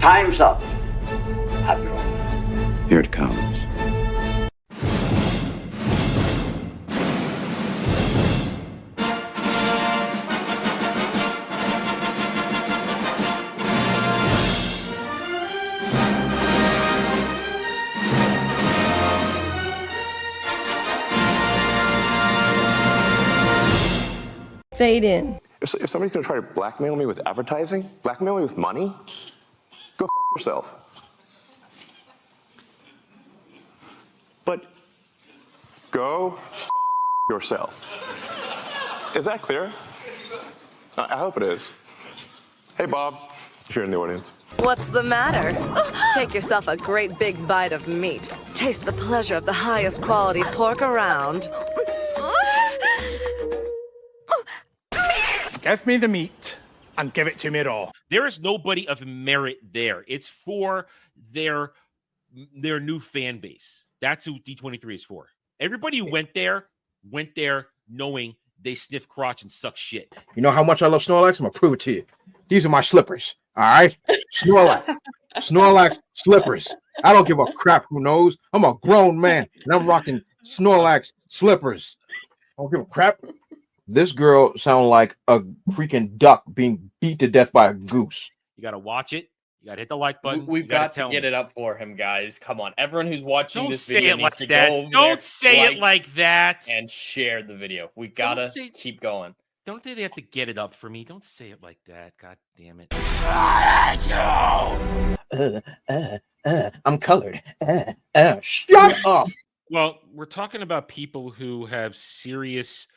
Time's up. Admiral. Here it comes. Fade in. If somebody's going to try to blackmail me with advertising, blackmail me with money, go f yourself. But go f yourself. Is that clear? I hope it is. Hey, Bob, if you're in the audience. What's the matter? Take yourself a great big bite of meat. Taste the pleasure of the highest quality pork around. Give me the meat and give it to me raw. There is nobody of merit there. It's for their new fan base. That's who D23 is for. Everybody who went there knowing they sniff crotch and suck shit. You know how much I love Snorlax? I'm gonna prove it to you. These are my slippers. All right, Snorlax slippers. I don't give a crap who knows. I'm a grown man and I'm rocking Snorlax slippers. I don't give a crap. This girl sounds like a freaking duck being beat to death by a goose. You got to watch it. You got to hit the like button. We've got to get it up for him, guys. Come on. Everyone who's watching this video needs to that. go over Don't say it like that. And share the video. We got to keep going. Don't they have to get it up for me? Don't say it like that. God damn it. I'm colored. Shut up. Well, we're talking about people who have serious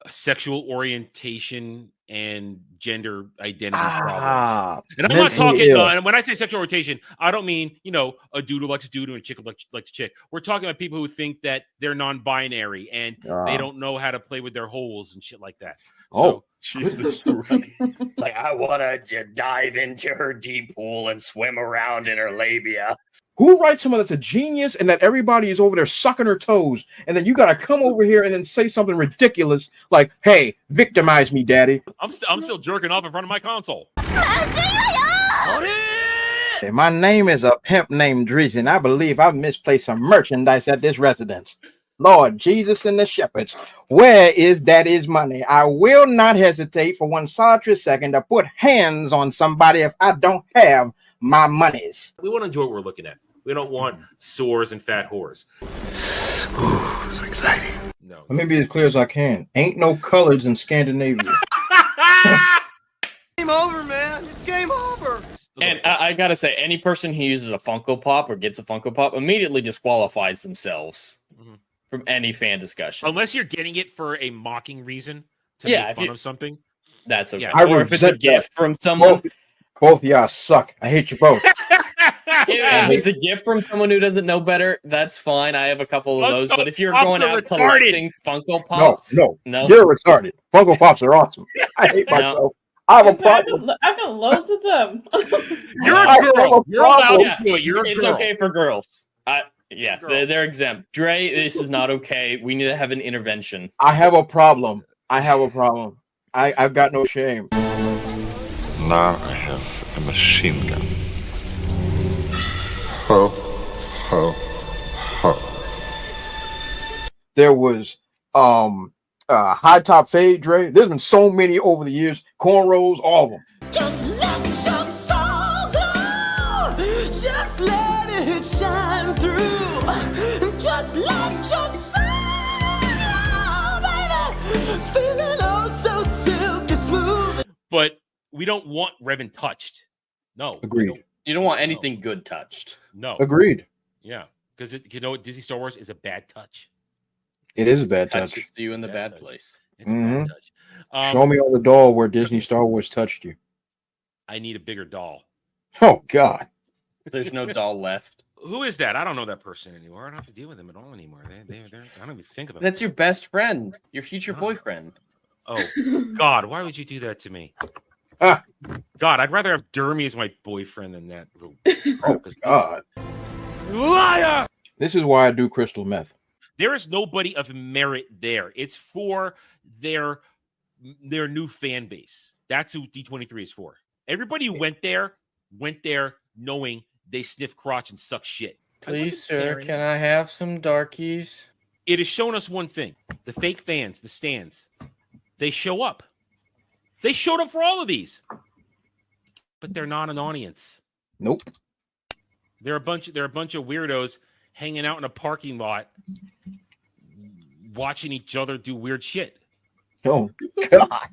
sexual orientation and gender identity problems. And I'm not talking, and when I say sexual orientation, I don't mean, a dude who likes a dude and a chick who likes a chick. We're talking about people who think that they're non-binary and they don't know how to play with their holes and shit like that. Oh, so, Jesus Christ. Like, I want to dive into her deep pool and swim around in her labia. Who writes someone that's a genius and that everybody is over there sucking her toes, and then you got to come over here and then say something ridiculous like, hey, victimize me, daddy. I'm still jerking off in front of my console. Hey, my name is a pimp named Drizzy, and I believe I've misplaced some merchandise at this residence. Lord Jesus and the shepherds, where is daddy's money? I will not hesitate for one solitary second to put hands on somebody if I don't have my monies. We want to enjoy what we're looking at. We don't want sores and fat whores. Ooh, so exciting. No. Let me be as clear as I can. Ain't no colors in Scandinavia. Game over, man. It's game over. And I gotta say, any person who uses a Funko Pop or gets a Funko Pop immediately disqualifies themselves from any fan discussion. Unless you're getting it for a mocking reason to make fun of something. That's okay. Yeah, or if it's a gift from someone. Both of y'all suck. I hate you both. If it's a gift from someone who doesn't know better, that's fine. I have a couple of those. But if you're going out collecting Funko Pops, no, you're retarded. Funko Pops are awesome. I hate myself. I have a problem. I've got loads of them. You're a girl. You're allowed to do it. You're a It's girl. okay for girls. They're exempt. Dre, this is not okay. We need to have an intervention. I have a problem. I've got no shame. Now I have a machine gun. Ho, ho, ho. There was high top fade, Dre. There's been so many over the years. Cornrows, all of them. Just let your soul go. Just let it shine through. Just let your soul, baby, feeling oh so silky smooth. But we don't want Revan touched. No. Agreed. You don't want anything good touched. No. Agreed. Yeah. Because Disney Star Wars is a bad touch. It is a bad touch. Touches you in the bad place. It's a bad touch. Show me on the doll where Disney Star Wars touched you. I need a bigger doll. Oh, God. There's no doll left. Who is that? I don't know that person anymore. I don't have to deal with them at all anymore. They're I don't even think about That's your best friend, your future boyfriend. Oh, God. Why would you do that to me? God, I'd rather have Dermy as my boyfriend than that little. Oh, God. Liar! This is why I do crystal meth. There is nobody of merit there. It's for their new fan base. That's who D23 is for. Everybody who went there knowing they sniff crotch and suck shit. Please, sir, can I have some darkies? It has shown us one thing. The fake fans, the stands, they show up. They showed up for all of these. But they're not an audience. Nope. They're a bunch of weirdos hanging out in a parking lot watching each other do weird shit. Oh God.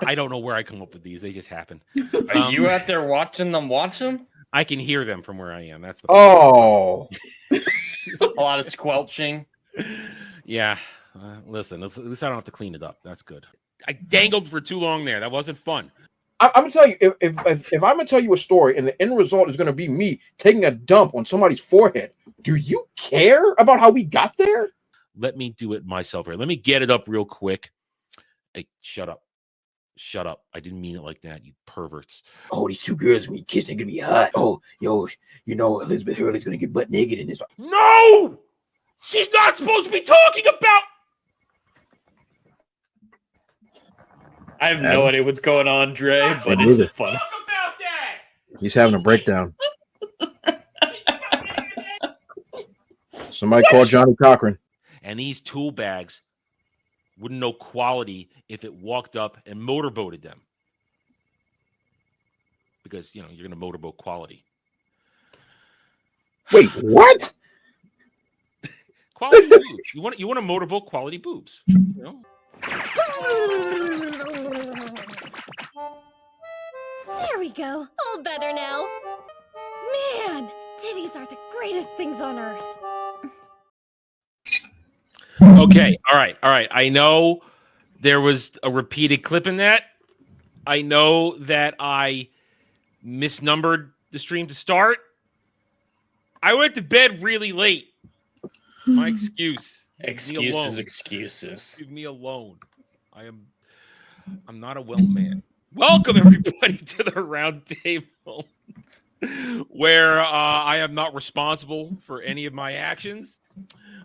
I don't know where I come up with these. They just happen. Are you out there watching them watch them? I can hear them from where I am. That's the a lot of squelching. Yeah. Listen, at least I don't have to clean it up. That's good. I dangled for too long there. That wasn't fun. I'm gonna tell you, if I'm gonna tell you a story and the end result is gonna be me taking a dump on somebody's forehead, do you care about how we got there? Let me do it myself here. Let me get it up real quick. Hey, shut up. Shut up. I didn't mean it like that, you perverts. Oh, these two girls when you kiss, they're gonna be hot. Oh, yo, you know Elizabeth Hurley's gonna get butt naked in this. No! She's not supposed to be talking about. I have no idea what's going on, Dre, but it's fun. Talk about that! He's having a breakdown. Somebody call Johnny Cochran. And these tool bags wouldn't know quality if it walked up and motorboated them. Because, you're going to motorboat quality. Wait, what? Quality boobs. You want to motorboat quality boobs. There we go. All better now. Man, titties are the greatest things on earth. Okay. All right. I know there was a repeated clip in that. I know that I misnumbered the stream to start. I went to bed really late. My excuse. Excuses. Leave me alone. I'm not a well man. Welcome everybody to the round table where I am not responsible for any of my actions.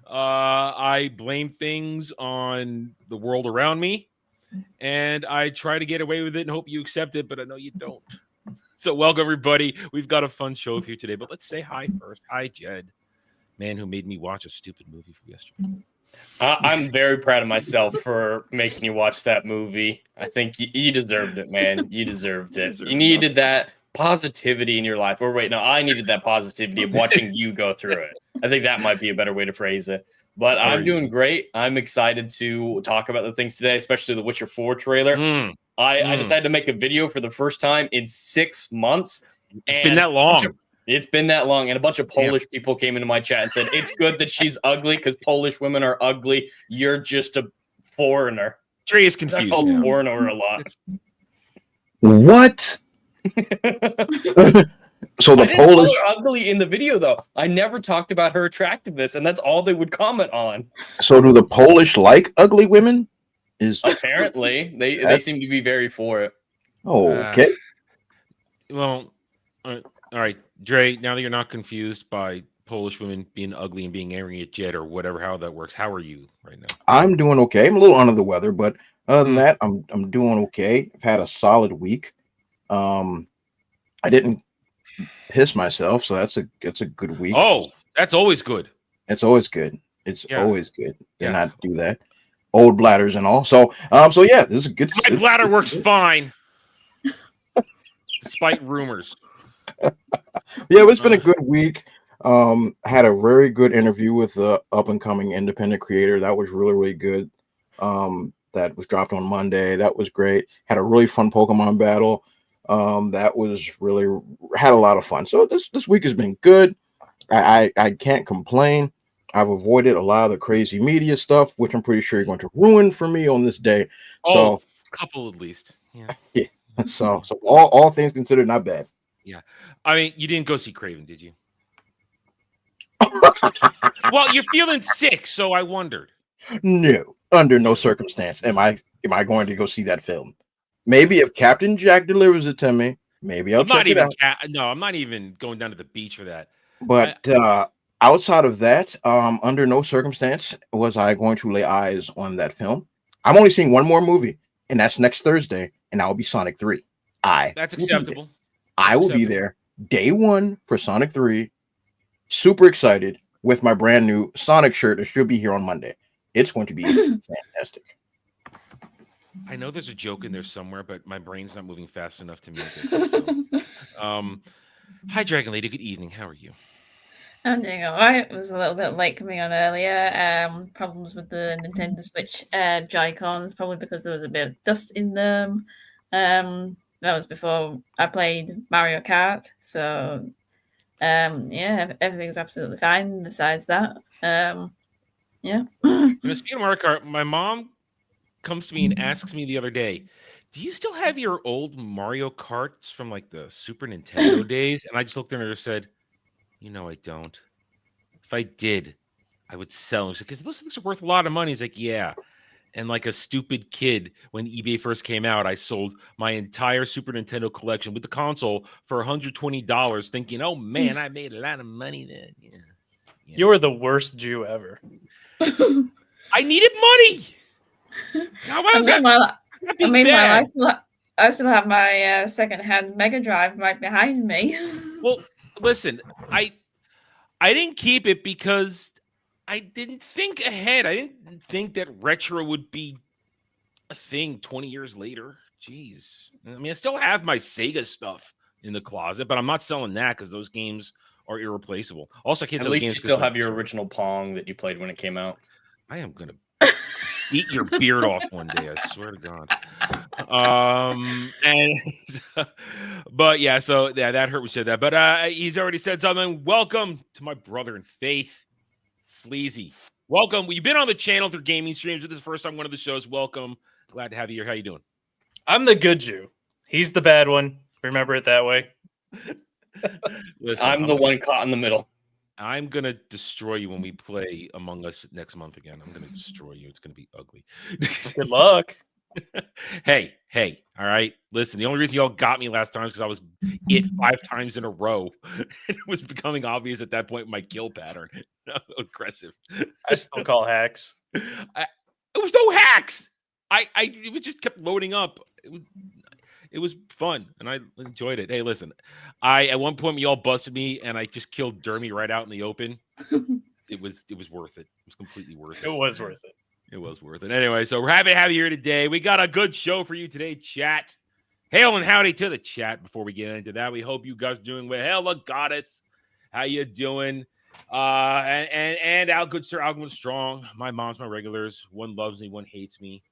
I blame things on the world around me, and I try to get away with it and hope you accept it, but I know you don't. So welcome everybody. We've got a fun show for you today, but let's say hi first. Hi, Jed. Man who made me watch a stupid movie from yesterday. I'm very proud of myself for making you watch that movie. I think you deserved it, man. You deserved it. You needed that positivity in your life. Or wait, no, I needed that positivity of watching you go through it. I think that might be a better way to phrase it. But I'm doing great. I'm excited to talk about the things today, especially the Witcher 4 trailer. I decided to make a video for the first time in 6 months. It's been that long. It's been that long, and a bunch of Polish people came into my chat and said, it's good that she's ugly because Polish women are ugly. You're just a foreigner. Trey is confused. Foreigner a lot. What? So the Polish call her ugly in the video, though. I never talked about her attractiveness, and that's all they would comment on. So do the Polish like ugly women? Apparently, they seem to be very for it. Oh, okay. Well, all right, Dre. Now that you're not confused by Polish women being ugly and being angry at Jed or whatever, how that works, how are you right now? I'm doing okay. I'm a little under the weather, but other than that, I'm doing okay. I've had a solid week. I didn't piss myself, so that's a good week. Oh, that's always good. It's always good. It's always good. Yeah. Not do that. Old bladders and all. So yeah, this is a good. My bladder works fine, despite rumors. Yeah, it's been a good week. Had a very good interview with the up and coming independent creator. That was really, really good. That was dropped on Monday. That was great. Had a really fun Pokemon battle. That was really had a lot of fun. So this week has been good. I can't complain. I've avoided a lot of the crazy media stuff, which I'm pretty sure you're going to ruin for me on this day. So a couple at least. Yeah. Yeah. So all things considered, not bad. Yeah. I mean, you didn't go see Craven, did you? Well, you're feeling sick, so I wondered. No, under no circumstance am I going to go see that film. Maybe if Captain Jack delivers it to me, maybe I'll check it out. No, I'm not even going down to the beach for that. But outside of that, under no circumstance was I going to lay eyes on that film. I'm only seeing one more movie, and that's next Thursday, and I'll be Sonic 3. That's acceptable. I will be there. day one for Sonic 3. Super excited with my brand new Sonic shirt that should be here on Monday. It's going to be fantastic. I know there's a joke in there somewhere, but my brain's not moving fast enough to make it. So. Hi, Dragon Lady. Good evening. How are you? I'm doing all right. It was a little bit late coming on earlier. Problems with the Nintendo Switch Joy-Cons, probably because there was a bit of dust in them. That was before I played Mario Kart. So, yeah, everything's absolutely fine besides that. Yeah. Speaking of Mario Kart, my mom comes to me and asks me the other day, do you still have your old Mario Karts from like the Super Nintendo days? And I just looked at her and said, I don't. If I did, I would sell them. Because those things are worth a lot of money. He's like, yeah. And like a stupid kid, when eBay first came out, I sold my entire Super Nintendo collection with the console for $120, thinking, oh man, I made a lot of money then. Yeah. You were the worst Jew ever. I needed money. I still have my second-hand Mega Drive right behind me. Well, listen, I didn't keep it because I didn't think ahead. I didn't think that retro would be a thing 20 years later. Jeez. I mean, I still have my Sega stuff in the closet, but I'm not selling that because those games are irreplaceable. Also, I can't At least you still have your original Pong that you played when it came out. I am going to eat your beard off one day, I swear to God. But yeah, so yeah, that hurt we said that. But he's already said something. Welcome to my brother in faith, Sleazy. Welcome. You've been on the channel through gaming streams. This is the first time one of the shows. Welcome. Glad to have you here. How you doing? I'm the good Jew. He's the bad one. Remember it that way. Listen, I'm the one caught in the middle. I'm going to destroy you when we play Among Us next month again. I'm going to destroy you. It's going to be ugly. Good luck. Hey, all right. Listen, the only reason y'all got me last time is because I was it 5 times in a row. It was becoming obvious at that point my kill pattern. Aggressive. I still call hacks. It was no hacks. It just kept loading up. It was fun, and I enjoyed it. Hey, listen, at one point y'all busted me, and I just killed Dermy right out in the open. It was worth it. It was completely worth it. It was worth it. It was worth it. Anyway, so we're happy to have you here today. We got a good show for you today, chat. Hail and howdy to the chat. Before we get into that, we hope you guys are doing well. Hella goddess, how you doing? And our good sir Alvin Strong. My mom's my regulars. One loves me, one hates me.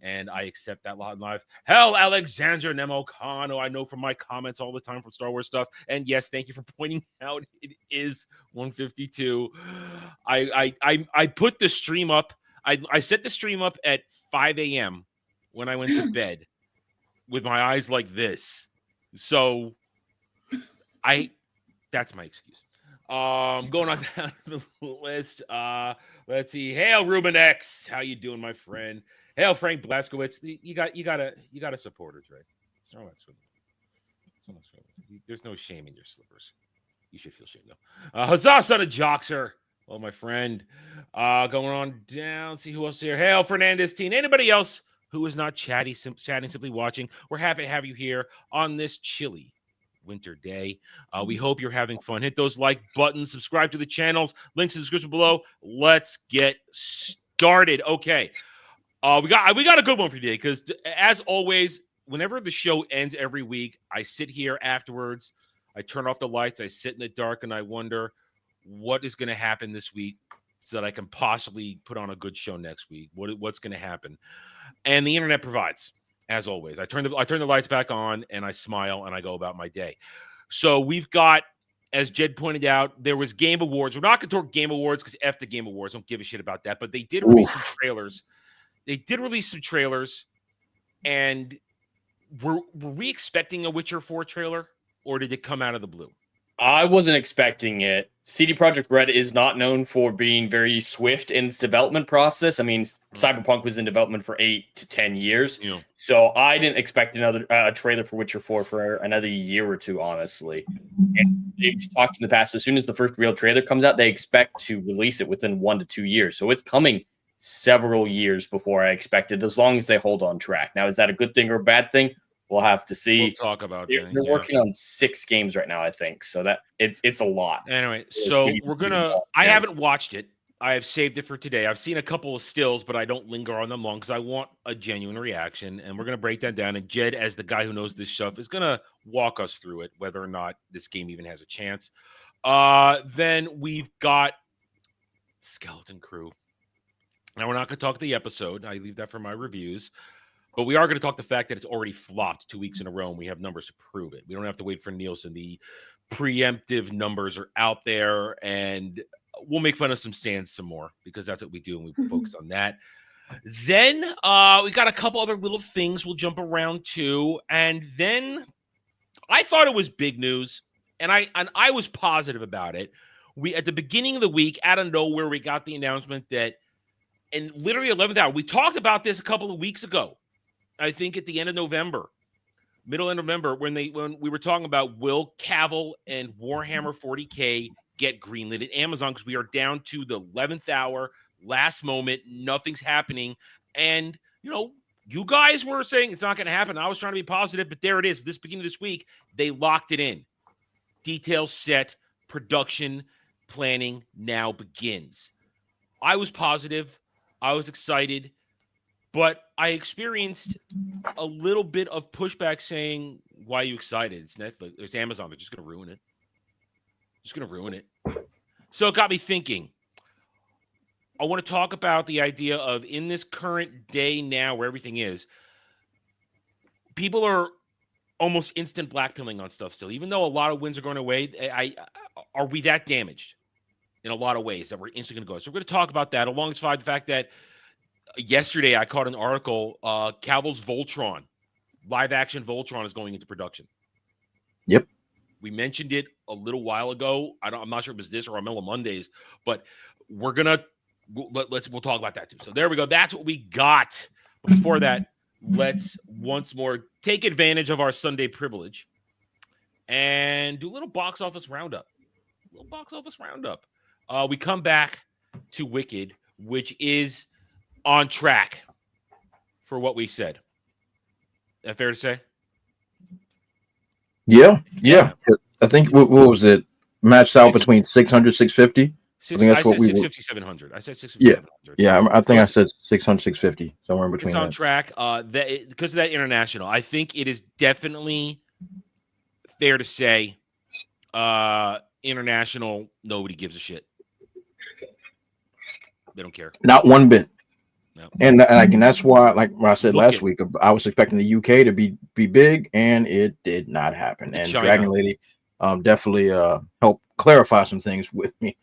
And I accept that lot in life. Hell, Alexandra Nemo Khan, I know from my comments all the time from Star Wars stuff. And yes, thank you for pointing out it is 152. I put the stream up. I set the stream up at 5 a.m. when I went to bed with my eyes like this. So that's my excuse. Going on down the list. Let's see. Hail Ruben X. How you doing, my friend? Hail Frank Blaskowitz. You got a supporters, right? There's no shame in your slippers. You should feel shame though. Huzzah, son of Joxer. Well, my friend. Going on down. See who else here. Hail Fernandez Teen. Anybody else who is not chatting, simply watching? We're happy to have you here on this chilly winter day. We hope you're having fun. Hit those like buttons. Subscribe to the channels. Links in the description below. Let's get started. Okay. We got a good one for today because, as always, whenever the show ends every week, I sit here afterwards. I turn off the lights. I sit in the dark and I wonder what is going to happen this week so that I can possibly put on a good show next week. What's going to happen? And the internet provides, as always. I turn the lights back on and I smile and I go about my day. So we've got, as Jed pointed out, there was Game Awards. We're not going to talk Game Awards because F the Game Awards. Don't give a shit about that. But they did release some trailers. And were we expecting a Witcher 4 trailer, or did it come out of the blue? I wasn't expecting it. CD Projekt Red is not known for being very swift in its development process. I mean, Cyberpunk was in development for 8 to 10 years. Yeah. So I didn't expect another trailer for Witcher 4 for another year or two, honestly. And they've talked in the past, as soon as the first real trailer comes out, they expect to release it within 1 to 2 years. So it's coming several years before I expected, as long as they hold on track. Now, is that a good thing or a bad thing? we'll have to see. We'll talk about that. They're working on 6 games right now, I think. So that it's a lot. Anyway, so we're gonna. I haven't watched it. I have saved it for today. I've seen a couple of stills, but I don't linger on them long because I want a genuine reaction. And we're gonna break that down. And Jed, as the guy who knows this stuff, is gonna walk us through it, whether or not this game even has a chance. Then we've got Skeleton Crew. Now we're not gonna talk the episode. I leave that for my reviews. But we are going to talk the fact that it's already flopped 2 weeks in a row, and we have numbers to prove it. We don't have to wait for Nielsen. The preemptive numbers are out there, and we'll make fun of some stands some more because that's what we do, and we focus on that. Then we got a couple other little things we'll jump around to, and then I thought it was big news, and I was positive about it. We at the beginning of the week, out of nowhere, we got the announcement that, and literally 11th hour, we talked about this a couple of weeks ago. I think at the end of November, middle of November, when we were talking about will Cavill and Warhammer 40K get greenlit at Amazon, because we are down to the 11th hour, last moment, nothing's happening. And, you guys were saying it's not going to happen. I was trying to be positive, but there it is. This beginning of this week, they locked it in. Details set, production planning now begins. I was positive. I was excited. But I experienced a little bit of pushback saying, why are you excited? It's Netflix. It's Amazon. They're just going to ruin it. Just going to ruin it. So it got me thinking. I want to talk about the idea of, in this current day now where everything is, people are almost instant blackpilling on stuff still. Even though a lot of wins are going away, are we that damaged in a lot of ways that we're instantly going to go? So we're going to talk about that alongside the fact that yesterday, I caught an article, Cavill's Voltron, live-action Voltron is going into production. Yep. We mentioned it a little while ago. I'm not sure if it was this or on Mellow Mondays, but we'll talk about that too. So there we go. That's what we got. But before that, let's once more take advantage of our Sunday privilege and do a little box office roundup. We come back to Wicked, which is on track for what we said. Is that fair to say? Yeah. I think what was it? Matched out between 600, 650. I said 650, 700. I said 650, yeah. 700. Yeah, I think I said 600, 650, somewhere in between. It's on track. Because of that international, I think it is definitely fair to say international, nobody gives a shit. They don't care. Not one bit. No. And that's why, like I said last week, I was expecting the UK to be big, and it did not happen. And China. Dragon Lady definitely helped clarify some things with me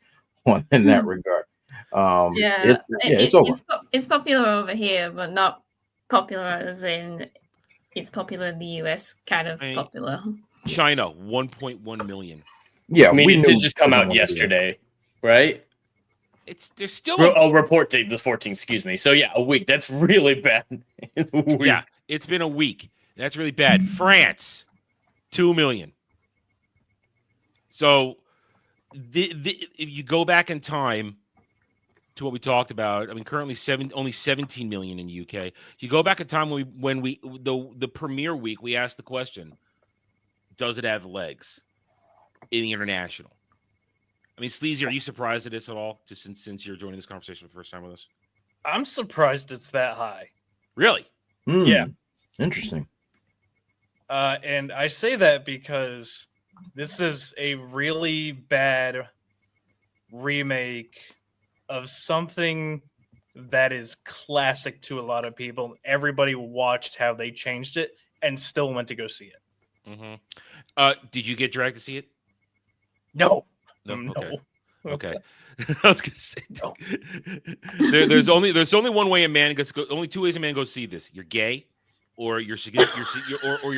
in that regard. It's over. It's popular over here, but not popular as in it's popular in the US, kind of popular. China, 1.1 million. Yeah, I mean, it did just come out yesterday, right? There's still report date the 14th, excuse me. So yeah, a week. That's really bad. Yeah, it's been a week. That's really bad. France, 2 million. So if you go back in time to what we talked about, I mean, currently only 17 million in the UK. You go back in time when the premiere week, we asked the question, does it have legs in the international? I mean, Sleazy, are you surprised at this at all? Just since you're joining this conversation for the first time with us, I'm surprised it's that high. Really? Yeah. Interesting. And I say that because this is a really bad remake of something that is classic to a lot of people. Everybody watched how they changed it and still went to go see it. Mm-hmm. Did you get dragged to see it? No. No. Okay. I was gonna say no. There's only one way a man gets go. Only two ways a man goes see this: you're gay, or your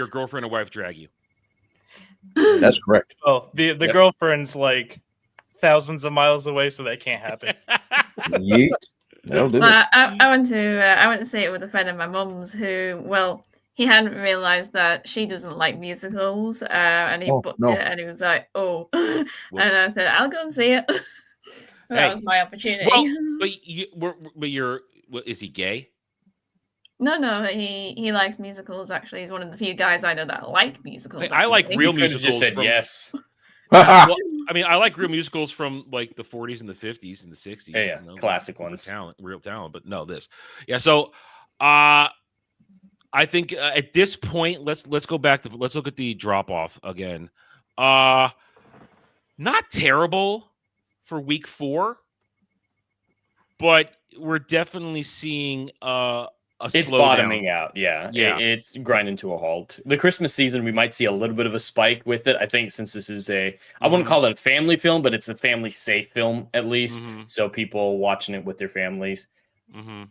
girlfriend or wife drag you. That's correct. Oh, the girlfriend's like thousands of miles away, so that can't happen. Yeet. That'll do it. I went to see it with a friend of my mum's who, well, he hadn't realized that she doesn't like musicals, and he booked it, and he was like, "Oh," and I said, "I'll go and see it." So that was my opportunity. Well, but is he gay? No, he likes musicals. Actually, he's one of the few guys I know that like musicals. I like actually. real You could've musicals. just said from, yes. well, I mean, I like real musicals from like the 40s and the 50s and the 60s. Yeah, classic like, ones. real talent. But no, this. Yeah, so I think at this point, let's go back to let's look at the drop off again. Not terrible for week 4, but we're definitely seeing it's slowdown. bottoming out. Yeah. It's grinding to a halt. The Christmas season, we might see a little bit of a spike with it. I think since this is I wouldn't call it a family film, but it's a family safe film at least. So people watching it with their families,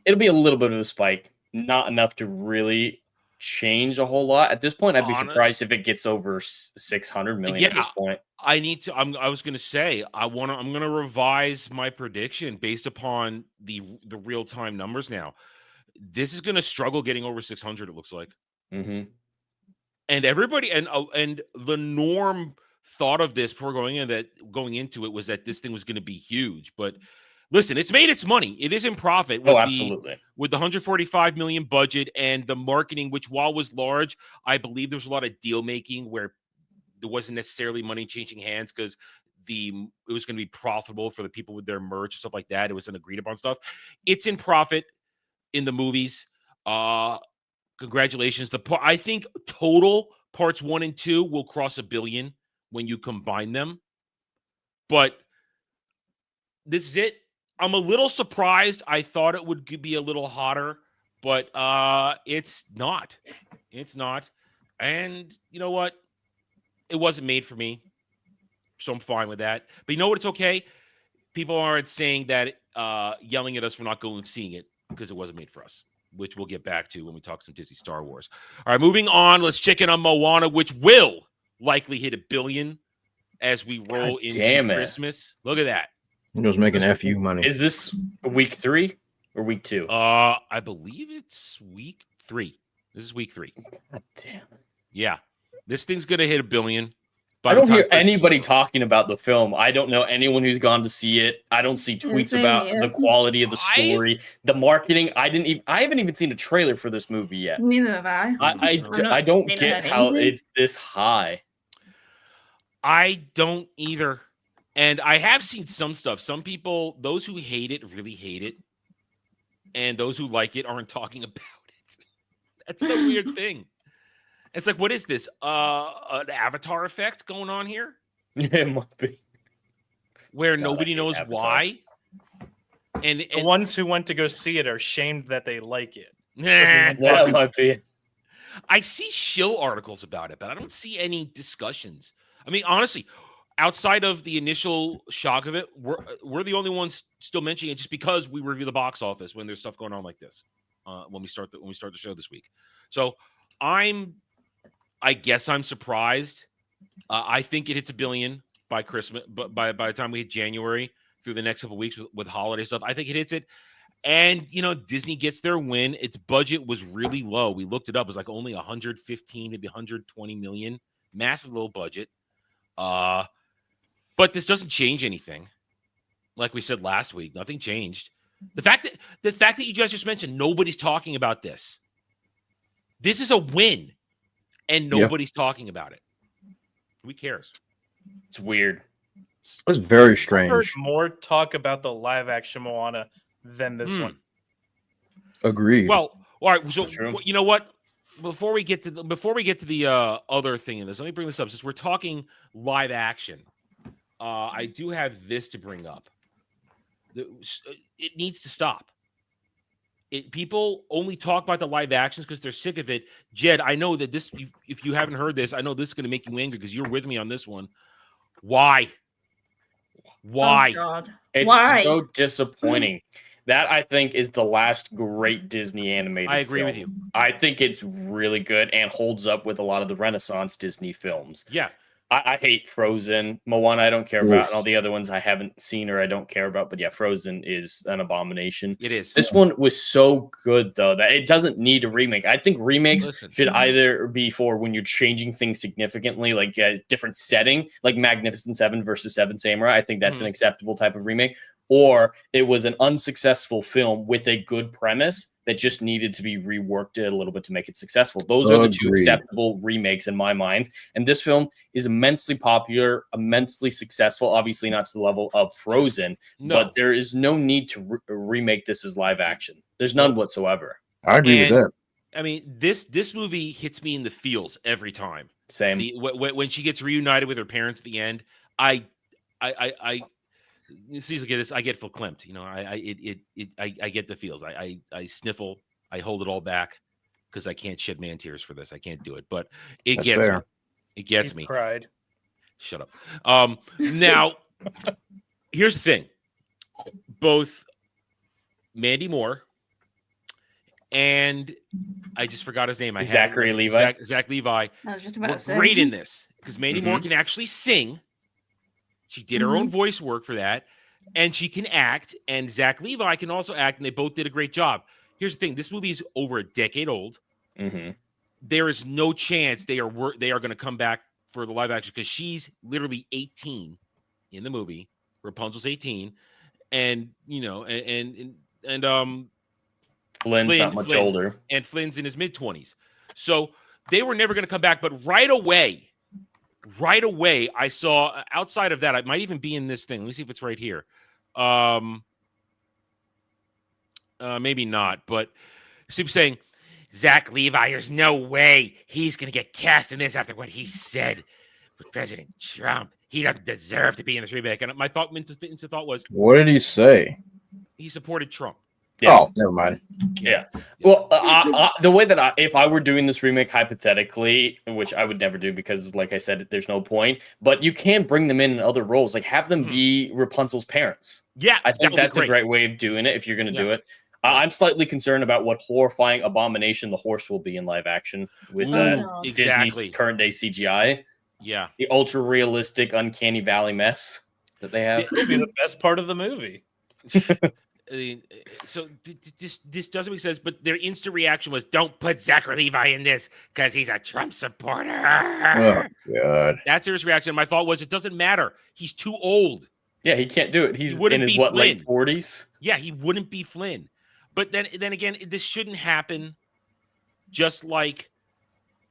it'll be a little bit of a spike. Not enough to really change a whole lot at this point. I'd be surprised if it gets over 600 million at this point. I need to. I was going to say I'm going to revise my prediction based upon the real time numbers now. This is going to struggle getting over 600. It looks like, and everybody and the norm thought of this before going into it was that this thing was going to be huge, but. Listen, it's made its money. It is in profit. With absolutely. With the 145 million budget and the marketing, which while was large, I believe there was a lot of deal making where there wasn't necessarily money changing hands because it was going to be profitable for the people with their merch and stuff like that. It was an agreed upon stuff. It's in profit in the movies. Congratulations. I think total parts 1 and 2 will cross 1 billion when you combine them. But this is it. I'm a little surprised. I thought it would be a little hotter, but it's not. It's not. And you know what? It wasn't made for me, so I'm fine with that. But you know what? It's okay. People aren't saying that, yelling at us for not going and seeing it because it wasn't made for us, which we'll get back to when we talk some Disney Star Wars. All right, moving on. Let's check in on Moana, which will likely hit 1 billion as we roll into Christmas. Look at that. He was making FU money. Is this week 3 or week 2? I believe it's week 3. This is week 3. God damn it. Yeah. This thing's going to hit 1 billion. I don't hear anybody talking about the film. I don't know anyone who's gone to see it. I don't see tweets about the quality of the story, the marketing. I haven't even seen a trailer for this movie yet. Neither have I. I don't get how it's this high. I don't either. And I have seen some stuff. Some people, those who hate it, really hate it. And those who like it aren't talking about it. That's the weird thing. It's like, what is this? An Avatar effect going on here? Yeah, it might be. Where nobody knows why. And the ones who went to go see it are shamed that they like it. That might be. I see shill articles about it, but I don't see any discussions. I mean, honestly, outside of the initial shock of it, we're the only ones still mentioning it just because we review the box office when there's stuff going on like this. When we start the show this week. So I guess I'm surprised. I think it hits 1 billion by Christmas, but by the time we hit January through the next couple of weeks with holiday stuff, I think it hits it. And Disney gets their win. Its budget was really low. We looked it up. It was like only 115, maybe 120 million. Massive low budget. But this doesn't change anything. Like we said last week, nothing changed. The fact that you guys just mentioned nobody's talking about this. This is a win, and nobody's talking about it. Who cares? It's weird. It's very strange. I've heard more talk about the live action Moana than this one. Agreed. Well, all right. So you know what? Before we get to the other thing in this, let me bring this up. Since we're talking live action, I do have this to bring up. It needs to stop. People only talk about the live actions because they're sick of it. Jed, I know that this. If you haven't heard this, I know this is going to make you angry because you're with me on this one. Why? Why? Oh, God. It's Why? so disappointing. That, I think, is the last great Disney animated I agree film. with you. I think it's really good and holds up with a lot of the Renaissance Disney films. Yeah. I hate Frozen. Moana I don't care about, and all the other ones I haven't seen or I don't care about. But yeah, Frozen is an abomination. It is. This one was so good, though, that it doesn't need a remake. I think remakes should either be for when you're changing things significantly, like a different setting, like Magnificent Seven versus Seven Samurai. I think that's an acceptable type of remake. Or it was an unsuccessful film with a good premise that just needed to be reworked a little bit to make it successful. Those are the two acceptable remakes in my mind. And this film is immensely popular, immensely successful, obviously not to the level of Frozen, but there is no need to remake this as live action. There's none whatsoever. I agree with that. I mean, this movie hits me in the feels every time. Same. When she gets reunited with her parents at the end, I get verklempt. You know, I get the feels. I sniffle. I hold it all back because I can't shed man tears for this. I can't do it, but it gets me. It gets me. Cried. Shut up. Now, here's the thing. Both Mandy Moore and I just forgot his name. Zachary Levi. Zach Levi. I was just about to say. Great in this because Mandy Moore can actually sing. She did her own voice work for that, and she can act. And Zach Levi can also act, and they both did a great job. Here's the thing: this movie is over a decade old. There is no chance they are going to come back for the live action because she's literally 18 in the movie. Rapunzel's 18, and you know, and Flynn's not much older, and Flynn's in his mid-20s. So they were never going to come back. But right away, I saw outside of that, I might even be in this thing. Let me see if it's right here. Maybe not, but she's saying, Zach Levi, there's no way he's going to get cast in this after what he said with President Trump. He doesn't deserve to be in this remake. And my instant thought was, what did he say? He supported Trump. Yeah. Oh, never mind. Yeah. Well, the way that if I were doing this remake hypothetically, which I would never do because, like I said, there's no point, but you can bring them in other roles, like have them be Rapunzel's parents. Yeah, I think that's a great way of doing it if you're going to do it. I'm slightly concerned about what horrifying abomination the horse will be in live action with Disney's current day CGI. Yeah. The ultra realistic, uncanny valley mess that they have. It would be the best part of the movie. So this doesn't make sense, but their instant reaction was, don't put Zachary Levi in this because he's a Trump supporter. Oh, God. That's their reaction. My thought was, it doesn't matter. He's too old. Yeah, he can't do it. He wouldn't in his, be late 40s? Yeah, he wouldn't be Flynn. But then again, this shouldn't happen. Just like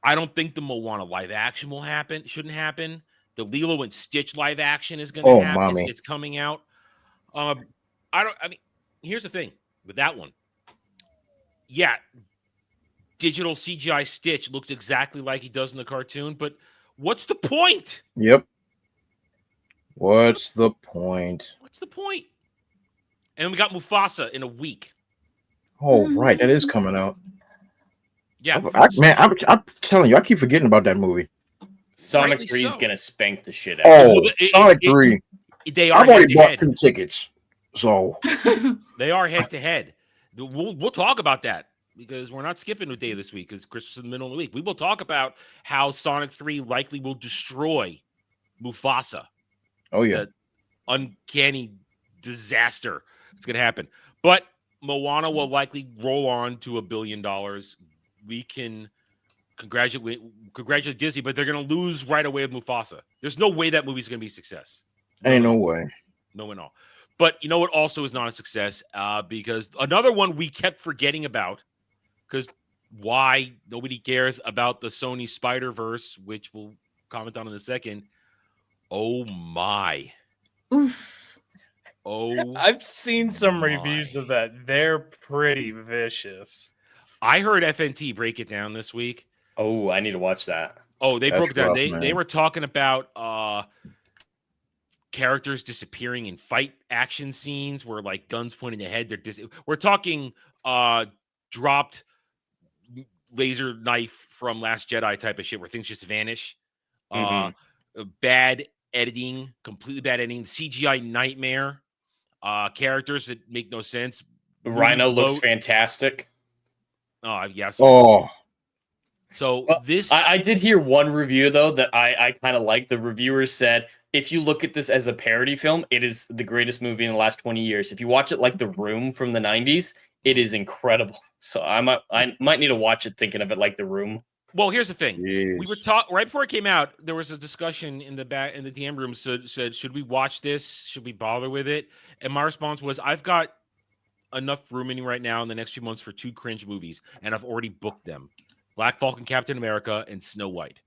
I don't think the Moana live action will happen. It shouldn't happen. The Lilo and Stitch live action is going to happen. Mommy. It's coming out. Here's the thing with that one. Yeah, digital CGI Stitch looks exactly like he does in the cartoon, but what's the point? Yep. What's the point? What's the point? And we got Mufasa in a week. Oh, right. That is coming out. Yeah. I'm telling you, I keep forgetting about that movie. Sonic 3 is going to spank the shit out of it. Sonic 3. I've already bought 2 tickets. So they are head to head. We'll talk about that because we're not skipping a day this week because Christmas is in the middle of the week. We will talk about how Sonic 3 likely will destroy Mufasa. Oh, yeah. The uncanny disaster that's going to happen. But Moana will likely roll on to $1 billion. We can congratulate Disney, but they're going to lose right away with Mufasa. There's no way that movie's going to be a success. Ain't no way. No way, no. But you know what also is not a success? Because another one we kept forgetting about, because why nobody cares about the Sony Spider-Verse, which we'll comment on in a second. Oh my. Oof. Oh, I've seen some reviews of that. They're pretty vicious. I heard FNT break it down this week. Oh, I need to watch that. Oh, they broke it down. They were talking about characters disappearing in fight action scenes where like guns pointing ahead. We're talking dropped laser knife from Last Jedi type of shit where things just vanish. Bad editing, completely bad editing. CGI nightmare. Characters that make no sense. Rhino looks fantastic. Oh, yes. Oh. So this... I did hear one review, though, that I kind of liked. The reviewer said, if you look at this as a parody film, it is the greatest movie in the last 20 years. If you watch it like The Room from the 90s, it is incredible. So I might need to watch it thinking of it like The Room. Well, here's the thing. Jeez. We were talking right before it came out. There was a discussion in the DM room. Said, should we watch this? Should we bother with it? And my response was, I've got enough room in right now in the next few months for 2 cringe movies, and I've already booked them: Black Falcon, Captain America, and Snow White.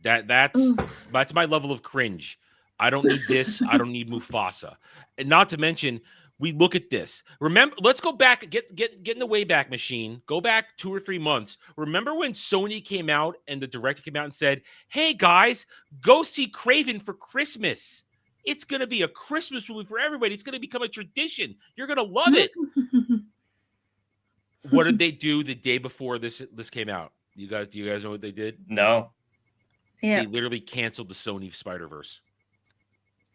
That's my level of cringe. I don't need this. I don't need Mufasa. And not to mention, we look at this. Remember, let's go back, get in the Wayback Machine. Go back 2 or 3 months. Remember when Sony came out and the director came out and said, "Hey guys, go see Craven for Christmas. It's going to be a Christmas movie for everybody. It's going to become a tradition. You're going to love it." What did they do the day before this came out? Do you guys know what they did? No. Yeah. They literally canceled the Sony Spider-Verse.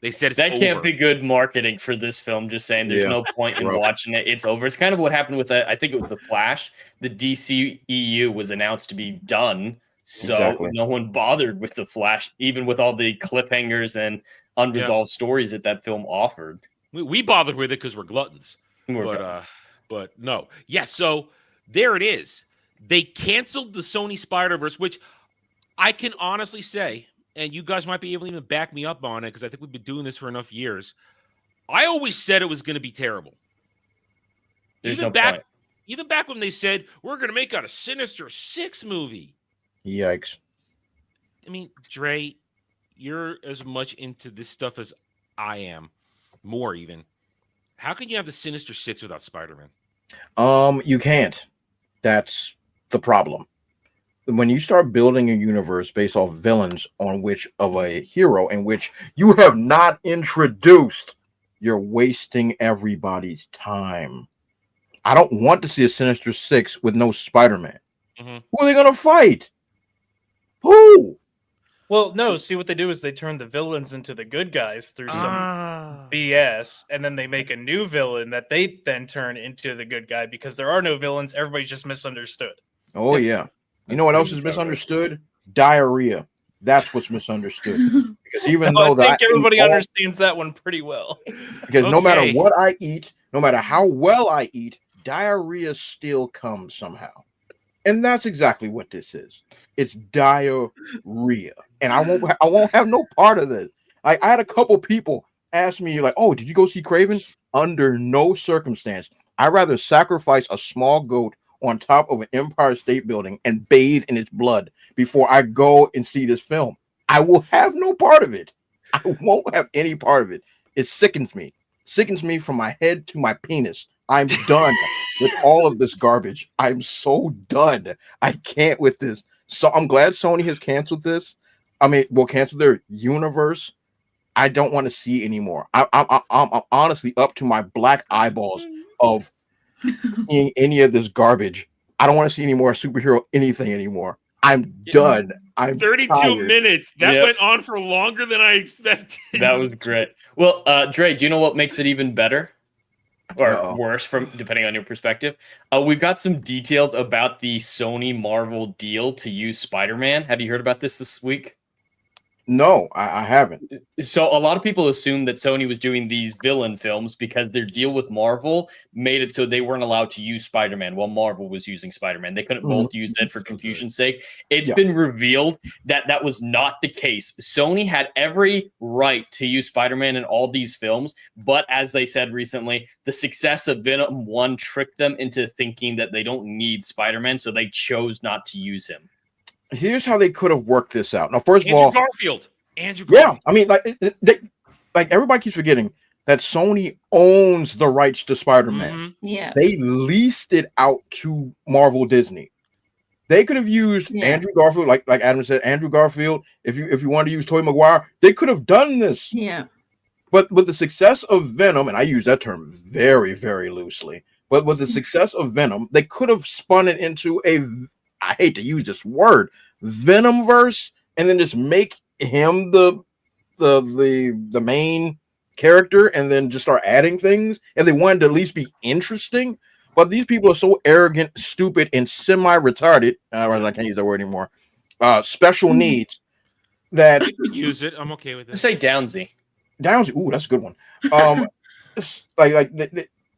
They said it's that can't over. be good marketing for this film. Just saying, there's no point in watching it. It's over. It's kind of what happened with I think it was the Flash. The DCEU was announced to be done, so no one bothered with the Flash, even with all the cliffhangers and unresolved stories that film offered. We bothered with it because we're gluttons. But no, so there it is. They canceled the Sony Spider-Verse, which I can honestly say, and you guys might be able to even back me up on it because I think we've been doing this for enough years. I always said it was going to be terrible. Even back when they said we're going to make out a Sinister Six movie. Yikes! I mean, Dre, you're as much into this stuff as I am, more even. How can you have the Sinister Six without Spider-Man? You can't. That's the problem. When you start building a universe based off villains on which of a hero in which you have not introduced, you're wasting everybody's time. I don't want to see a Sinister Six with no Spider-Man. Who are they gonna fight? Who? Well, no. See, what they do is they turn the villains into the good guys through some BS, and then they make a new villain that they then turn into the good guy because there are no villains. Everybody's just misunderstood. Oh yeah. You know what else is misunderstood? Diarrhea. That's what's misunderstood. Because even though I think everybody understands that one pretty well. Because no matter what I eat, no matter how well I eat, diarrhea still comes somehow. And that's exactly what this is. It's diarrhea. And I won't have no part of this. I had a couple people ask me, like, "Oh, did you go see Craven?" Under no circumstance. I'd rather sacrifice a small goat on top of an Empire State Building and bathe in its blood before I go and see this film. I will have no part of it. I won't have any part of it. It sickens me. Sickens me from my head to my penis. I'm done with all of this garbage. I'm so done. I can't with this. So I'm glad Sony has canceled this. I mean, will cancel their universe. I don't want to see anymore. I'm honestly up to my black eyeballs of seeing any of this garbage. I don't want to see any more superhero anything anymore. I'm done. I'm 32 tired. minutes. That went on for longer than I expected. That was great. Well, Dre, do you know what makes it even better? Or worse, depending on your perspective? We've got some details about the Sony Marvel deal to use Spider-Man. Have you heard about this week? No, I haven't. So a lot of people assume that Sony was doing these villain films because their deal with Marvel made it so they weren't allowed to use Spider-Man while Marvel was using Spider-Man. They couldn't both use it for confusion's sake. It's been revealed that that was not the case. Sony had every right to use Spider-Man in all these films, but as they said recently, the success of Venom 1 tricked them into thinking that they don't need Spider-Man, so they chose not to use him. Here's how they could have worked this out. Now, first of Andrew all, Garfield. Andrew Garfield. Yeah, I mean, like everybody keeps forgetting that Sony owns the rights to Spider-Man. Yeah, they leased it out to Marvel Disney. They could have used Andrew Garfield, like Adam said, Andrew Garfield. If you wanted to use Tobey Maguire, they could have done this. Yeah, but with the success of Venom, and I use that term very, very loosely, but with the success of Venom, they could have spun it into a, I hate to use this word, Venomverse, and then just make him the main character, and then just start adding things. And they wanted to at least be interesting. But these people are so arrogant, stupid, and semi-retarded. I can't use that word anymore. Special needs that you can use it. I'm okay with it. Say Downsy. Downsy. Ooh, that's a good one.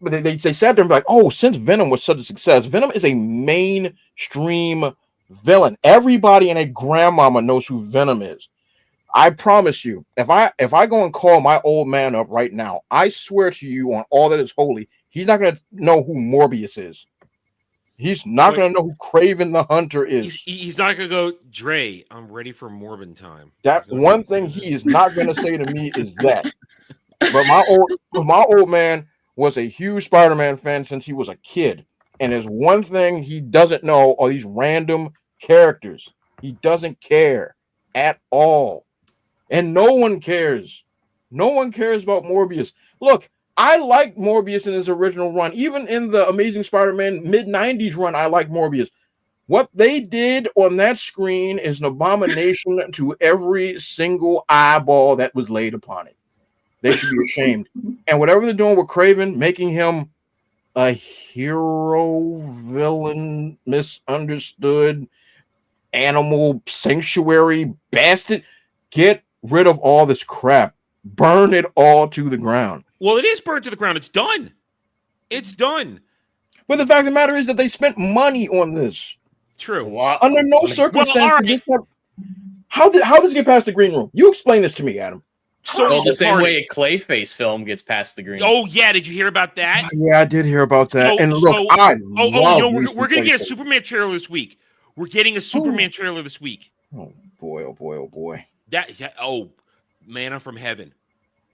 But they sat there and be like, "Oh, since Venom was such a success, Venom is a mainstream villain. Everybody and a grandmama knows who Venom is." I promise you, if I go and call my old man up right now, I swear to you on all that is holy, he's not gonna know who Morbius is. He's not gonna know who Craven the Hunter is. He's not gonna go, Dre, I'm ready for Morbin time. That one thing he is not gonna say to me is that. But my old man was a huge Spider-Man fan since he was a kid. And there's one thing he doesn't know are these random characters. He doesn't care at all. And no one cares. No one cares about Morbius. Look, I liked Morbius in his original run. Even in the Amazing Spider-Man mid-90s run, I liked Morbius. What they did on that screen is an abomination to every single eyeball that was laid upon it. They should be ashamed. And whatever they're doing with Craven, making him a hero, villain, misunderstood, animal sanctuary bastard, get rid of all this crap. Burn it all to the ground. Well, it is burned to the ground. It's done. It's done. But the fact of the matter is that they spent money on this. True. Under no circumstances. How does it get past the green room? You explain this to me, Adam. So the same way a Clayface film gets past the green room. Oh yeah, did you hear about that? Yeah, I did hear about that. And look, we're gonna get a Superman trailer this week. We're getting a Superman trailer this week. Oh boy! Oh boy! Oh boy! Oh, manna from heaven,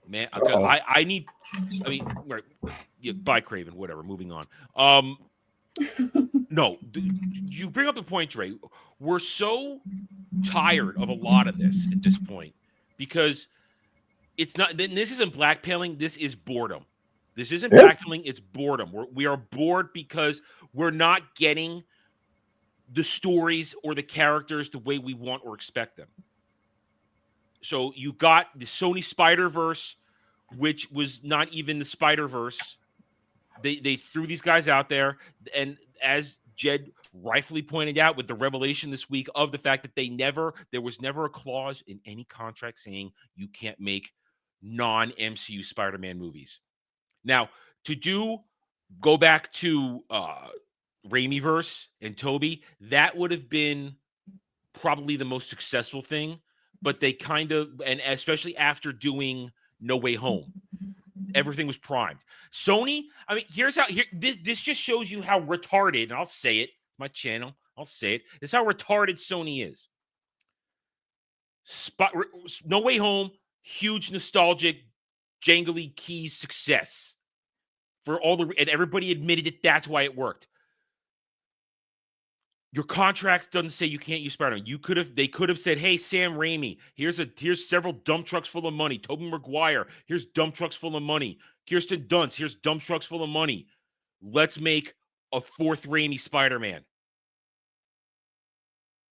man. I need. I mean, right, yeah, bye, Craven. Whatever. Moving on. No, you bring up the point, Dre. We're so tired of a lot of this at this point because it's not. This isn't blackmailing. This is boredom. This isn't blackmailing. It's boredom. We are bored because we're not getting the stories or the characters the way we want or expect them. So you got the Sony Spider-Verse, which was not even the Spider-Verse. They threw these guys out there, and as Jed rightfully pointed out with the revelation this week of the fact that there was never a clause in any contract saying you can't make non-MCU Spider-Man movies. Now, go back to Raimiverse and Toby, that would have been probably the most successful thing, but they kind of, and especially after doing No Way Home, everything was primed. Sony, I mean, this just shows you how retarded, and I'll say it, my channel, I'll say it, this is how retarded Sony is. No Way Home, huge nostalgic, jangly keys success for and everybody admitted that that's why it worked. Your contract doesn't say you can't use Spider-Man. They could have said, "Hey, Sam Raimi, here's several dump trucks full of money. Tobey Maguire, here's dump trucks full of money. Kirsten Dunst, here's dump trucks full of money. Let's make a fourth Raimi Spider-Man.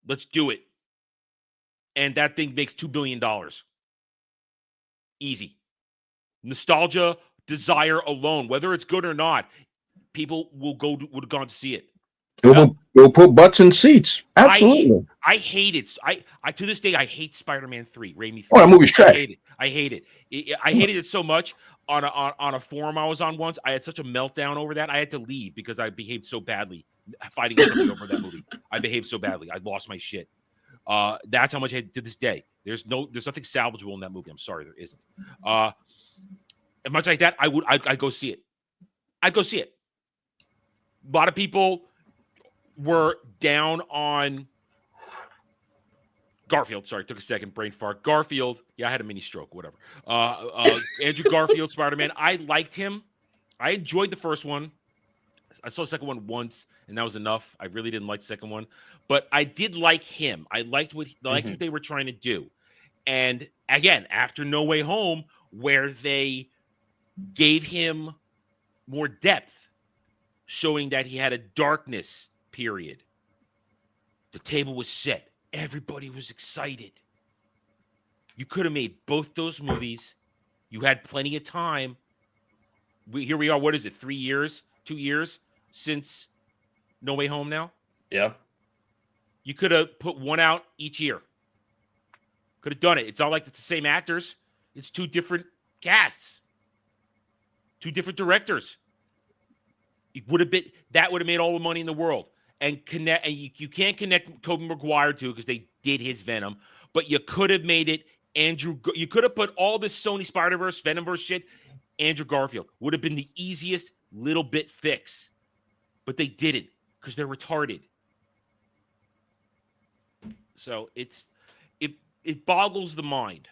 Let's do it." And that thing makes $2 billion. Easy. Nostalgia, desire alone, whether it's good or not, people would have gone to see it. We'll put butts in seats. Absolutely. I hate it. I to this day I hate Spider-Man 3, Raimi 3. Oh, that movie's trash. I hate it. I hated it so much. On a forum I was on once, I had such a meltdown over that. I had to leave because I behaved so badly fighting somebody over that movie. I behaved so badly. I lost my shit. That's how much I hate to this day. There's nothing salvageable in that movie. I'm sorry, there isn't. And much like that, I'd go see it. I'd go see it. A lot of people were down on Garfield. Sorry, took a second, brain fart. Garfield. Yeah, I had a mini stroke, whatever. Andrew Garfield, Spider-Man. I liked him. I enjoyed the first one. I saw the second one once, and that was enough. I really didn't like the second one. But I did like him. I liked what they were trying to do. And again, after No Way Home, where they gave him more depth, showing that he had a darkness period. The table was set. Everybody was excited. You could have made both those movies. You had plenty of time. Here we are. What is it? 3 years? 2 years since No Way Home now? Yeah. You could have put one out each year. Could have done it. It's not like it's the same actors. It's two different casts. Two different directors. That would have made all the money in the world. And you can't connect Tobey Maguire to it because they did his Venom, but you could have made it You could have put all this Sony Spider-Verse, Venomverse shit. Andrew Garfield would have been the easiest little bit fix, but they didn't because they're retarded. So it boggles the mind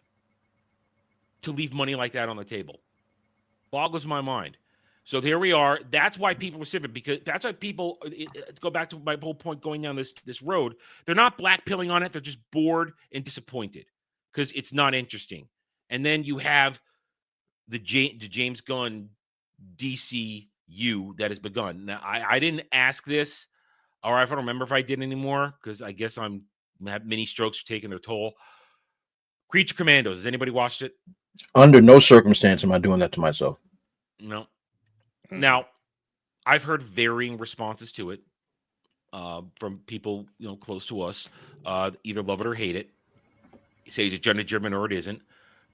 to leave money like that on the table. Boggles my mind. So here we are. That's why people were civic, because that's why people go back to my whole point going down this road. They're not blackpilling on it. They're just bored and disappointed because it's not interesting. And then you have the James Gunn DCU that has begun. Now, I didn't ask this, or I don't remember if I did anymore because I guess I have mini strokes taking their toll. Creature Commandos. Has anybody watched it? Under no circumstance am I doing that to myself. No. Now, I've heard varying responses to it from people close to us. Either love it or hate it. You say it's gender-driven or it isn't.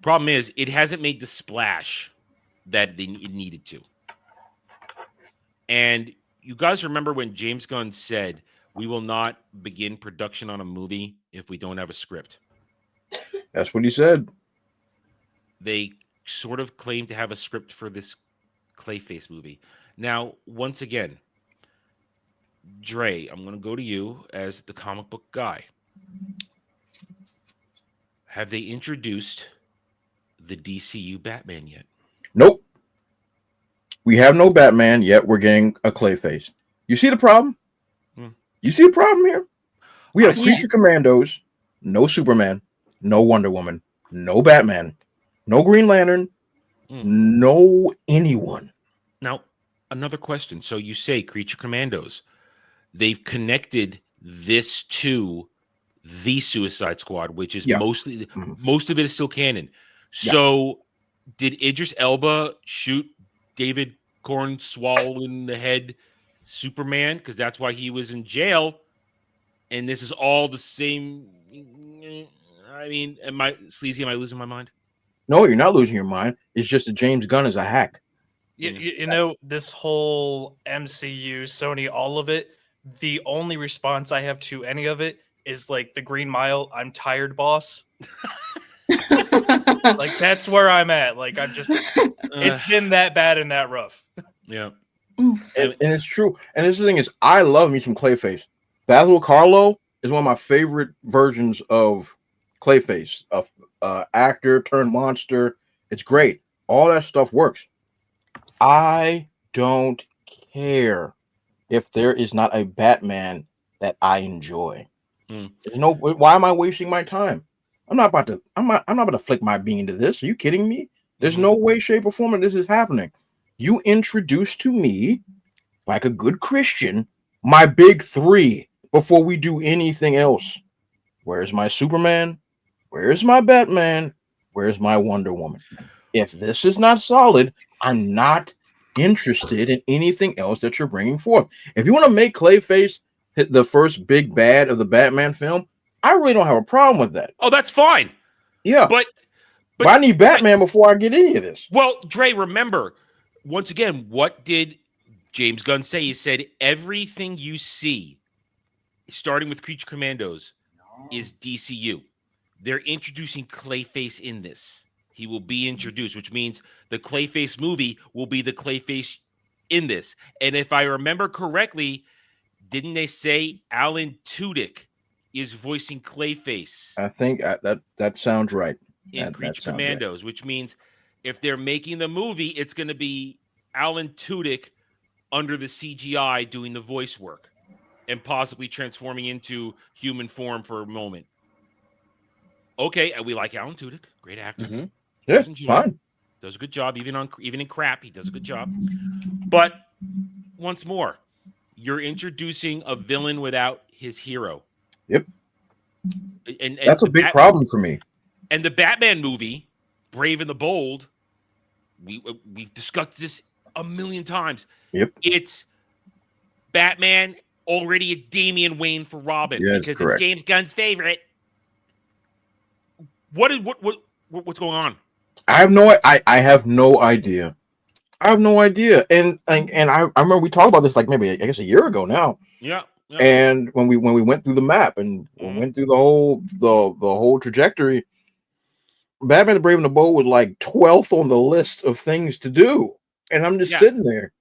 Problem is, it hasn't made the splash that it needed to. And you guys remember when James Gunn said, "We will not begin production on a movie if we don't have a script." That's what he said. They sort of claim to have a script for this Clayface movie. Now, once again, Dre, I'm going to go to you as the comic book guy. Have they introduced the DCU Batman yet? Nope. We have no Batman yet. We're getting a Clayface. You see the problem? You see the problem here? We have Creature Commandos, no Superman, no Wonder Woman, no Batman, no Green Lantern, no anyone. Now, another question. So you say Creature Commandos. They've connected this to the Suicide Squad, which is most of it is still canon. So did Idris Elba shoot David Cornswall in the head Superman? Because that's why he was in jail. And this is all the same. I mean, am I losing my mind? No, you're not losing your mind. It's just that James Gunn is a hack. You know, this whole MCU, Sony, all of it, the only response I have to any of it is like the Green Mile, I'm tired, boss. Like, that's where I'm at. Like, I'm just, it's been that bad and that rough. Yeah. And it's true. And this thing is, I love me some Clayface. Basil Carlo is one of my favorite versions of Clayface, actor turned monster. It's great. All that stuff works. I don't care if there is not a Batman that I enjoy. There's no. Why am I wasting my time? I'm not about to flick my bean to this. Are you kidding me? There's no way, shape, or form that this is happening. You introduce to me, like a good Christian, my big three before we do anything else. Where's my Superman? Where's my Batman? Where's my Wonder Woman? If this is not solid, I'm not interested in anything else that you're bringing forth. If you want to make Clayface the first big bad of the Batman film, I really don't have a problem with that. Oh, that's fine. Yeah. But I need Batman before I get any of this. Well, Dre, remember, once again, what did James Gunn say? He said, everything you see, starting with Creature Commandos, is DCU. They're introducing Clayface in this. He will be introduced, which means the Clayface movie will be the Clayface in this. And if I remember correctly, didn't they say Alan Tudyk is voicing Clayface? I think that sounds right. In Creature Commandos, which means if they're making the movie, it's going to be Alan Tudyk under the CGI doing the voice work and possibly transforming into human form for a moment. Okay, we like Alan Tudyk, great actor. Yeah, fine. Does a good job, even in crap, he does a good job. But once more, you're introducing a villain without his hero. Yep. And that's a big problem for me. And the Batman movie, Brave and the Bold, we've discussed this a million times. Yep. It's Batman already a Damian Wayne for Robin because it's James Gunn's favorite. What's going on? I have no idea. I have no idea. And I remember we talked about this like maybe I guess a year ago now. Yeah. And when we went through the map and went through the whole trajectory, Batman the Brave and the Bold was like 12th on the list of things to do. And I'm just sitting there.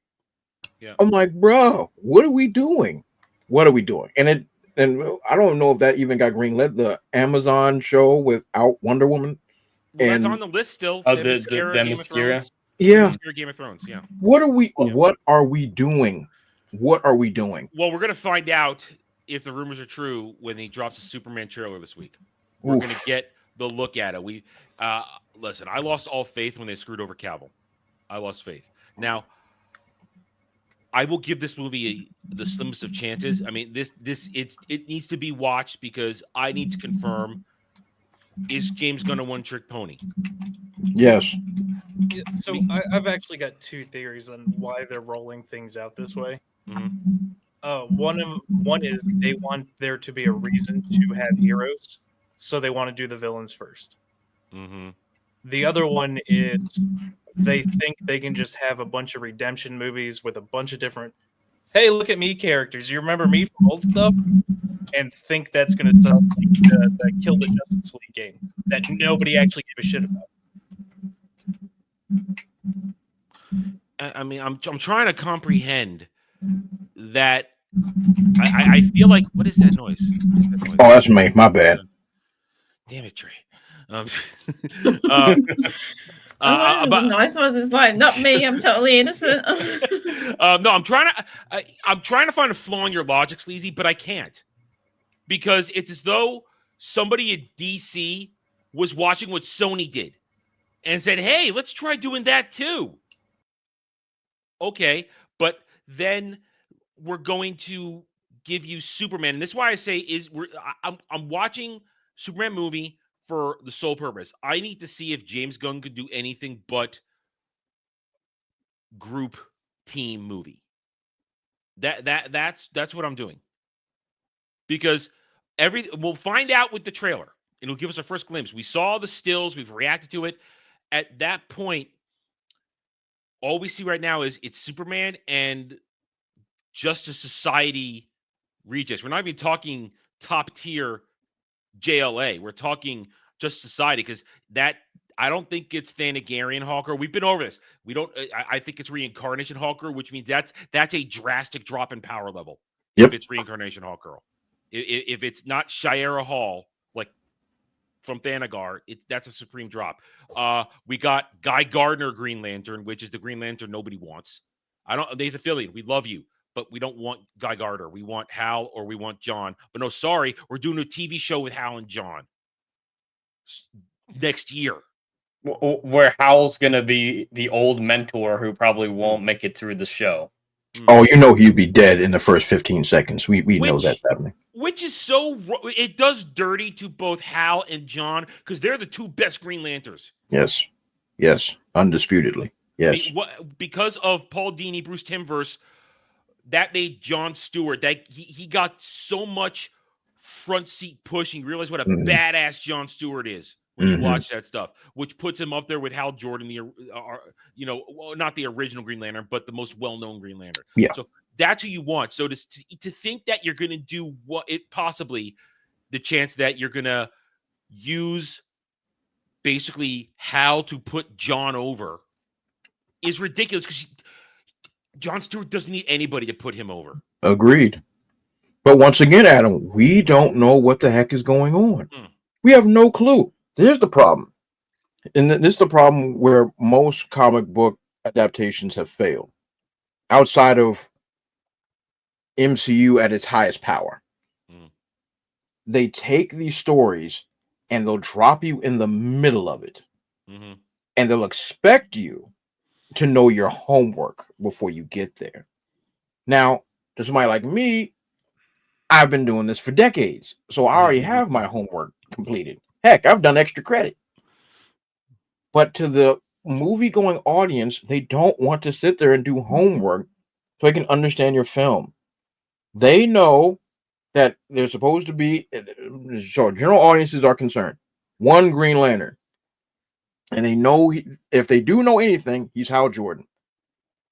Yeah. I'm like, bro, what are we doing? What are we doing? And I don't know if that even got greenlit. The Amazon show without Wonder Woman. Well, that's on the list still. Oh, the the Game of Mascara? Thrones. Yeah. Mascara Game of Thrones. Yeah. What are we doing? What are we doing? Well, we're gonna find out if the rumors are true when he drops a Superman trailer this week. We're Oof. gonna get the look at it. We listen. I lost all faith when they screwed over Cavill. I lost faith. Now, I will give this movie the slimmest of chances. I mean, it needs to be watched because I need to confirm: is James Gunn a one-trick pony? Yes. Yeah, so I've actually got two theories on why they're rolling things out this way. One is they want there to be a reason to have heroes, so they want to do the villains first. The other one is they think they can just have a bunch of redemption movies with a bunch of different, hey, look at me characters. You remember me from old stuff? And think that's going to sound like the Kill the Justice League game that nobody actually gave a shit about. I mean, I'm trying to comprehend that. I feel like, what is that noise? Oh, that's me. My bad. Damn it, Trey. But nice ones is like, not me. I'm totally innocent. No, I'm trying to find a flaw in your logic, Sleazy, but I can't, because it's as though somebody at DC was watching what Sony did and said, "Hey, let's try doing that too." Okay, but then we're going to give you Superman, and this is why I say I'm watching Superman movie for the sole purpose. I need to see if James Gunn could do anything but group team movie. That's what I'm doing. Because we'll find out with the trailer. It'll give us our first glimpse. We saw the stills, we've reacted to it. At that point, all we see right now is it's Superman and Justice Society rejects. We're not even talking top tier JLA. We're talking just Society, because that I don't think it's Thanagarian Hawker. We've been over this. We don't. I think it's Reincarnation Hawker, which means that's a drastic drop in power level. Yep. If it's Reincarnation Hawker, if it's not Shira Hall like from Thanagar, that's a supreme drop. We got Guy Gardner Green Lantern, which is the Green Lantern nobody wants. Nathan Fillion, we love you, but we don't want Guy Gardner. We want Hal or we want John. But no, sorry, we're doing a TV show with Hal and John next year. Where Hal's going to be the old mentor who probably won't make it through the show. Oh, he'd be dead in the first 15 seconds. We know that's happening. Which is it does dirty to both Hal and John, because they're the two best Green Lanterns. Yes, undisputedly. Yes. I mean, because of Paul Dini, Bruce Timmverse, that made Jon Stewart, that he got so much front seat pushing. Realize what a badass Jon Stewart is when you watch that stuff, which puts him up there with Hal Jordan, not the original Green Lantern, but the most well-known Green Lantern. Yeah. So that's who you want. So to think that you're going to do the chance that you're going to use basically Hal to put John over is ridiculous, because Jon Stewart doesn't need anybody to put him over. Agreed. But once again, Adam, we don't know what the heck is going on. We have no clue. Here's the problem. And this is the problem where most comic book adaptations have failed. Outside of MCU at its highest power. They take these stories and they'll drop you in the middle of it. And they'll expect you to know your homework before you get there. Now, to somebody like me, I've been doing this for decades, so I already have my homework completed. Heck, I've done extra credit. But to the movie-going audience, they don't want to sit there and do homework so they can understand your film. They know that they're supposed to be, so general audiences are concerned, one Green Lantern. And they know, if they do know anything, he's Hal Jordan.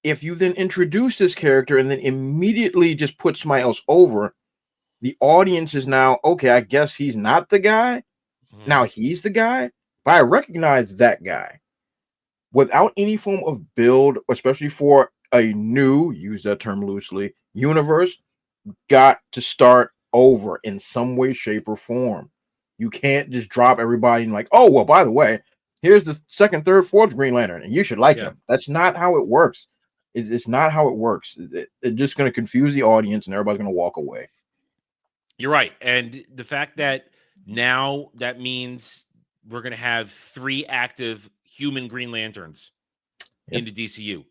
If you then introduce this character and then immediately just put somebody else over, the audience is now, okay, I guess he's not the guy. Now he's the guy. But I recognize that guy without any form of build, especially for a new, use that term loosely, universe, got to start over in some way, shape, or form. You can't just drop everybody and like, oh, well, by the way, here's the second, third, fourth Green Lantern, and you should like him. That's not how it works. It's not how it works. It's just going to confuse the audience, and everybody's going to walk away. You're right. And the fact that now that means we're going to have 3 active human Green Lanterns in the DCU.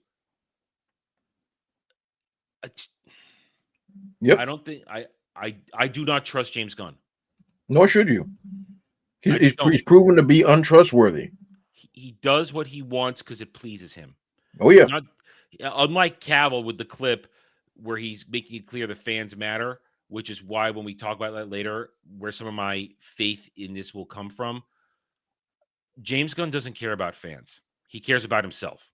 Yep. I don't think I do not trust James Gunn. Nor should you. He's proven to be untrustworthy. He does what he wants because it pleases him. Oh, yeah. Unlike Cavill with the clip where he's making it clear the fans matter, which is why when we talk about that later, where some of my faith in this will come from, James Gunn doesn't care about fans. He cares about himself.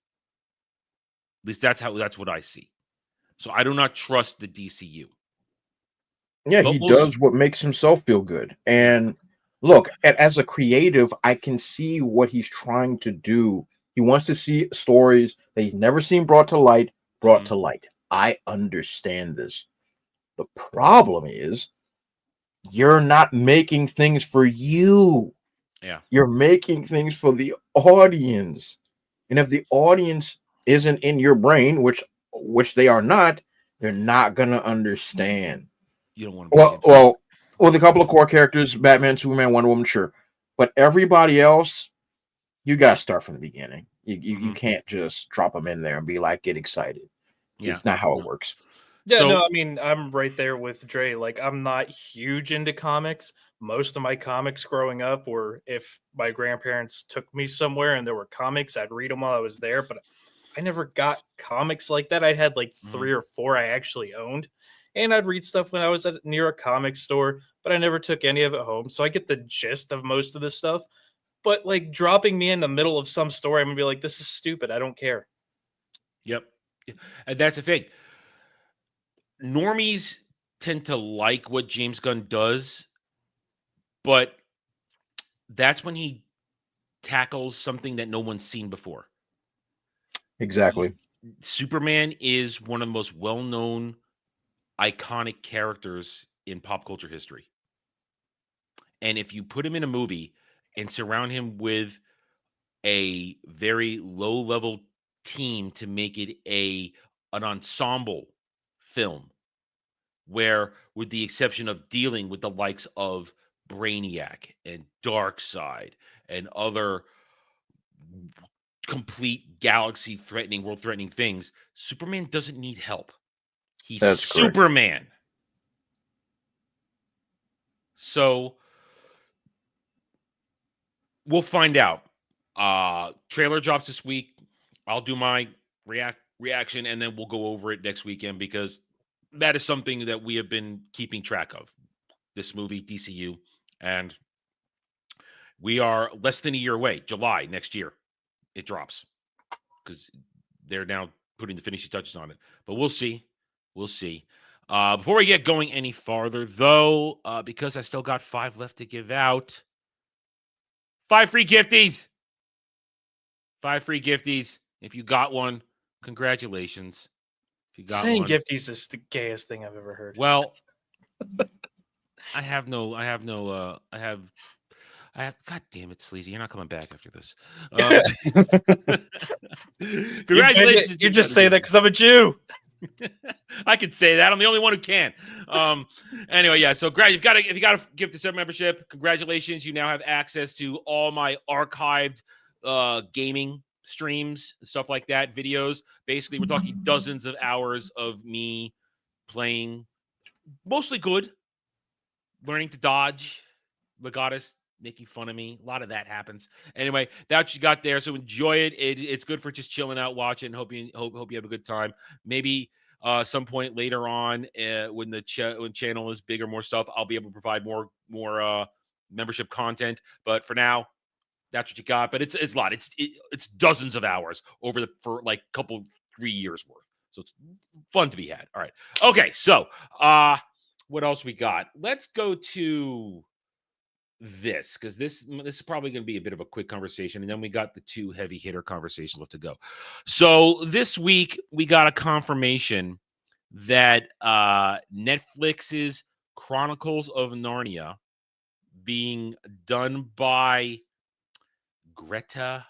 At least that's what I see. So I do not trust the DCU. Yeah, he does what makes himself feel good. And look, as a creative, I can see what he's trying to do. He wants to see stories that he's never seen brought to light. I understand this. The problem is you're not making things for you. Yeah. You're making things for the audience. And if the audience isn't in your brain, which they are not, they're not going to understand. You don't want to well, with a couple of core characters, Batman, Superman, Wonder Woman, sure. But everybody else, you got to start from the beginning. You can't just drop them in there and be like, get excited. Yeah. It's not how it works. Yeah, no, I mean, I'm right there with Dre. Like, I'm not huge into comics. Most of my comics growing up were if my grandparents took me somewhere and there were comics, I'd read them while I was there. But I never got comics like that. I had like 3 or 4 I actually owned. And I'd read stuff when I was near a comic store, but I never took any of it home. So I get the gist of most of this stuff. But like dropping me in the middle of some story, I'm going to be like, this is stupid. I don't care. Yep. And that's the thing. Normies tend to like what James Gunn does, but that's when he tackles something that no one's seen before. Exactly. Superman is one of the most well-known, iconic characters in pop culture history. And if you put him in a movie and surround him with a very low-level team to make it an ensemble film, where, with the exception of dealing with the likes of Brainiac and Darkseid and other complete galaxy-threatening, world-threatening things, Superman doesn't need help. He's Superman. Correct. So we'll find out. Trailer drops this week. I'll do my reaction, and then we'll go over it next weekend because that is something that we have been keeping track of. This movie, DCU, and we are less than a year away. July next year, it drops because they're now putting the finishing touches on it. But we'll see. We'll see. Before we get going any farther, though, because I still got 5 left to give out, 5 free gifties. 5 free gifties. If you got one, congratulations. If you got Saying one. gifties is the gayest thing I've ever heard. Well, I have, God damn it, Sleazy. You're not coming back after this. Congratulations. You just say that because I'm a Jew. I could say that. I'm the only one who can. Anyway, yeah. So if you got a gift to sub membership, congratulations. You now have access to all my archived gaming streams, stuff like that, videos. Basically, we're talking dozens of hours of me playing, mostly good, learning to dodge, Legatus making fun of me. A lot of that happens. Anyway, that's what you got there. So enjoy it. It's good for just chilling out, watching. Hope you have a good time. Maybe some point later on, when the channel is bigger, more stuff, I'll be able to provide more membership content. But for now, that's what you got. But it's a lot. It's dozens of hours for like a couple 3 years worth. So it's fun to be had. All right. Okay. So what else we got? Let's go to this, because this is probably going to be a bit of a quick conversation, and then we got the 2 heavy hitter conversations left to go. So this week we got a confirmation that Netflix's Chronicles of Narnia, being done by Greta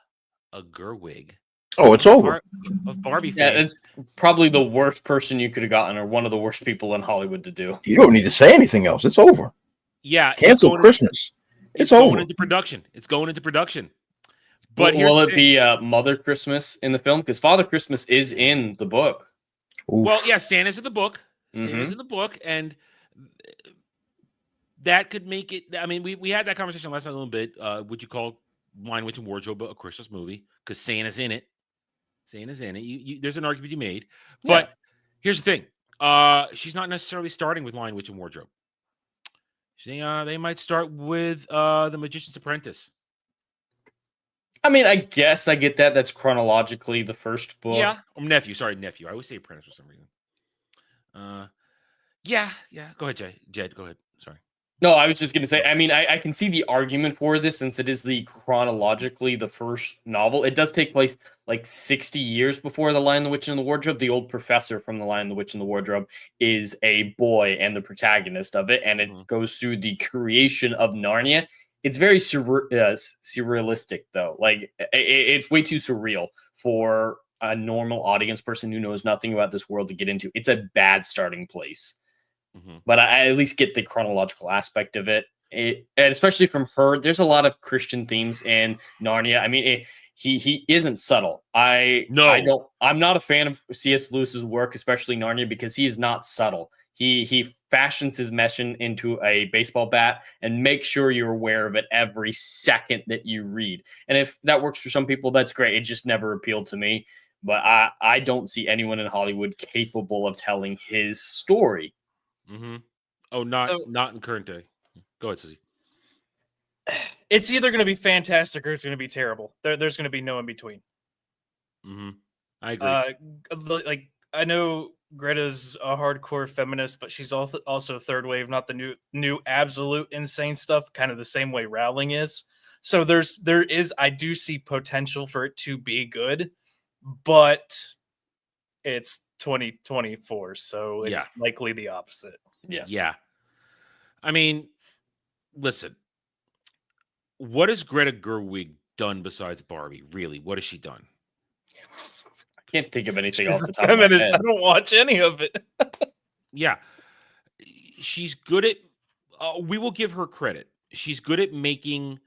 Gerwig. Oh, it's over. Of Barbie Yeah, fame. it's probably the worst person you could have gotten, or one of the worst people in Hollywood to do. You don't need to say anything else. It's over. Yeah, Cancel Christmas. It's going over. into production. It's going into production. But will it be Mother Christmas in the film? Because Father Christmas is in the book. Oof. Well, yeah, Santa's in the book. Santa's in the book, and that could make it. I mean, we had that conversation last night a little bit. Would you call Lion, Witch, and Wardrobe a Christmas movie? Because Santa's in it. Santa's in it. There's an argument you made. But here's the thing. She's not necessarily starting with Lion, Witch, and Wardrobe. They might start with The Magician's Apprentice. I mean, I guess I get that. That's chronologically the first book. Yeah. Nephew. I always say apprentice for some reason. Yeah. Go ahead, Jed. Go ahead. Sorry. No, I was just going to say, I mean, I can see the argument for this since it is chronologically the first novel. It does take place like 60 years before The Lion, the Witch, and the Wardrobe. The old professor from The Lion, the Witch, and the Wardrobe is a boy and the protagonist of it, and it goes through the creation of Narnia. It's very surrealistic, though. Like, it's way too surreal for a normal audience person who knows nothing about this world to get into. It's a bad starting place. But I at least get the chronological aspect of it. And especially from her, there's a lot of Christian themes in Narnia. I mean, he isn't subtle. I'm not a fan of C.S. Lewis's work, especially Narnia, because he is not subtle. He fashions his mission into a baseball bat and makes sure you're aware of it every second that you read. And if that works for some people, that's great. It just never appealed to me. But I don't see anyone in Hollywood capable of telling his story. Oh, not in current day. Go ahead, Susie. It's either going to be fantastic or it's going to be terrible. There's going to be no in between. I agree. Like, I know Greta's a hardcore feminist, but she's also third wave, not the new absolute insane stuff, kind of the same way Rowling is. So I do see potential for it to be good, but it's 2024, so it's likely the opposite. Yeah. I mean, listen, what has Greta Gerwig done besides Barbie? Really, what has she done? I can't think of anything She's off the top of my head. I don't watch any of it. Yeah. She's good at, we will give her credit. She's good at making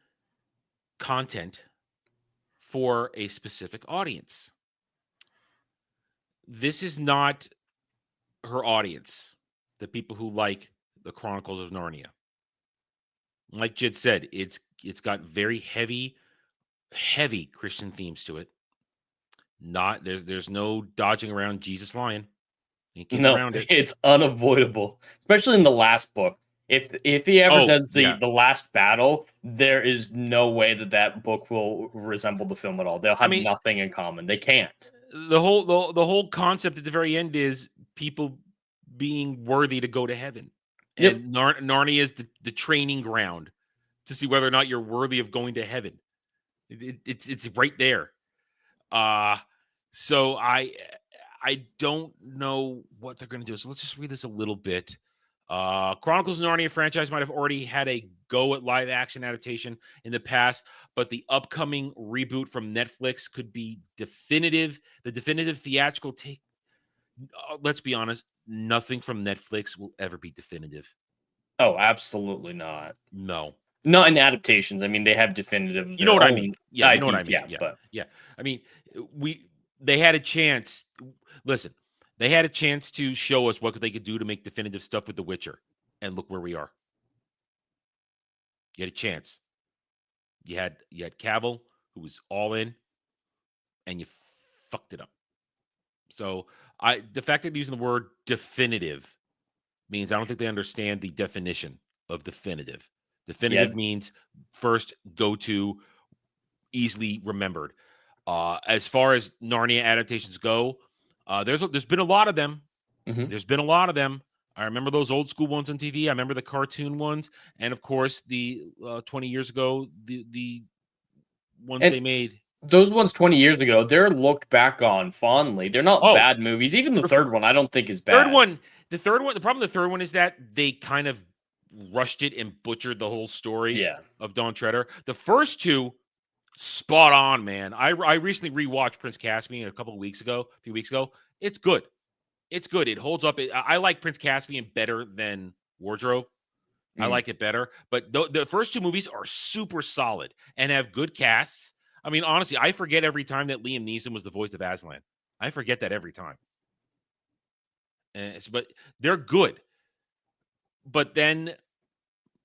content for a specific audience. This is not her audience, the people who like the Chronicles of Narnia. Like Jid said, it's got very heavy Christian themes to it. Not there's no dodging around Jesus Lion. No, it's unavoidable, especially in the last book. If he ever does the last battle, there is no way that book will resemble the film at all. They'll have nothing in common. They can't. The whole concept at the very end is people being worthy to go to heaven. And Narnia is the training ground to see whether or not you're worthy of going to heaven. It's right there. So I don't know what they're going to do. So let's just read this a little bit. Chronicles of Narnia franchise might have already had a go at live action adaptation in the past, but the upcoming reboot from Netflix could be definitive. The definitive theatrical take. Let's be honest, nothing from Netflix will ever be definitive. Oh, absolutely not. No. Not in adaptations. I mean, they have definitive. You know what I mean? Yeah, you know what I mean. Yeah. I mean, they had a chance. Listen, they had a chance to show us what they could do to make definitive stuff with The Witcher, and look where we are. You had a chance. You had Cavill, who was all in, and you fucked it up. So the fact that they're using the word definitive means I don't think they understand the definition of definitive. Definitive means first, go to, easily remembered. As far as Narnia adaptations go, there's been a lot of them. There's been a lot of them. I remember those old school ones on TV. I remember the cartoon ones, and of course the 20 years ago the ones And they made. those ones 20 years ago, they're looked back on fondly. They're not bad movies. Even the third one, I don't think is bad. The problem with the third one is that they kind of rushed it and butchered the whole story of Dawn Treader. The first two, spot on, man. I recently rewatched Prince Caspian a few weeks ago. It's good. It's good. It holds up. I like Prince Caspian better than Wardrobe. I like it better. But the first two movies are super solid and have good casts. I mean, honestly, I forget every time that Liam Neeson was the voice of Aslan. I forget that every time. But they're good. But then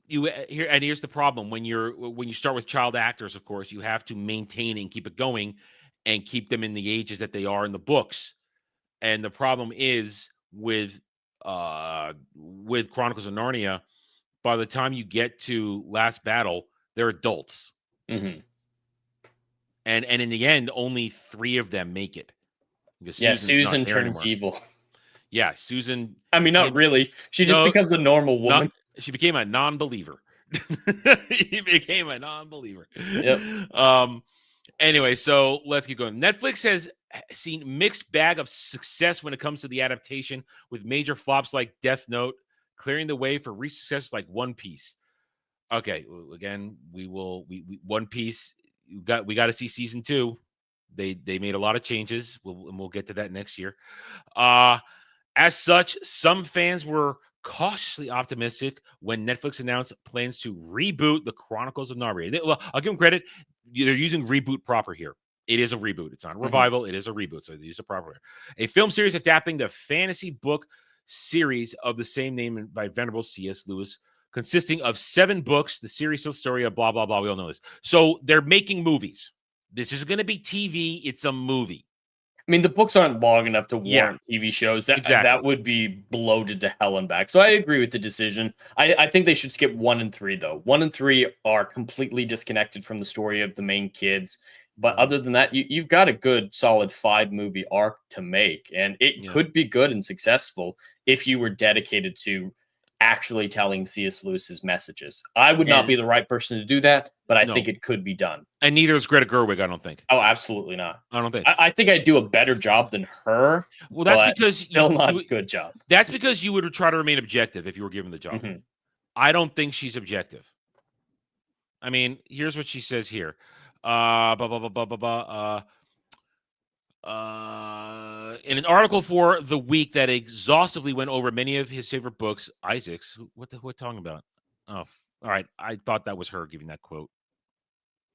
here's the problem: when you start with child actors, of course, you have to maintain and keep it going, and keep them in the ages that they are in the books. And the problem is with Chronicles of Narnia, by the time you get to Last Battle, they're adults. Mm-hmm. And in the end, only 3 of them make it. Susan turns evil. Yeah, Susan. I mean, not really. She just becomes a normal woman. She became a non-believer. She became a non-believer. Yep. Anyway, so let's keep going. Netflix has seen mixed bag of success when it comes to the adaptation, with major flops like Death Note clearing the way for success like One Piece. Okay, again, we One Piece. We got to see season 2. They made a lot of changes. We'll get to that next year. As such, some fans were cautiously optimistic when Netflix announced plans to reboot the Chronicles of Narnia. I'll give them credit. They're using reboot proper here. It is a reboot. It's not a revival. It is a reboot. So they use it properly. A film series adapting the fantasy book series of the same name by Venerable C.S. Lewis, consisting of 7 books. The series tells the story of blah, blah, blah. We all know this. So they're making movies. This is going to be TV. It's a movie. I mean, the books aren't long enough to warrant TV shows. That would be bloated to hell and back. So I agree with the decision. I think they should skip 1 and 3, though. 1 and 3 are completely disconnected from the story of the main kids. But other than that, you've got a good, solid 5-movie arc to make. And it could be good and successful if you were dedicated to actually telling C.S. Lewis's messages. I would not be the right person to do that, but I think it could be done. And neither is Greta Gerwig, I don't think. Oh, absolutely not. I don't think. I think I'd do a better job than her. Well, that's because still not a good job. That's because you would try to remain objective if you were given the job. Mm-hmm. I don't think she's objective. I mean, here's what she says here. In an article for The Week that exhaustively went over many of his favorite books, Isaac's. What the we're talking about? Oh, all right. I thought that was her giving that quote.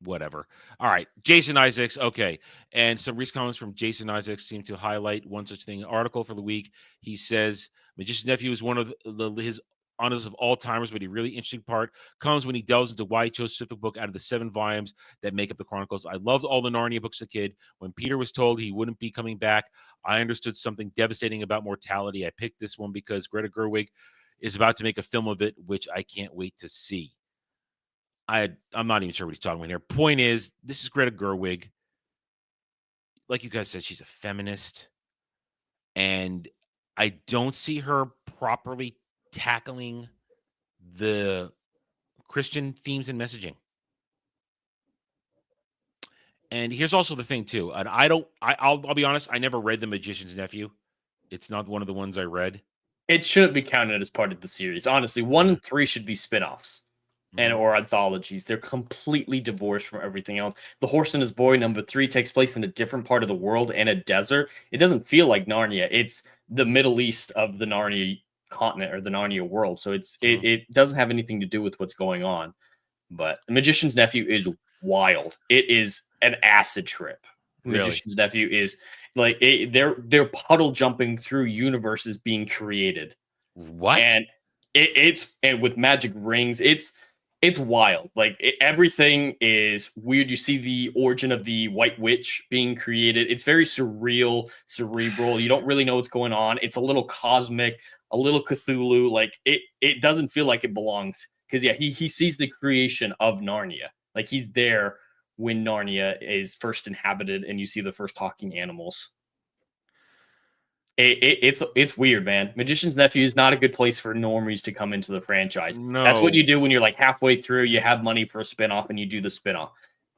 Whatever. All right. Jason Isaacs. Okay. And some recent comments from Jason Isaacs seem to highlight one such thing. Article for The Week. He says, Magician's Nephew is one of his honors of all timers, but the really interesting part comes when he delves into why he chose a specific book out of the 7 volumes that make up the Chronicles. I loved all the Narnia books as a kid. When Peter was told he wouldn't be coming back, I understood something devastating about mortality. I picked this one because Greta Gerwig is about to make a film of it, which I can't wait to see. I'm not even sure what he's talking about here. Point is, this is Greta Gerwig. Like you guys said, she's a feminist. And I don't see her properly tackling the Christian themes and messaging. And here's also the thing too. And I'll be honest, I never read The Magician's Nephew. It's not one of the ones I read. It shouldn't be counted as part of the series. Honestly, 1 and 3 should be spin-offs or anthologies. They're completely divorced from everything else. The Horse and His Boy #3 takes place in a different part of the world and a desert. It doesn't feel like Narnia. It's the Middle East of the Narnia continent or the Narnia world. So it doesn't have anything to do with what's going on. But The Magician's Nephew is wild. It is an acid trip. Really? Magician's Nephew is like they're puddle jumping through universes being created. What? And it's with magic rings. It's wild. Like everything is weird. You see the origin of the White Witch being created. It's very surreal, cerebral. You don't really know what's going on. It's a little cosmic, a little Cthulhu. Like it doesn't feel like it belongs because he sees the creation of Narnia. Like he's there when Narnia is first inhabited and you see the first talking animals. It's weird, man. Magician's Nephew is not a good place for normies to come into the franchise. No. That's what you do when you're like halfway through, you have money for a spinoff, and you do the spinoff.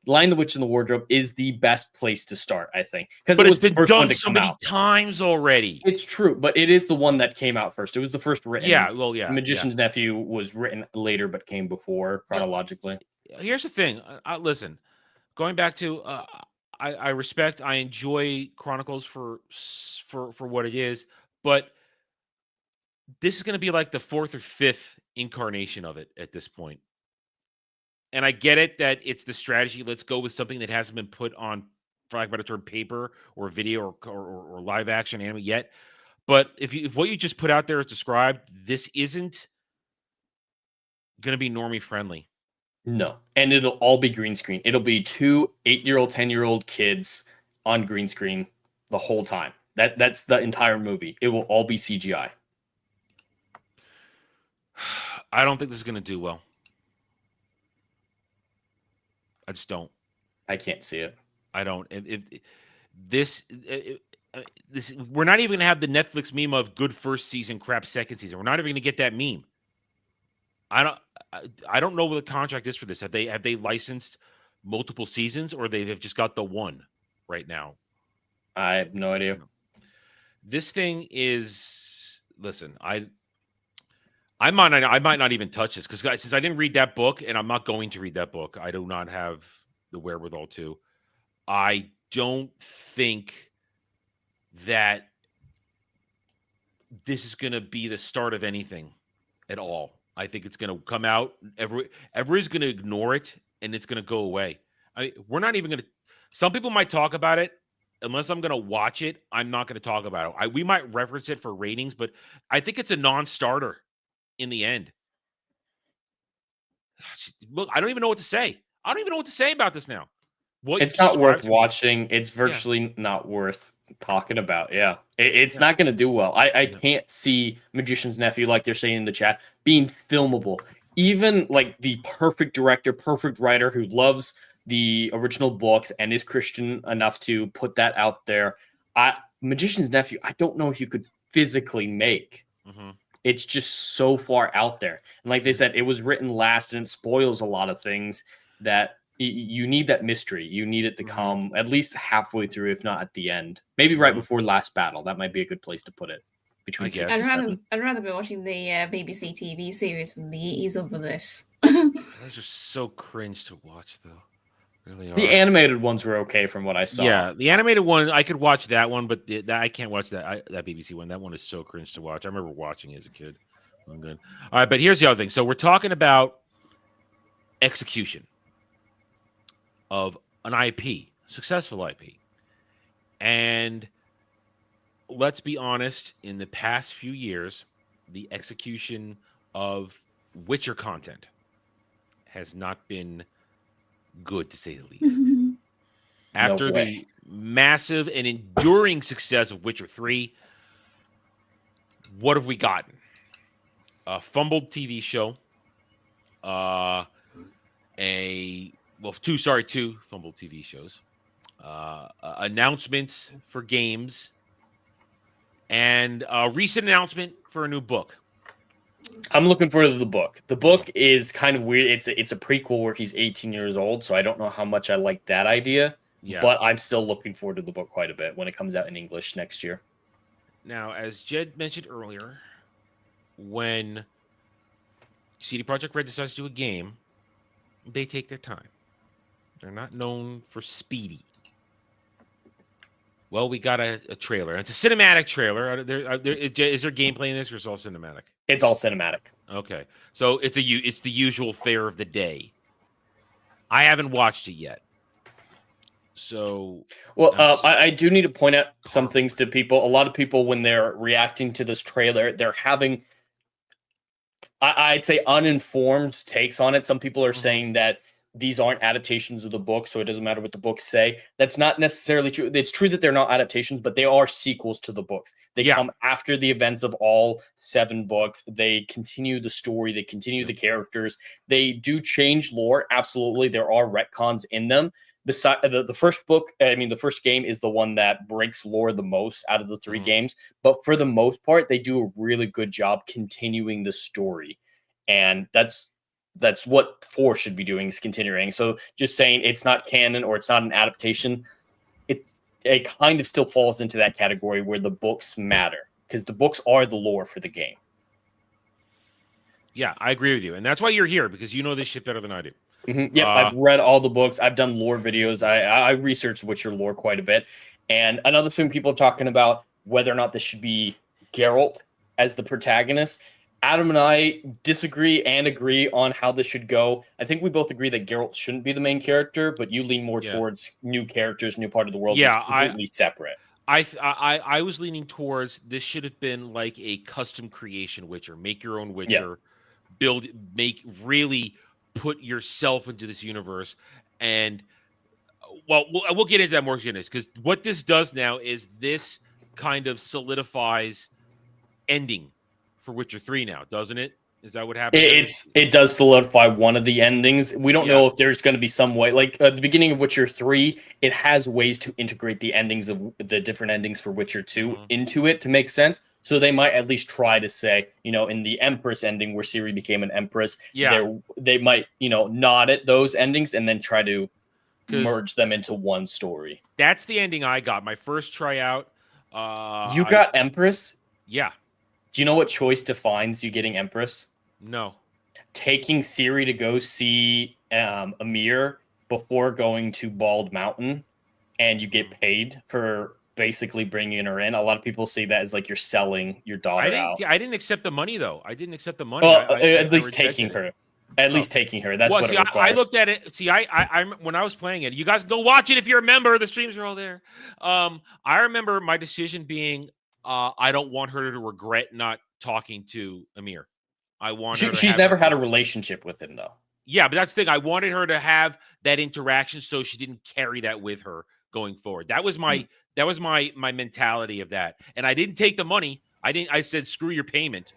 Lion the Witch in the Wardrobe is the best place to start, I think, because But it it's was the been first one done to so come many out. times already. It's true, but it is the one that came out first. It was the first written. Yeah, well, yeah. Magician's Nephew was written later, but came before chronologically. Here's the thing. Listen, going back to, I respect, I enjoy Chronicles for what it is, but this is going to be like the 4th or 5th incarnation of it at this point. And I get it that it's the strategy. Let's go with something that hasn't been put on, for lack of a better term, paper or video or live action anime yet. But if what you just put out there is described, this isn't going to be normie friendly. No, and it'll all be green screen. It'll be 2 8-year-old, 10-year-old kids on green screen the whole time. That's the entire movie. It will all be CGI. I don't think this is going to do well. I just don't. I can't see it. I don't. This we're not even going to have the Netflix meme of good first season, crap second season. We're not even going to get that meme. I don't know what the contract is for this. Have they licensed multiple seasons, or they have just got the one right now? I have no idea. This thing is, listen, I might not even touch this because since I didn't read that book, and I'm not going to read that book, I do not have the wherewithal to. I don't think that this is going to be the start of anything at all. I think it's going to come out. Everybody's going to ignore it, and it's going to go away. We're not even going to. Some people might talk about it. Unless I'm going to watch it, I'm not going to talk about it. We might reference it for ratings, but I think it's a non-starter in the end. Look, I don't even know what to say. I don't even know what to say about this now. It's not worth watching. It's virtually not worth talking about. Yeah. It's not going to do well. I can't see Magician's Nephew, like they're saying in the chat, being filmable. Even like the perfect director, perfect writer who loves the original books and is Christian enough to put that out there. Magician's Nephew, I don't know if you could physically make. Mm-hmm. It's just so far out there. And like they said, it was written last and it spoils a lot of things that you need that mystery. You need it to come at least halfway through, if not at the end. Maybe right before last battle. That might be a good place to put it. Between I'd rather be watching the BBC TV series from the 80s over this. Those are so cringe to watch, though. Really are. The animated ones were okay from what I saw. Yeah, the animated one, I could watch that one, but I can't watch that BBC one. That one is so cringe to watch. I remember watching it as a kid. I'm good. All right, but here's the other thing. So we're talking about execution of an IP, successful IP. And let's be honest, in the past few years, the execution of Witcher content has not been good, to say the least. After the massive and enduring success of Witcher 3, what have we gotten? A fumbled TV show, two fumbled TV shows, announcements for games, and a recent announcement for a new book. I'm looking forward to the book. The book is kind of weird. It's a prequel where he's 18 years old, so I don't know how much I like that idea. Yeah. But I'm still looking forward to the book quite a bit when it comes out in English next year. Now, as Jed mentioned earlier, when CD Projekt Red decides to do a game, they take their time. They're not known for speedy. Well, we got a trailer. It's a cinematic trailer. Is there gameplay in this, or is it all cinematic? It's all cinematic. Okay, so it's the usual fare of the day. I haven't watched it yet. So, well, I do need to point out some things to people. A lot of people, when they're reacting to this trailer, they're having, I'd say, uninformed takes on it. Some people are saying that these aren't adaptations of the book, so it doesn't matter what the books say. That's not necessarily true. It's true that they're not adaptations, but they are sequels to the books. They come after the events of all 7 books. They continue the story. They continue the characters. They do change lore. Absolutely. There are retcons in them. the first book, I mean, the first game is the one that breaks lore the most out of the 3 games. But for the most part, they do a really good job continuing the story, and that's what 4 should be doing, is continuing. So just saying it's not canon or it's not an adaptation, it kind of still falls into that category where the books matter, because the books are the lore for the game. Yeah, I agree with you, and that's why you're here, because you know this shit better than I do. Yep, I've read all the books. I've done lore videos. I researched Witcher lore quite a bit. And another thing, people are talking about whether or not this should be Geralt as the protagonist. Adam and I disagree and agree on how this should go. I think we both agree that Geralt shouldn't be the main character, but you lean more towards new characters, new part of the world, just completely separate. I was leaning towards this should have been like a custom creation Witcher. Make your own Witcher, really put yourself into this universe. And we'll get into that more, because what this does now is this kind of solidifies ending for Witcher 3 now, doesn't it? Is that what happened? It does solidify one of the endings. We don't know if there's going to be some way, like at the beginning of Witcher 3, it has ways to integrate the endings of the different endings for Witcher 2 into it to make sense. So they might at least try to say, in the Empress ending where Ciri became an Empress, they might, nod at those endings and then try to merge them into one story. That's the ending I got. My first tryout. You got Empress? Yeah. Do you know what choice defines you getting Empress? No. Taking Ciri to go see Amir before going to Bald Mountain, and you get paid for basically bringing her in. A lot of people see that as like you're selling your daughter out. I didn't accept the money, though. I didn't accept the money. Well, at least taking her. At least taking her. That's what it requires. I looked at it. See, I when I was playing it, you guys go watch it if you're a member. The streams are all there. I remember my decision being, I don't want her to regret not talking to Amir. I want her. She's never had a relationship with him, though. Yeah, but that's the thing. I wanted her to have that interaction, so she didn't carry that with her going forward. That was my my mentality of that. And I didn't take the money. I said screw your payment.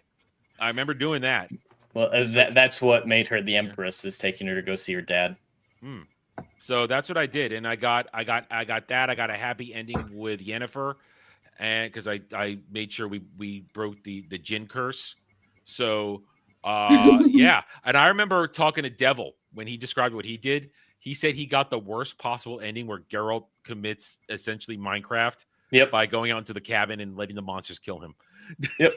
I remember doing that. Well, that's what made her the Empress, is taking her to go see her dad. So that's what I did, and I got that. I got a happy ending with Yennefer, and because I made sure we broke the Jinn curse. So yeah, and I remember talking to Devil when he described what he did. He said he got the worst possible ending where Geralt commits essentially Minecraft by going out into the cabin and letting the monsters kill him. Yep.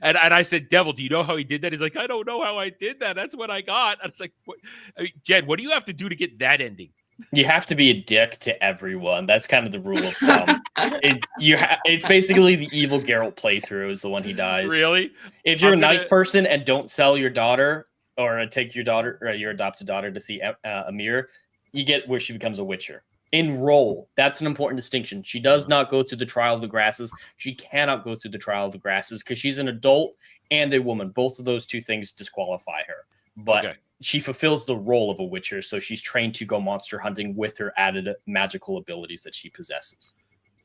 and I said, Devil, do you know how he did that? He's like, I don't know how I did that. That's what I got. And it's like, what? I mean, Jed, what do you have to do to get that ending? You have to be a dick to everyone. That's kind of the rule of thumb. It's basically the evil Geralt playthrough is the one he dies. Really? If you're a nice person and don't sell your daughter or take your daughter or your adopted daughter to see Amir, you get where she becomes a Witcher. Enroll. That's an important distinction. She does not go through the Trial of the Grasses. She cannot go through the Trial of the Grasses because she's an adult and a woman. Both of those two things disqualify her. But she fulfills the role of a Witcher, so she's trained to go monster hunting with her added magical abilities that she possesses.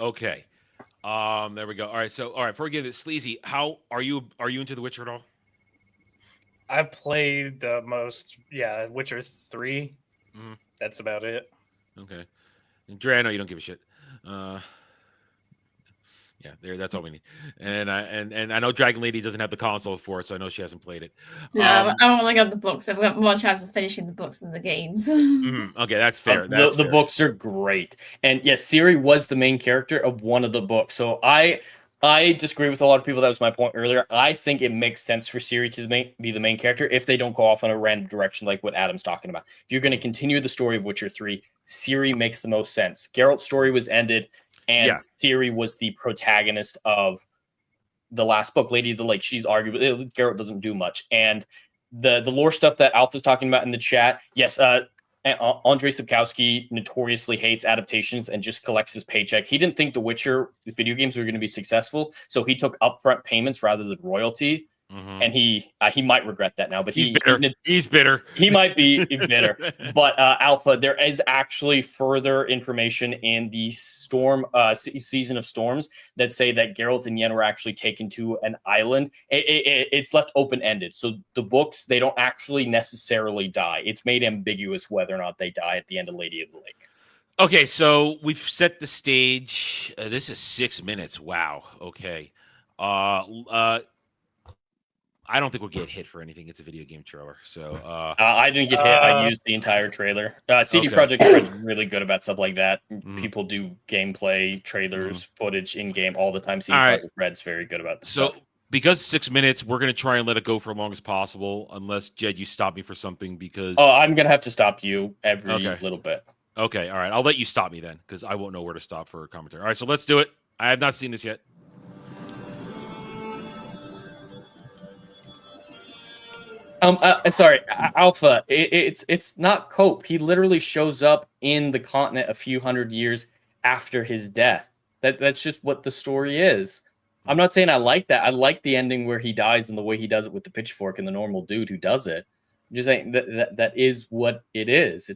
Okay. There we go. All right. So, before we get this, Sleazy, how are you into The Witcher at all? I've played the most, Witcher 3. Mm-hmm. That's about it. Okay. And Dre, I know you don't give a shit. Yeah, that's all we need. And I know Dragon Lady doesn't have the console for it, so I know she hasn't played it. No, I've only got the books. I've got more chance of finishing the books than the games. Okay, that's fair. The books are great. And yes, Ciri was the main character of one of the books. So I disagree with a lot of people. That was my point earlier. I think it makes sense for Ciri to be the main character if they don't go off in a random direction like what Adam's talking about. If you're going to continue the story of Witcher 3, Ciri makes the most sense. Geralt's story was ended, and Ciri was the protagonist of the last book, Lady of the Lake. She's arguably, Geralt doesn't do much. And the lore stuff that Alpha's talking about in the chat, yes, Andrzej Sapkowski notoriously hates adaptations and just collects his paycheck. He didn't think the Witcher video games were going to be successful, so he took upfront payments rather than royalty. Mm-hmm. And he might regret that now, but he's bitter. He's bitter. He might be bitter. But Alpha, there is actually further information in the Season of Storms that say that Geralt and Yen were actually taken to an island. It's left open-ended. So the books, they don't actually necessarily die. It's made ambiguous whether or not they die at the end of Lady of the Lake. Okay, so we've set the stage. This is 6 minutes. Wow. Okay. I don't think we'll get hit for anything. It's a video game trailer. So I didn't get hit. I used the entire trailer. CD Okay. Projekt Red's really good about stuff like that. People do gameplay, trailers, footage in game all the time. CD All right. Projekt Red's very good about this So stuff. because 6 minutes, we're gonna try and let it go for as long as possible, unless Jed, you stop me for something because Oh, I'm gonna have to stop you every Okay. little bit. Okay, all right. I'll let you stop me then, because I won't know where to stop for commentary. All right, so let's do it. I have not seen this yet. Sorry, Alpha. It's not Cope. He literally shows up in the continent a few hundred years after his death. That's just what the story is. I'm not saying I like that. I like the ending where he dies and the way he does it with the pitchfork and the normal dude who does it. I'm just saying that is what it is.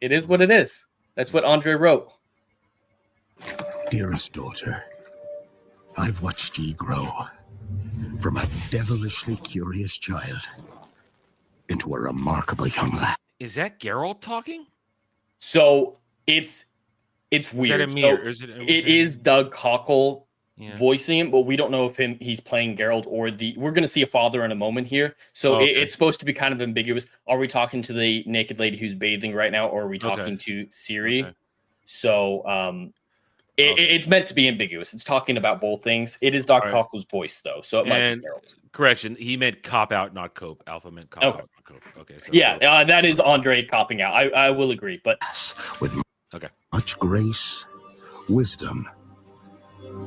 It is what it is. That's what Andre wrote. Dearest daughter, I've watched ye grow from a devilishly curious child into a remarkably young lad. Is that Geralt talking? So it's weird. Is that So or is it? it is Doug Cockle Yeah. voicing him, but we don't know if he's playing Geralt or the. We're going to see a father in a moment here, so Okay. it's supposed to be kind of ambiguous. Are we talking to the naked lady who's bathing right now, or are we talking to Ciri? Okay. So it's meant to be ambiguous. It's talking about both things. It is Doc All right. Cockle's voice though, so it might And be Geralt. correction, he meant cop out, not cope. Alpha meant cop Okay. out, not cope. Okay. So Yeah, that is Andre copping out. I will agree, but With Okay. much grace, wisdom,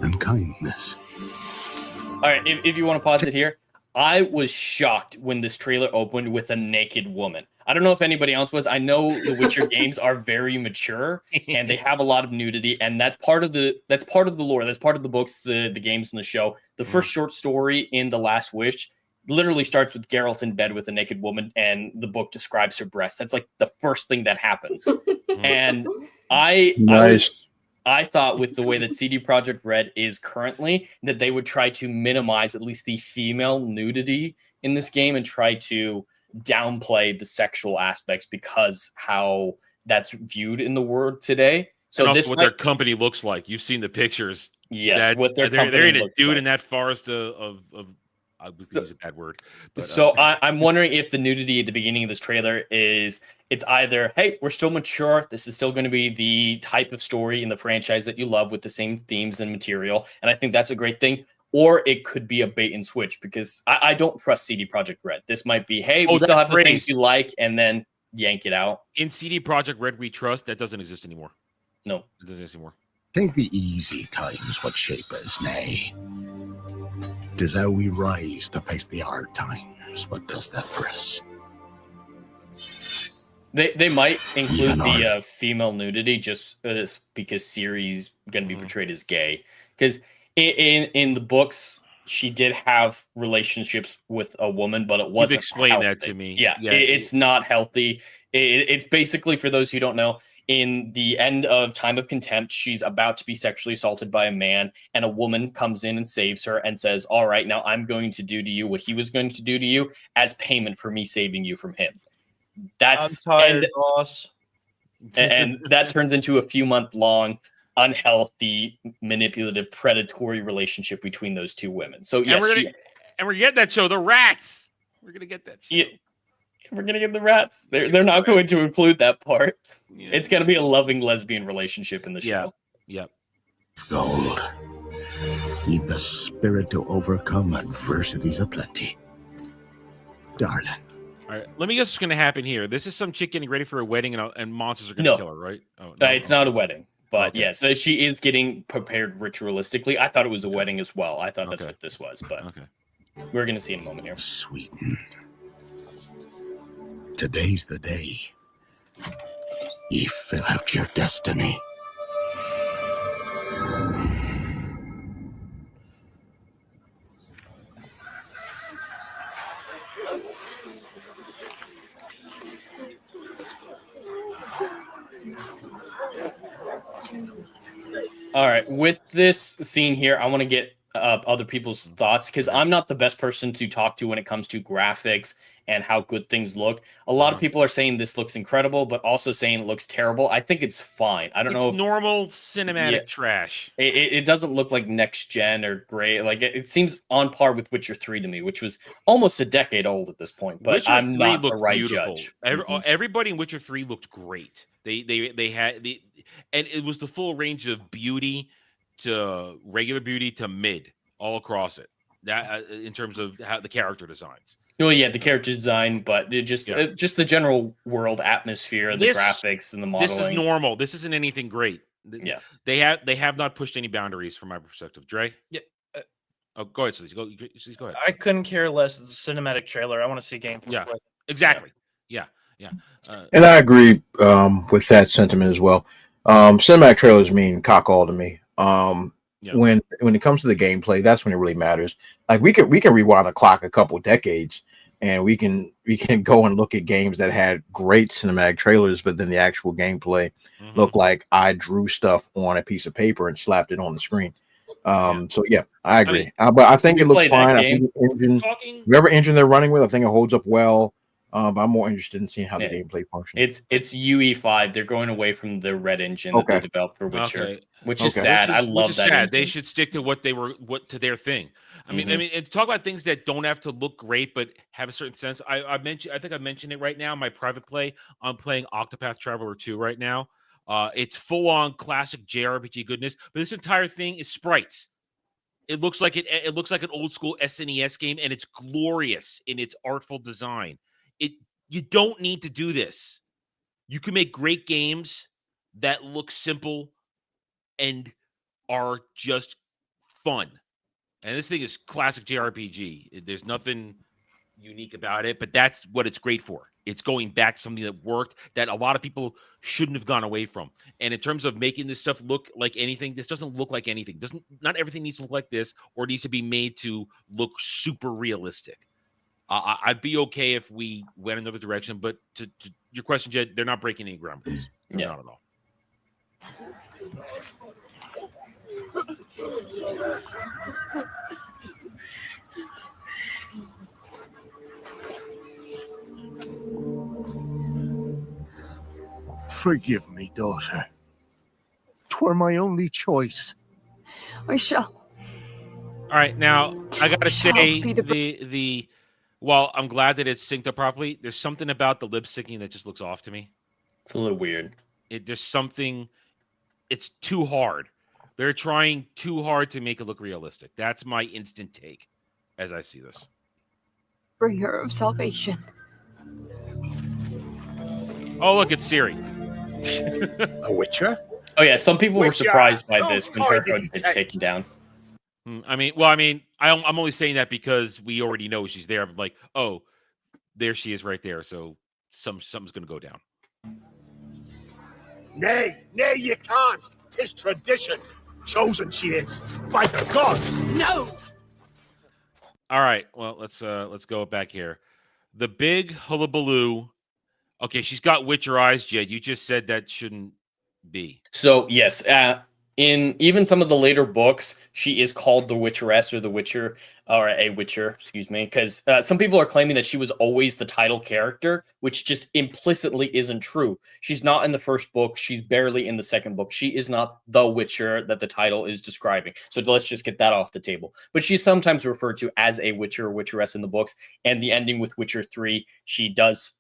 and kindness. all right. If you want to pause it here, I was shocked when this trailer opened with a naked woman. I don't know if anybody else was. I know the Witcher games are very mature and they have a lot of nudity, and that's part of the lore. That's part of the books, the games, and the show. The first short story in The Last Wish literally starts with Geralt in bed with a naked woman, and the book describes her breasts. That's like the first thing that happens. And I thought with the way that CD Projekt Red is currently, that they would try to minimize at least the female nudity in this game and try to downplay the sexual aspects because how that's viewed in the world today. So and also this what their company looks like. You've seen the pictures. Yes, what their they're company in a looks dude like. in that forest of I was going to use a bad word. But, So I'm wondering if the nudity at the beginning of this trailer is it's either, hey, we're still mature. This is still going to be the type of story in the franchise that you love with the same themes and material. And I think that's a great thing. Or it could be a bait and switch because I don't trust CD Projekt Red. This might be, hey, we still have the things you like and then yank it out. In CD Projekt Red We Trust, that doesn't exist anymore. No. It doesn't exist anymore. Think the easy times what shape us, nay. 'Tis how we rise to face the hard times. What does that for us? They might include Even the female nudity just because Ciri's going to be portrayed as gay. Because in the books, she did have relationships with a woman, but it wasn't. You've explained that healthy. to me. Yeah, it's not healthy. It's basically, for those who don't know, in the end of Time of Contempt, she's about to be sexually assaulted by a man, and a woman comes in and saves her and says, all right, now I'm going to do to you what he was going to do to you as payment for me saving you from him. That's I'm tired, boss. and that turns into a few month long unhealthy, manipulative, predatory relationship between those two women. So yes, and we're getting that show, The Rats. We're gonna get that show. Yeah, we're gonna get the rats. They're not going to include that part. Yeah. It's gonna be a loving lesbian relationship in the show. Yep. Gold. Leave the spirit to overcome adversities aplenty. Darling. All right. Let me guess what's going to happen here. This is some chick getting ready for a wedding, and monsters are going to No. kill her, right? Oh, It's not a wedding, but Okay. yes, she is getting prepared ritualistically. I thought it was a wedding as well. I thought that's what this was, but Okay. we're gonna see in a moment here. Sweeten. Today's the day. Ye fill out your destiny. All right, with this scene here, I want to get other people's thoughts, because I'm not the best person to talk to when it comes to graphics and how good things look. A lot of people are saying this looks incredible, but also saying it looks terrible. I think it's fine. I don't know if normal cinematic trash. it doesn't look like next gen or great. Like it seems on par with Witcher 3 to me, which was almost a decade old at this point. But Witcher I'm 3 not the looked right beautiful. judge. Everybody in Witcher 3 looked great. They had and it was the full range of beauty to regular beauty to mid all across it. That in terms of how the character designs. Well, yeah, the character design, but just the general world atmosphere, the graphics, and the modeling. This is normal. This isn't anything great. Yeah, they have not pushed any boundaries from my perspective. Dre, yeah. Oh, go ahead, Sleazy. Go ahead. I couldn't care less. It's a cinematic trailer. I want to see gameplay. Yeah, exactly. Yeah. And I agree with that sentiment as well. Cinematic trailers mean cock all to me. When it comes to the gameplay, that's when it really matters. Like we can rewind the clock a couple decades, and we can go and look at games that had great cinematic trailers, but then the actual gameplay looked like I drew stuff on a piece of paper and slapped it on the screen. So yeah, I agree. But I think it looks fine. I think whatever engine they're running with, I think it holds up well. But I'm more interested in seeing how the gameplay functions. It's UE5. They're going away from the red engine that they developed for Witcher, which is sad. I love that. Sad. They should stick to what to their thing. I mean, and talk about things that don't have to look great but have a certain sense. I think I mentioned it right now. My private play. I'm playing Octopath Traveler 2 right now. It's full on classic JRPG goodness, but this entire thing is sprites. It looks like it looks like an old school SNES game, and it's glorious in its artful design. You don't need to do this. You can make great games that look simple and are just fun. And this thing is classic JRPG. There's nothing unique about it, but that's what it's great for. It's going back to something that worked that a lot of people shouldn't have gone away from. And in terms of making this stuff look like anything, this doesn't look like anything. Not everything needs to look like this or needs to be made to look super realistic. I'd be okay if we went another direction, but to your question, Jed, they're not breaking any ground rules. Not at all. Forgive me, daughter. 'Twere my only choice. I shall. All right, now I gotta say while I'm glad that it's synced up properly, there's something about the lip syncing that just looks off to me. It's a little weird. There's something. It's too hard. They're trying too hard to make it look realistic. That's my instant take as I see this. Bringer of salvation. Oh, look, it's Siri. A Witcher? Oh yeah, some people were surprised by this when her hood gets taken down. I'm only saying that because we already know she's there. I'm like, oh, there she is right there. So something's going to go down. Nay, you can't. 'Tis tradition. Chosen she is by the gods. No. All right. Well, let's go back here. The big hullabaloo. Okay, she's got Witcher eyes, Jed. You just said that shouldn't be. So yes, in even some of the later books, she is called the Witcheress or the Witcher or a Witcher, excuse me, because some people are claiming that she was always the title character, which just implicitly isn't true. She's not in the first book. She's barely in the second book. She is not the Witcher that the title is describing. So let's just get that off the table. But she's sometimes referred to as a Witcher or Witcheress in the books. And the ending with Witcher 3, she does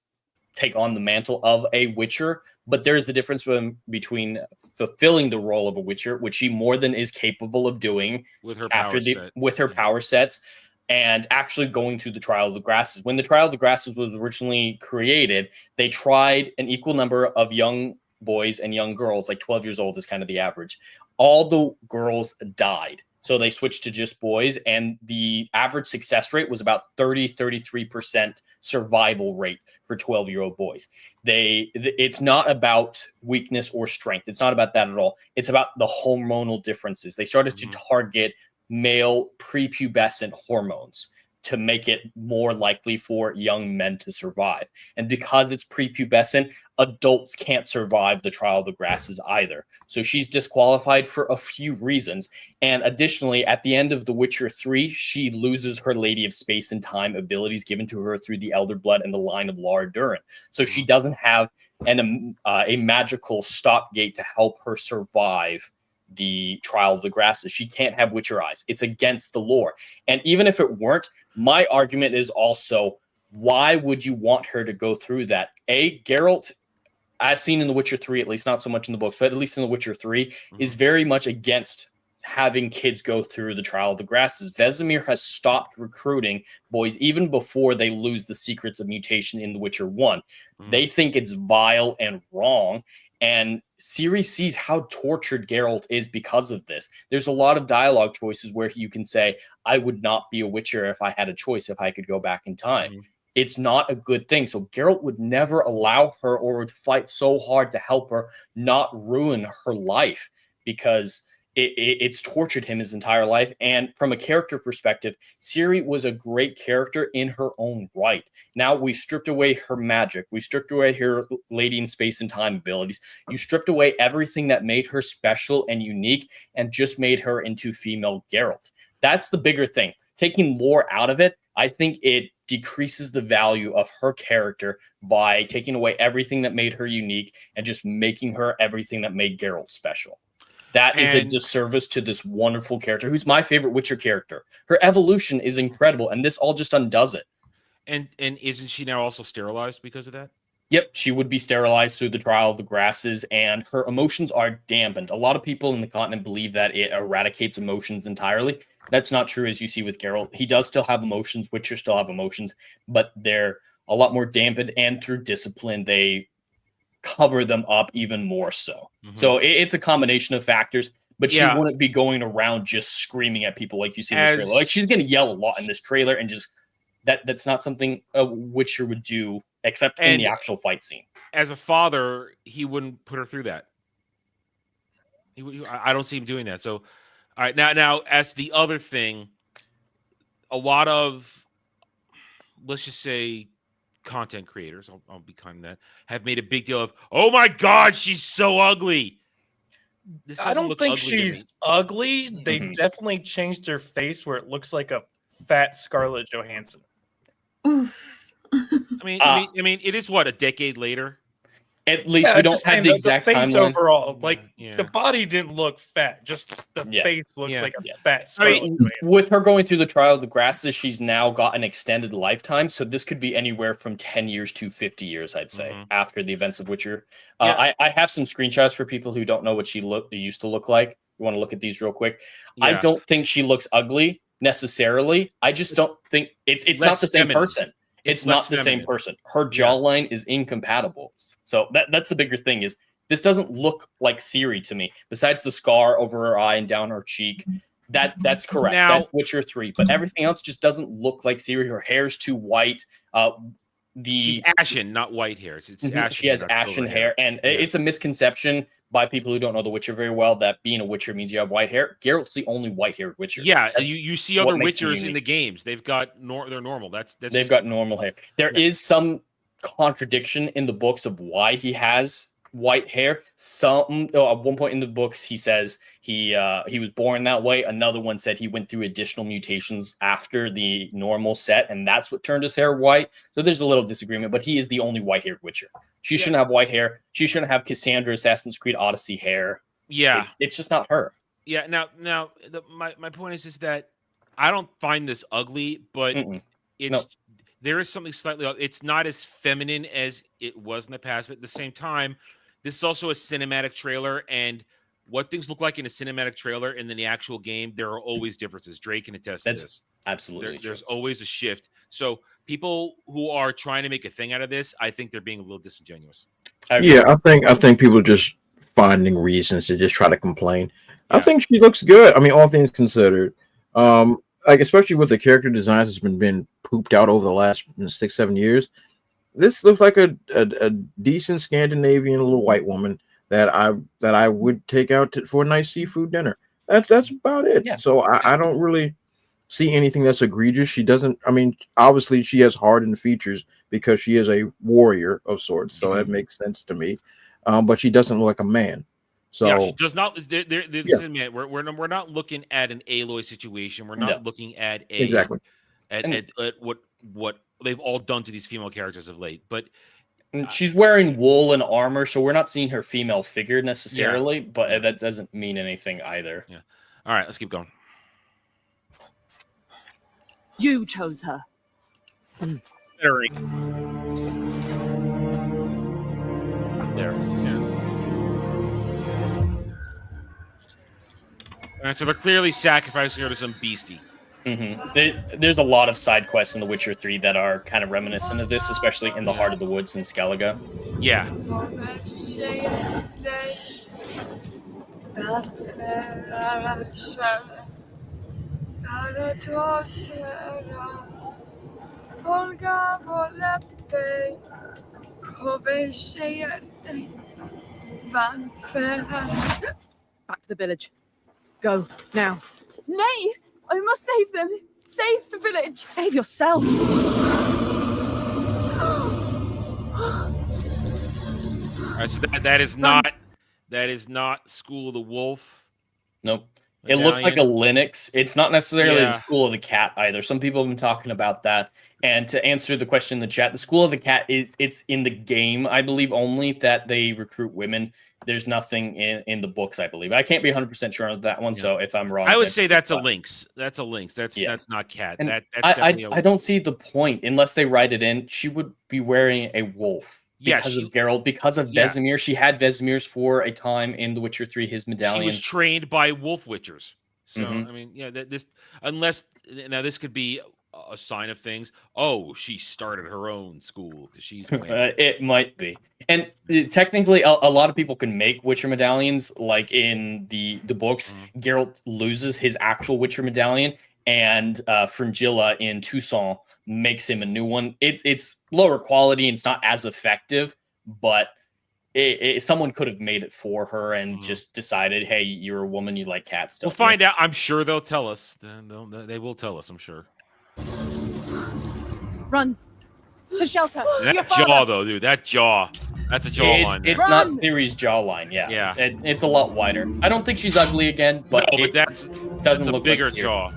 take on the mantle of a Witcher, but there's the difference between fulfilling the role of a Witcher, which she more than is capable of doing with her power sets, and actually going through the Trial of the Grasses. When the Trial of the Grasses was originally created, they tried an equal number of young boys and young girls, like 12 years old is kind of the average. All the girls died. So they switched to just boys, and the average success rate was about 33% survival rate for 12-year-old boys. It's not about weakness or strength. It's not about that at all. It's about the hormonal differences. They started to target male prepubescent hormones to make it more likely for young men to survive. And because it's prepubescent, adults can't survive the trial of the grasses either. So she's disqualified for a few reasons. And additionally, at the end of The Witcher 3, she loses her Lady of Space and Time abilities given to her through the Elder Blood and the line of Lara Durin. So she doesn't have a magical stopgate to help her survive the trial of the grasses. She can't have Witcher eyes. It's against the lore. And even if it weren't, my argument is also, why would you want her to go through that? Geralt, as seen in The Witcher 3, at least not so much in the books, but at least in The Witcher 3, is very much against having kids go through the trial of the grasses. Vesemir has stopped recruiting boys even before they lose the secrets of mutation in The Witcher 1. They think it's vile and wrong. And Ciri sees how tortured Geralt is because of this. There's a lot of dialogue choices where you can say, I would not be a Witcher if I had a choice, if I could go back in time. It's not a good thing. So Geralt would never allow her, or would fight so hard to help her not ruin her life, because it's tortured him his entire life. And from a character perspective, Ciri was a great character in her own right. Now we've stripped away her magic. We've stripped away her Lady in Space and Time abilities. You stripped away everything that made her special and unique and just made her into female Geralt. That's the bigger thing. Taking lore out of it, I think it decreases the value of her character by taking away everything that made her unique and just making her everything that made Geralt special. That is a disservice to this wonderful character, who's my favorite Witcher character. Her evolution is incredible, and this all just undoes it. And isn't she now also sterilized because of that? Yep, she would be sterilized through the trial of the grasses, and her emotions are dampened. A lot of people in the continent believe that it eradicates emotions entirely. That's not true, as you see with Geralt. He does still have emotions. Witcher still have emotions, but they're a lot more dampened, and through discipline, they cover them up even more so. So it's a combination of factors, but she wouldn't be going around just screaming at people like you see in this trailer. Like, she's going to yell a lot in this trailer, and just that's not something a Witcher would do, except in the actual fight scene. As a father, he wouldn't put her through that. I don't see him doing that. So, all right, now as the other thing, a lot of, let's just say, content creators, I'll be kind of that, have made a big deal of, oh my God, she's so ugly. I don't think she's ugly. They definitely changed her face where it looks like a fat Scarlett Johansson. I mean, it is what, a decade later. At least we don't have the exact face timeline. Overall, like the body didn't look fat, just the face looks like a fat. I mean, with her going through the trial of the grasses, she's now got an extended lifetime. So this could be anywhere from 10 years to 50 years, I'd say, after the events of Witcher. I have some screenshots for people who don't know what she used to look like. You want to look at these real quick? I don't think she looks ugly necessarily. I just don't think it's not the same person. It's not the same person. Her jawline is incompatible. So that's the bigger thing, is this doesn't look like Ciri to me. Besides the scar over her eye and down her cheek, that's correct. That's Witcher 3. But everything else just doesn't look like Ciri. Her hair's too white. She's ashen, not white hair. It's ashen. She has ashen hair. And it's a misconception by people who don't know The Witcher very well that being a Witcher means you have white hair. Geralt's the only white-haired Witcher. Yeah, you see other Witchers in the games. They've got they're normal. They've got normal hair. There is some contradiction in the books of why he has white hair. At one point in the books, he says he was born that way. Another one said he went through additional mutations after the normal set, and that's what turned his hair white. So there's a little disagreement, but he is the only white-haired Witcher. She shouldn't have white hair. She shouldn't have Cassandra Assassin's Creed Odyssey hair. Yeah, it's just not her. Yeah. Now, my point is that I don't find this ugly, but there is something slightly. It's not as feminine as it was in the past, but at the same time, this is also a cinematic trailer, and what things look like in a cinematic trailer and then the actual game, there are always differences. Drake can attest to this. Absolutely, there's always a shift. So people who are trying to make a thing out of this, I think they're being a little disingenuous. Yeah, I think people are just finding reasons to just try to complain. I think she looks good. I mean, all things considered, like especially with the character designs that's been pooped out over the last 6-7 years. This looks like a decent Scandinavian little white woman that I would take out for a nice seafood dinner. That's about it. Yeah. So I don't really see anything that's egregious. She doesn't. I mean, obviously, she has hardened features because she is a warrior of sorts, so that makes sense to me. But she doesn't look like a man. So yeah, she does not. Yeah. Man, we're not looking at an Aloy situation. We're not looking at a Exactly. at what they've all done to these female characters of late. But she's wearing wool and armor, so we're not seeing her female figure necessarily, but that doesn't mean anything either. Yeah. All right, let's keep going. You chose her. There. Yeah. All right, so they're clearly sacrificing her to some beastie. There's a lot of side quests in The Witcher 3 that are kind of reminiscent of this, especially in the Heart of the Woods in Skellige. Yeah. Back to the village. Go, now. Nay! I must save them! Save the village! Save yourself! All right, so that is not School of the Wolf. Nope. It looks like a Linux. It's not necessarily the School of the Cat either. Some people have been talking about that. And to answer the question in the chat, the School of the Cat it's in the game, I believe, only that they recruit women. There's nothing in the books, I believe. I can't be 100% sure on that one, so if I'm wrong, I would say that's a Lynx. That's a Lynx. That's not Cat. And That's I don't see the point unless they write it in. She would be wearing a wolf because of Geralt, because of Vesemir. She had Vesemirs for a time in The Witcher 3, his medallion. She was trained by wolf witchers. So I mean, this could be a sign of things. Oh, she started her own school because she's it might be. And technically, a lot of people can make Witcher medallions. Like in the books, Geralt loses his actual Witcher medallion, and Fringilla in Toussaint makes him a new one. It's lower quality and it's not as effective, but someone could have made it for her and just decided, hey, you're a woman, you like cats. We'll find out. I'm sure they'll tell us. They will tell us, I'm sure. Run to shelter. That jaw, though, dude. That jaw. That's a jawline. It's not Ciri's jawline. Yeah. It's a lot wider. I don't think she's ugly again, but that's doesn't a look bigger like Ciri. jaw.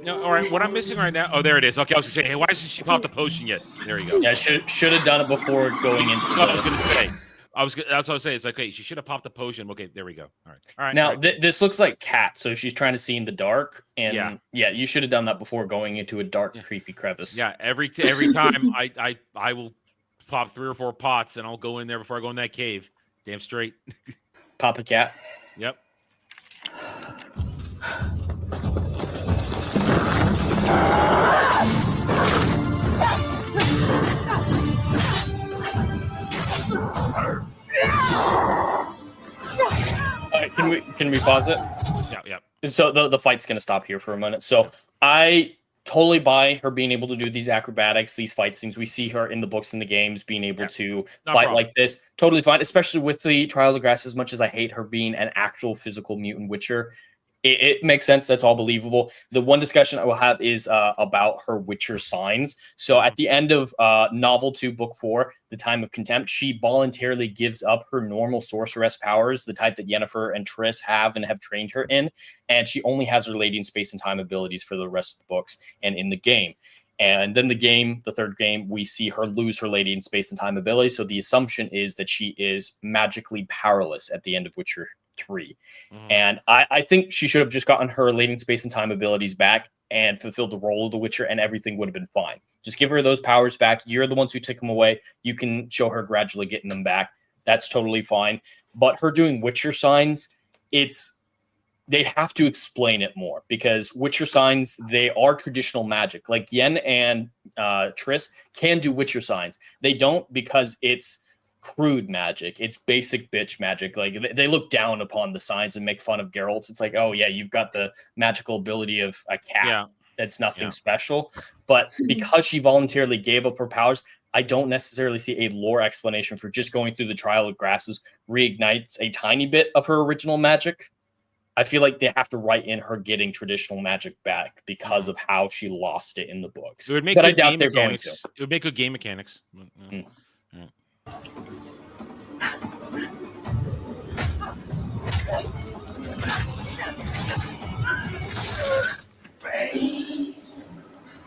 No, all right. What I'm missing right now. Oh, there it is. Okay, I was gonna say, hey, why hasn't she popped the potion yet? There you go. Yeah, should have done it before going into. That's what I was gonna say. That's what I was saying. It's like, okay, she should have popped the potion. Okay, there we go. All right. Now all right. This looks like Cat, so she's trying to see in the dark, and yeah, you should have done that before going into a dark, creepy crevice. Yeah, every time I will pop 3 or 4 pots, and I'll go in there before I go in that cave. Damn straight. Pop a cat. Yep. Can we pause it? Yeah. So the fight's gonna stop here for a minute. So I totally buy her being able to do these acrobatics, these fight scenes. We see her in the books and the games being able to fight like this. Totally fine, especially with the Trial of the Grass. As much as I hate her being an actual physical mutant witcher, it makes sense. That's all believable. The one discussion I will have is about her Witcher signs. So at the end of Novel 2, Book 4, The Time of Contempt, she voluntarily gives up her normal sorceress powers, the type that Yennefer and Triss have and have trained her in, and she only has her Lady in Space and Time abilities for the rest of the books and in the game. And then the third game, we see her lose her Lady in Space and Time ability. So the assumption is that she is magically powerless at the end of Witcher 3. And I think she should have just gotten her Lady in Space and Time abilities back and fulfilled the role of the Witcher, and everything would have been fine. Just give her those powers back. You're the ones who took them away. You can show her gradually getting them back. That's totally fine. But her doing Witcher signs, it's they have to explain it more, because Witcher signs, they are traditional magic. Like Yen and Triss can do Witcher signs. They don't, because it's crude magic. It's basic bitch magic. Like they look down upon the signs and make fun of Geralt. It's like, oh yeah, you've got the magical ability of a cat. Yeah. That's nothing special. But because she voluntarily gave up her powers, I don't necessarily see a lore explanation for just going through the Trial of Grasses reignites a tiny bit of her original magic. I feel like they have to write in her getting traditional magic back because of how she lost it in the books. It would make but I good doubt game they're going mechanics. to. It would make good game mechanics.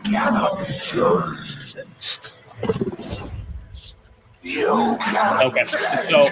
Cannot be changed. You cannot Okay, so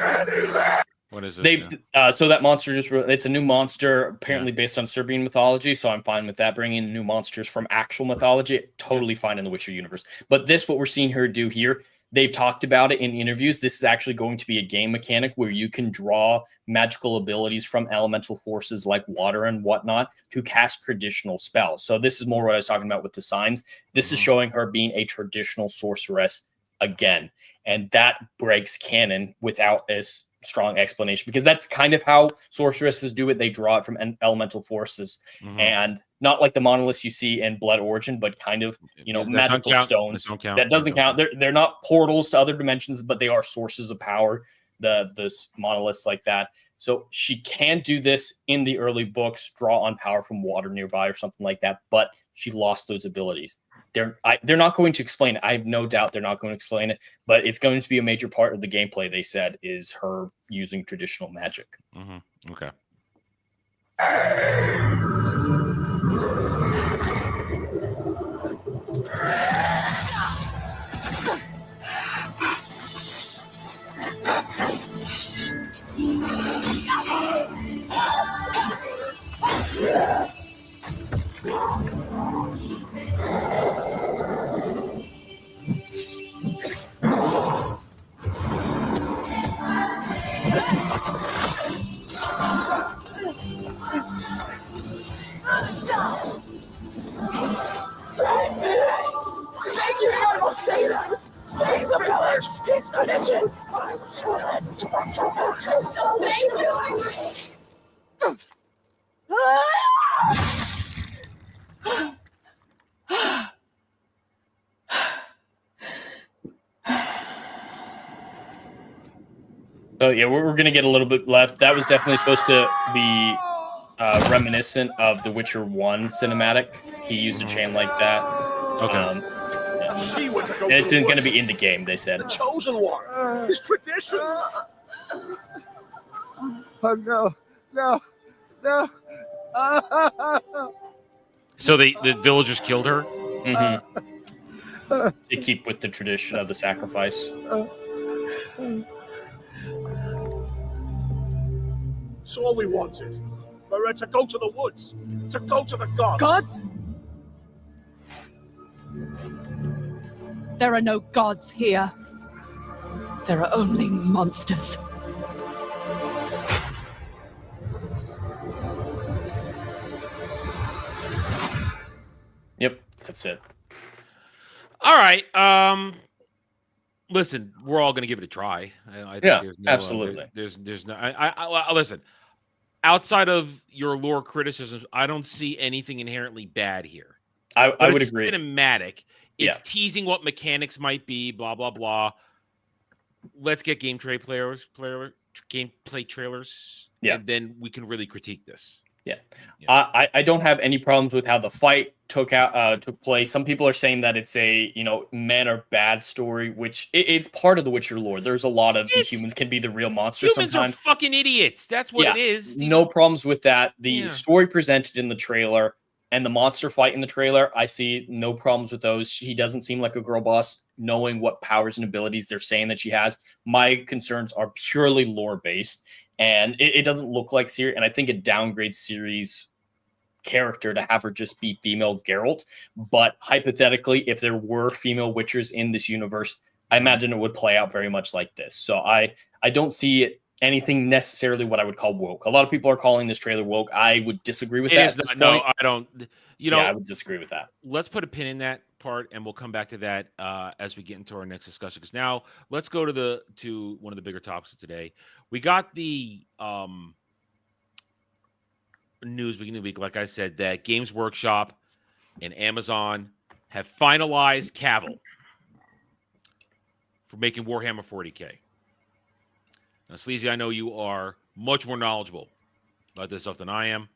what is it? They've so that monster it's a new monster apparently based on Serbian mythology. So I'm fine with that. Bringing in new monsters from actual mythology, totally fine in the Witcher universe. But what we're seeing her do here, they've talked about it in interviews. This is actually going to be a game mechanic where you can draw magical abilities from elemental forces like water and whatnot to cast traditional spells. So this is more what I was talking about with the signs. This is showing her being a traditional sorceress again. And that breaks canon without a strong explanation, because that's kind of how sorceresses do it. They draw it from elemental forces, and not like the monoliths you see in Blood Origin, but kind of, magical stones. That doesn't count. They're not portals to other dimensions, but they are sources of power, the monoliths like that. So she can do this in the early books, draw on power from water nearby or something like that, but she lost those abilities. They're not going to explain it. I have no doubt they're not going to explain it, but it's going to be a major part of the gameplay, they said, is her using traditional magic. Okay. Thank you, animal sailors! Save the village! It's tradition! So yeah, we're going to get a little bit left. That was definitely supposed to be reminiscent of the Witcher 1 cinematic. He used a chain like that. Okay. And it's going to be in the game, they said. The chosen one. His tradition. Oh no, no, no. So the villagers killed her? They keep with the tradition of the sacrifice. It's all we wanted. For her to go to the woods. To go to the gods. Gods? There are no gods here. There are only monsters. Yep, that's it. All right. Listen, we're all going to give it a try. I think Yeah, there's no, absolutely. There's no. I listen. Outside of your lore criticisms, I don't see anything inherently bad here. I would it's agree. Cinematic. It's Yeah. teasing what mechanics might be. Blah blah blah. Let's get gameplay trailers. Yeah. And then we can really critique this. Yeah. I don't have any problems with how the fight took place. Some people are saying that it's a men are bad story, which it's part of the Witcher lore. There's a lot of the humans can be the real monsters Humans sometimes. are fucking idiots. That's what it is. No problems with that. The story presented in the trailer and the monster fight in the trailer, I see no problems with those. She doesn't seem like a girl boss, knowing what powers and abilities they're saying that she has. My concerns are purely lore based. And it doesn't look like Ciri, and I think it downgrades Ciri's character to have her just be female Geralt. But hypothetically, if there were female Witchers in this universe, I imagine it would play out very much like this. So I don't see it anything necessarily what I would call woke. A lot of people are calling this trailer woke. I would disagree with It that. is not. No, I don't. You know, yeah, I would disagree with that. Let's put a pin in that part, and we'll come back to that as we get into our next discussion. Because now let's go to one of the bigger topics of today. We got the news beginning of the week, like I said, that Games Workshop and Amazon have finalized Cavill for making Warhammer 40K. Now, Sleazy, I know you are much more knowledgeable about this stuff than I am.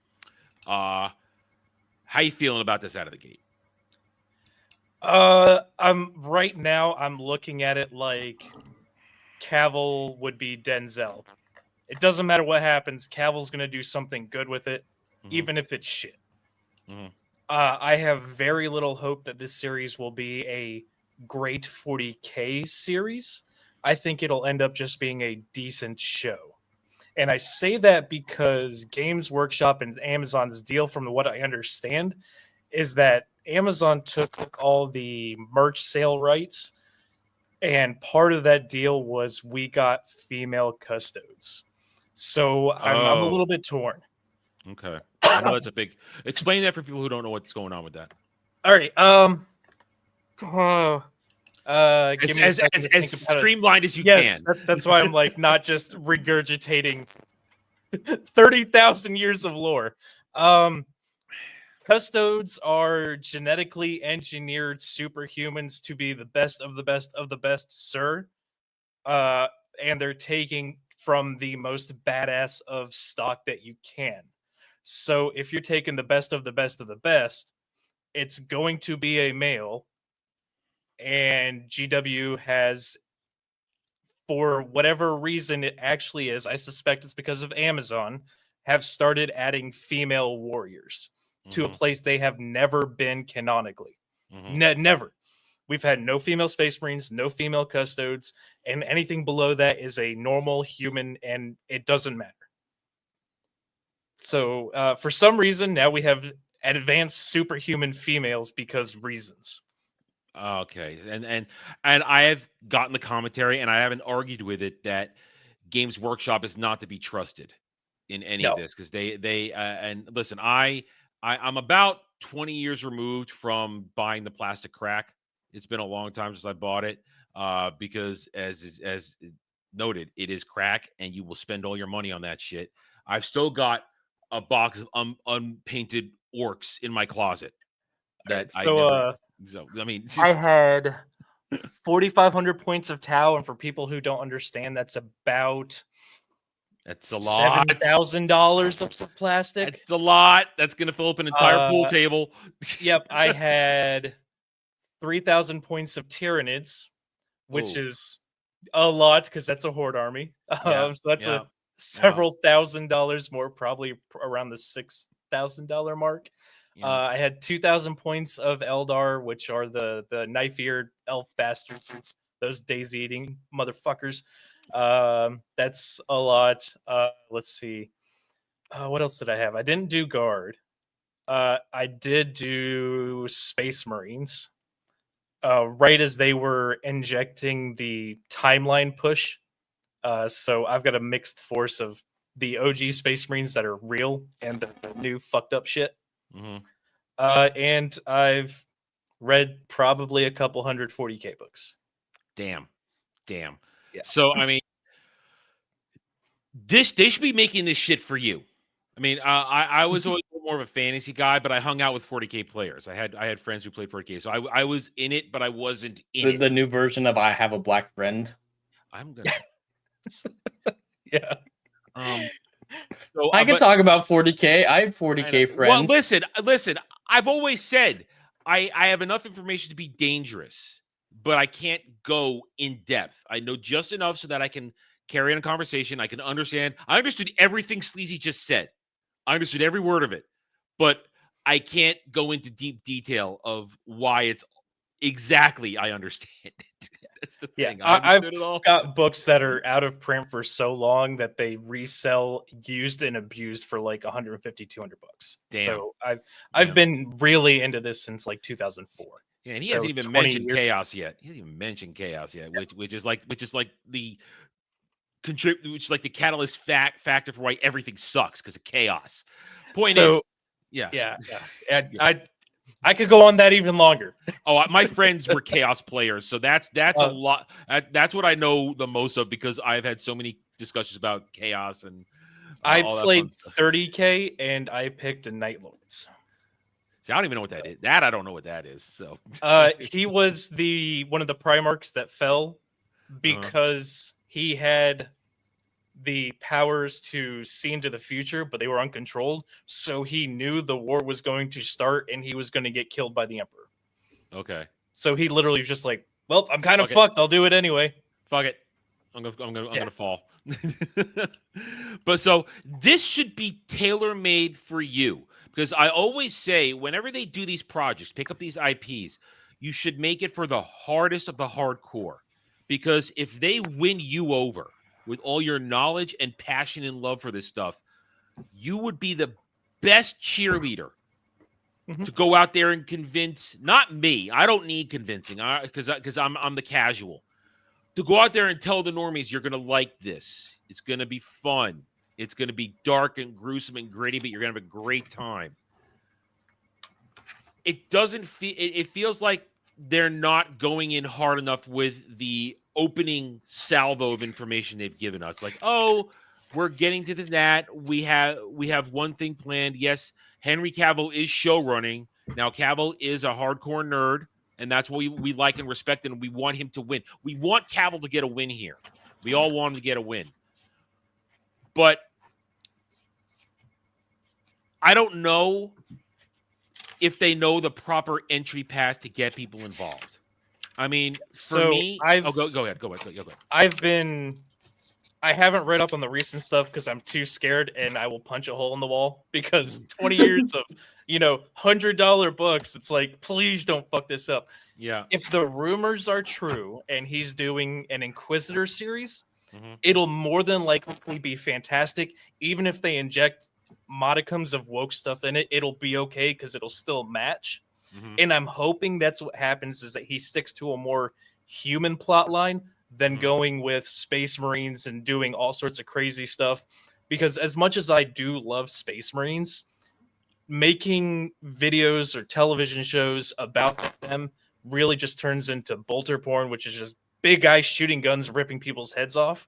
How you feeling about this out of the gate? I'm looking at it like Cavill would be Denzel. It doesn't matter what happens. Cavill's going to do something good with it, even if it's shit. I have very little hope that this series will be a great 40K series. I think it'll end up just being a decent show. And I say that because Games Workshop and Amazon's deal, from what I understand, is that Amazon took all the merch sale rights, and part of that deal was we got female custodes. So I'm a little bit torn. Okay. I know that's a big... Explain that for people who don't know what's going on with that. All right. As streamlined as you can. That's why I'm like not just regurgitating 30,000 years of lore. Custodes are genetically engineered superhumans to be the best of the best of the best, sir. And they're taking from the most badass of stock that you can. So if you're taking the best of the best of the best, it's going to be a male. And GW has, for whatever reason it actually is, I suspect it's because of Amazon, have started adding female warriors to a place they have never been canonically. Never. We've had no female Space Marines, no female Custodes, and anything below that is a normal human, and it doesn't matter. So for some reason, now we have advanced superhuman females because reasons. Okay, and I have gotten the commentary, and I haven't argued with it, that Games Workshop is not to be trusted in any of this, because they and listen, I'm about 20 years removed from buying the plastic crack. It's been a long time since I bought it, because as noted, it is crack, and you will spend all your money on that shit. I've still got a box of unpainted orcs in my closet that I had 4,500 points of Tau, and for people who don't understand, that's about a lot. $7,000 of plastic. It's a lot. That's going to fill up an entire pool table. Yep, I had 3,000 points of Tyranids, which is a lot because that's a horde army. So that's several $1,000s more, probably around the $6,000 mark. I had 2,000 points of Eldar, which are the knife-eared elf bastards. It's those daisy-eating motherfuckers. That's a lot. Let's see. What else did I have? I didn't do Guard. I did do Space Marines. Right as they were injecting the timeline push. So I've got a mixed force of the OG Space Marines that are real and the new fucked up shit. And I've read probably a couple 140K books. Damn. Yeah. So I mean, they should be making this shit for you. I mean, I was always more of a fantasy guy, but I hung out with 40K players. I had friends who played 40K, so I was in it, but I wasn't in it. The new version of I Have a Black Friend. I'm gonna. Yeah. So I can talk about 40K. I have 40K friends. Well, listen. I've always said I have enough information to be dangerous, but I can't go in depth. I know just enough so that I can carry on a conversation. I can understand. I understood everything Sleazy just said. I understood every word of it, but I can't go into deep detail of why it's exactly I understand it. That's the thing. I've got books that are out of print for so long that they resell used and abused for like 150, 200 bucks. Damn. So I've been really into this since like 2004. Yeah, and he hasn't even mentioned chaos yet. He hasn't even mentioned chaos yet, which is like the contribute, which is like the catalyst factor for why everything sucks because of chaos. Point So, is, yeah. I could go on that even longer. Oh, my friends were chaos players, so that's a lot. That's what I know the most of because I've had so many discussions about chaos and I all that played fun stuff. 30K and I picked a Night Lords. See, I don't even know what that is. I don't know what that is. So he was one of the Primarchs that fell because he had the powers to see into the future, but they were uncontrolled. So he knew the war was going to start and he was going to get killed by the Emperor. Okay. So he literally was just like, well, I'm kind of fucked. I'll do it anyway. Fuck it. I'm gonna fall. But so this should be tailor-made for you because I always say whenever they do these projects, pick up these IPs, you should make it for the hardest of the hardcore. Because if they win you over with all your knowledge and passion and love for this stuff, you would be the best cheerleader to go out there and convince, not me, I don't need convincing because I'm the casual, to go out there and tell the normies you're going to like this. It's going to be fun. It's going to be dark and gruesome and gritty, but you're going to have a great time. It doesn't feel, it feels like they're not going in hard enough with the opening salvo of information they've given us. Like, oh, we're getting to that. We have one thing planned. Yes, Henry Cavill is show running. Now, Cavill is a hardcore nerd, and that's what we like and respect, and we want him to win. We want Cavill to get a win here. We all want him to get a win. But I don't know if they know the proper entry path to get people involved. I mean, for me, go ahead. I haven't read up on the recent stuff because I'm too scared and I will punch a hole in the wall because 20 years of, $100 books. It's like, please don't fuck this up. Yeah. If the rumors are true and he's doing an Inquisitor series, it'll more than likely be fantastic. Even if they inject modicums of woke stuff in it, it'll be okay because it'll still match. And I'm hoping that's what happens is that he sticks to a more human plot line than going with Space Marines and doing all sorts of crazy stuff. Because as much as I do love Space Marines, making videos or television shows about them really just turns into bolter porn, which is just big guys shooting guns, ripping people's heads off.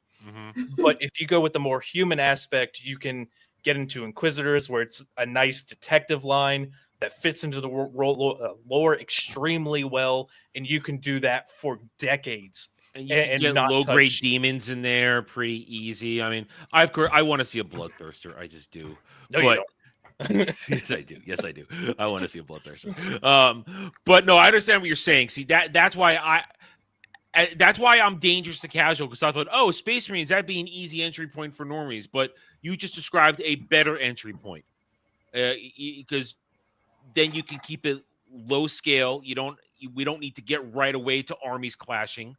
But if you go with the more human aspect, you can get into Inquisitors, where it's a nice detective line that fits into the lore extremely well, and you can do that for decades. And you can get low-grade demons in there pretty easy. I mean, I want to see a Bloodthirster. I just do. No, you don't. Yes, I do. Yes, I do. I want to see a Bloodthirster. But no, I understand what you're saying. See, that's why I'm dangerous to casual, because I thought, oh, Space Marines, that'd be an easy entry point for normies. But you just described a better entry point, because then you can keep it low scale. We don't need to get right away to armies clashing,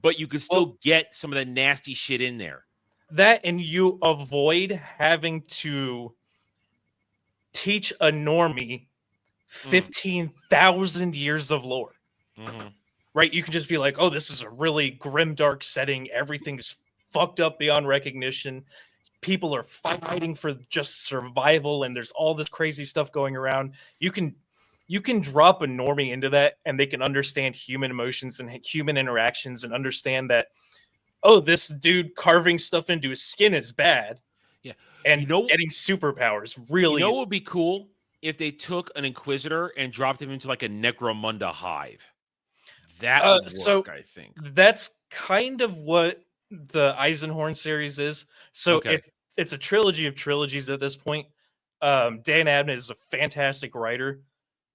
but you can still get some of the nasty shit in there. That, and you avoid having to teach a normie 15,000 years of lore. Right? You can just be like, oh, this is a really grim, dark setting. Everything's fucked up beyond recognition. People are fighting for just survival, and there's all this crazy stuff going around. You can drop a normie into that, and they can understand human emotions and human interactions and understand that, oh, this dude carving stuff into his skin is bad. Yeah. And getting superpowers really what would be cool? If they took an Inquisitor and dropped him into like a Necromunda hive. That would work, I think. That's kind of what the Eisenhorn series is. So it's a trilogy of trilogies at this point. Dan Abnett is a fantastic writer,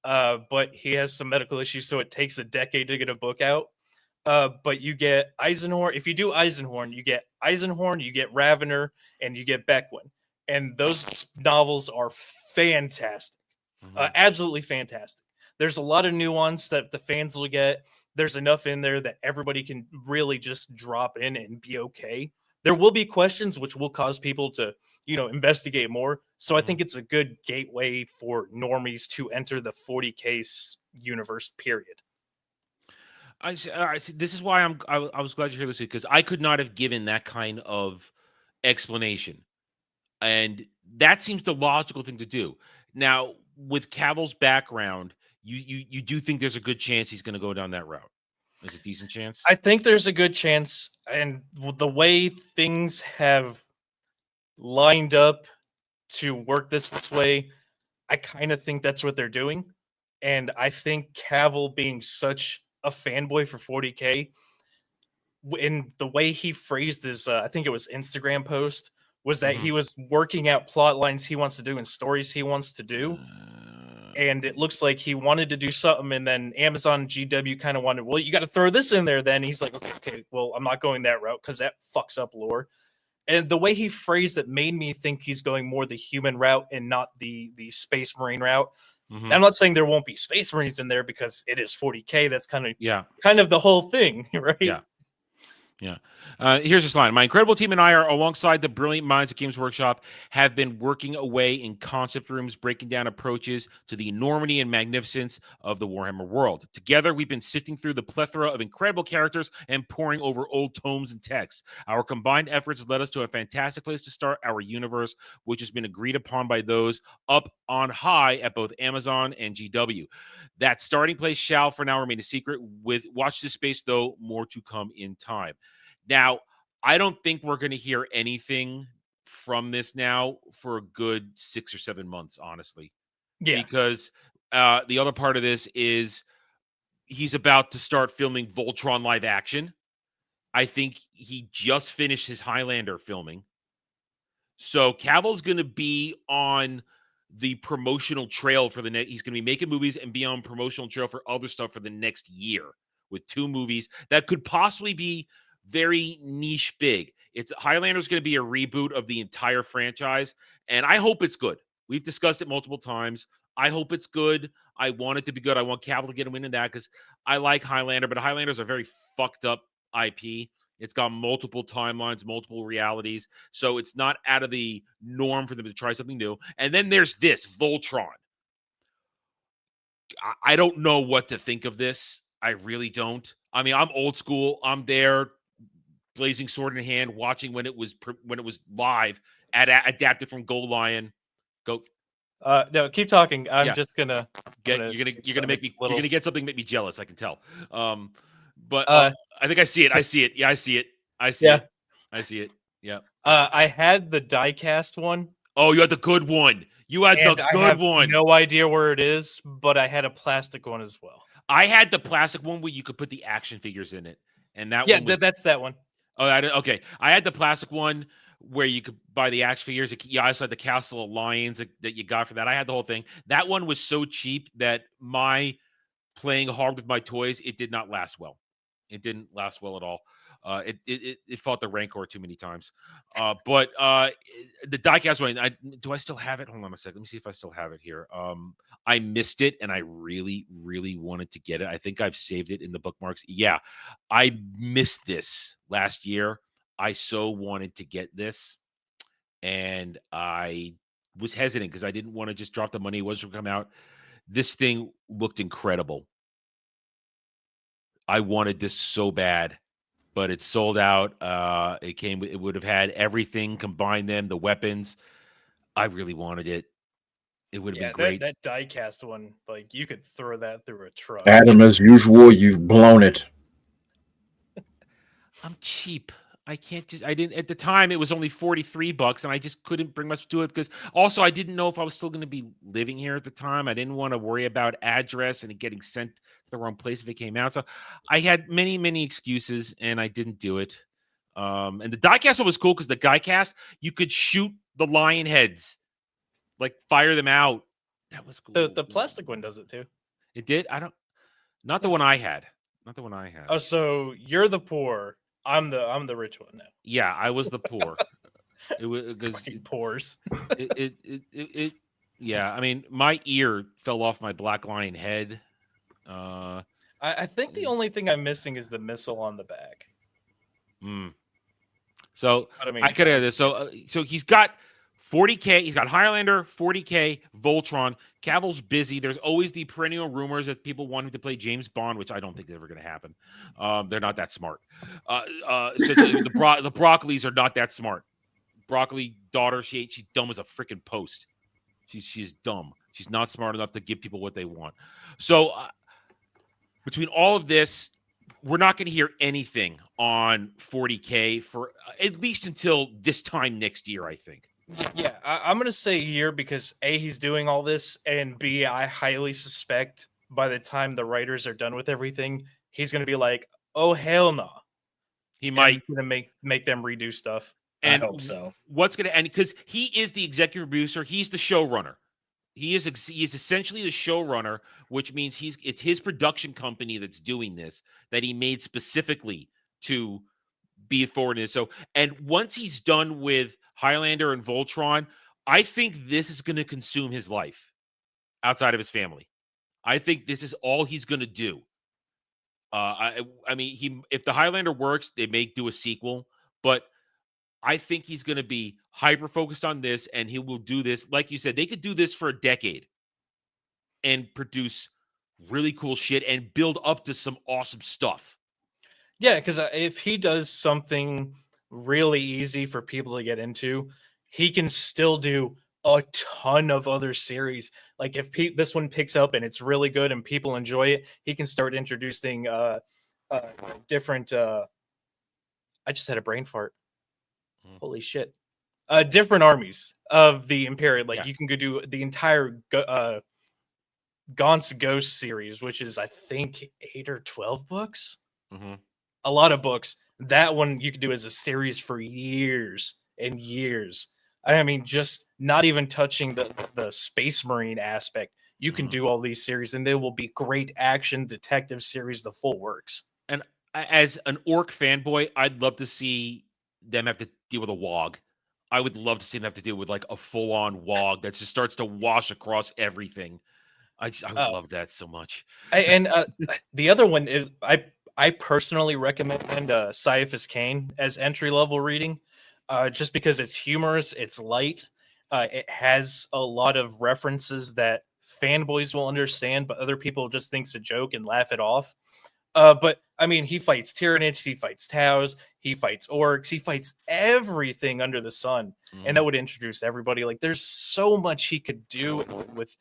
but he has some medical issues, so it takes a decade to get a book out. But you get Eisenhorn. If you do Eisenhorn, you get Ravener, and you get Beckwin. And those novels are fantastic. Absolutely fantastic. There's a lot of nuance that the fans will get. There's enough in there that everybody can really just drop in and be okay. There will be questions which will cause people to, investigate more. So I think it's a good gateway for normies to enter the 40K universe, period. I see. This is why I was glad you hear this because I could not have given that kind of explanation, and that seems the logical thing to do. Now, with Cavill's background, you do think there's a good chance he's going to go down that route. There's a decent chance. I think there's a good chance, and the way things have lined up to work this way, I kind of think that's what they're doing. And I think Cavill being such a fanboy for 40K, in the way he phrased his, I think it was Instagram post, was that he was working out plot lines he wants to do and stories he wants to do. And it looks like he wanted to do something, and then Amazon GW kind of wanted, well, you got to throw this in there. Then he's like, okay, well, I'm not going that route because that fucks up lore. And the way he phrased it made me think he's going more the human route and not the Space Marine route. Mhm. I'm not saying there won't be Space Marines in there because it is 40K. That's kind of the whole thing, right? Yeah. Yeah. Here's this line. My incredible team and I are, alongside the brilliant minds at Games Workshop, have been working away in concept rooms, breaking down approaches to the enormity and magnificence of the Warhammer world. Together, we've been sifting through the plethora of incredible characters and poring over old tomes and texts. Our combined efforts led us to a fantastic place to start our universe, which has been agreed upon by those up on high at both Amazon and GW. That starting place shall for now remain a secret. With Watch This Space, though, more to come in time. Now, I don't think we're going to hear anything from this now for a good 6 or 7 months, honestly. Yeah. Because the other part of this is he's about to start filming Voltron live action. I think he just finished his Highlander filming. So Cavill's going to be on the promotional trail for the next. He's going to be making movies and be on promotional trail for other stuff for the next year with 2 movies that could possibly be very niche big. It's Highlander's going to be a reboot of the entire franchise, and I hope it's good. We've discussed it multiple times. I hope it's good. I want it to be good. I want Cavill to get a win in that because I like Highlander, but Highlander's a very fucked up IP. It's got multiple timelines, multiple realities, so it's not out of the norm for them to try something new. And then there's this, Voltron. I don't know what to think of this. I really don't. I mean, I'm old school. I'm there, blazing sword in hand, watching when it was live, adapted from Go Lion. Go. No, keep talking. I'm Yeah. just gonna You're gonna make me. You're gonna get something make me jealous. I can tell. But I think I see it. I see it. Yeah, I see it. I see it. I see it. Yeah. I had the diecast one. Oh, you had the good one. You had the I good have one. No idea where it is, but I had a plastic one as well. I had the plastic one where you could put the action figures in it, and that one was, that's that one. Oh, okay. I had the plastic one where you could buy the action figures. You also had the Castle of Lions that you got for that. I had the whole thing. That one was so cheap that my playing hard with my toys, it did not last well. It didn't last well at all. It fought the Rancor too many times. But the diecast one, do I still have it? Hold on a second. Let me see if I still have it here. I missed it, and I really, really wanted to get it. I think I've saved it in the bookmarks. Yeah, I missed this last year. I so wanted to get this, and I was hesitant because I didn't want to just drop the money. It was going to come out. This thing looked incredible. I wanted this so bad, but it sold out. It would have had everything, combined them, the weapons. I really wanted it. It would have been great. That diecast one, like you could throw that through a truck. Adam, as usual, you've blown it. I'm cheap. I didn't at the time. It was only $43, and I just couldn't bring myself to it because also I didn't know if I was still going to be living here at the time. I didn't want to worry about address and it getting sent to the wrong place if it came out. So I had many, many excuses, and I didn't do it. And the diecast one was cool because the diecast, you could shoot the lion heads, like fire them out. That was cool. The plastic one does it too. It did. Not the one I had. Not the one I had. Oh, so you're the poor. I'm the rich one now. Yeah, I was the poor. It was because poors. Yeah, I mean, my ear fell off my Black Lion head. I think the only thing I'm missing is the missile on the back. So I could have this. So he's got 40K. He's got Highlander, 40K, Voltron. Cavill's busy. There's always the perennial rumors that people want him to play James Bond, which I don't think is ever going to happen. They're not that smart. So the Broccolis are not that smart. Broccoli daughter, she's dumb as a freaking post. She's dumb. She's not smart enough to give people what they want. So between all of this, we're not going to hear anything on 40K for at least until this time next year, I think. Yeah, I'm going to say a year because A, he's doing all this, and B, I highly suspect by the time the writers are done with everything, he's going to be like, oh, hell no. He might going to make them redo stuff. And I hope so. What's going to end, because he is the executive producer, he's the showrunner. He is essentially the showrunner, which means it's his production company that's doing this, that he made specifically to be forward in this. So, and once he's done with Highlander and Voltron, I think this is going to consume his life outside of his family. I think this is all he's going to do. I mean, if the Highlander works, they may do a sequel, but I think he's going to be hyper focused on this, and he will do this. Like you said, they could do this for a decade and produce really cool shit and build up to some awesome stuff. Yeah, because if he does something really easy for people to get into, he can still do a ton of other series. Like if this one picks up and it's really good and people enjoy it, he can start introducing different. I just had a brain fart. Holy shit! Different armies of the Imperium. Like you can go do the entire Gaunt's Ghost series, which is I think 8 or 12 books. Mm-hmm. A lot of books. That one you could do as a series for years and years. I mean, just not even touching the Space Marine aspect. You can do all these series, and they will be great action detective series, the full works. And as an orc fanboy, I'd love to see them have to deal with a wog. I would love to see them have to deal with like a full-on wog that just starts to wash across everything. I would love that so much. The other one is I personally recommend Caiaphas Cain as entry-level reading, just because it's humorous, it's light, it has a lot of references that fanboys will understand, but other people just think it's a joke and laugh it off. But I mean, he fights Tyranids, he fights Taus, he fights orcs, he fights everything under the sun, and that would introduce everybody. Like, there's so much he could do with.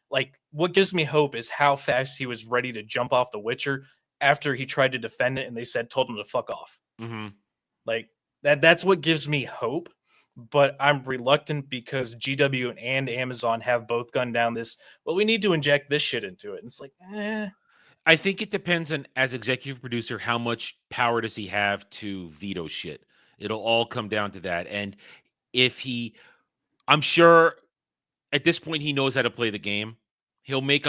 Like, what gives me hope is how fast he was ready to jump off The Witcher after he tried to defend it, and they told him to fuck off. Mm-hmm. Like that's what gives me hope. But I'm reluctant because GW and Amazon have both gone down this. Well, we need to inject this shit into it, and it's like, I think it depends on, as executive producer, how much power does he have to veto shit. It'll all come down to that. And if I'm sure at this point he knows how to play the game. He'll make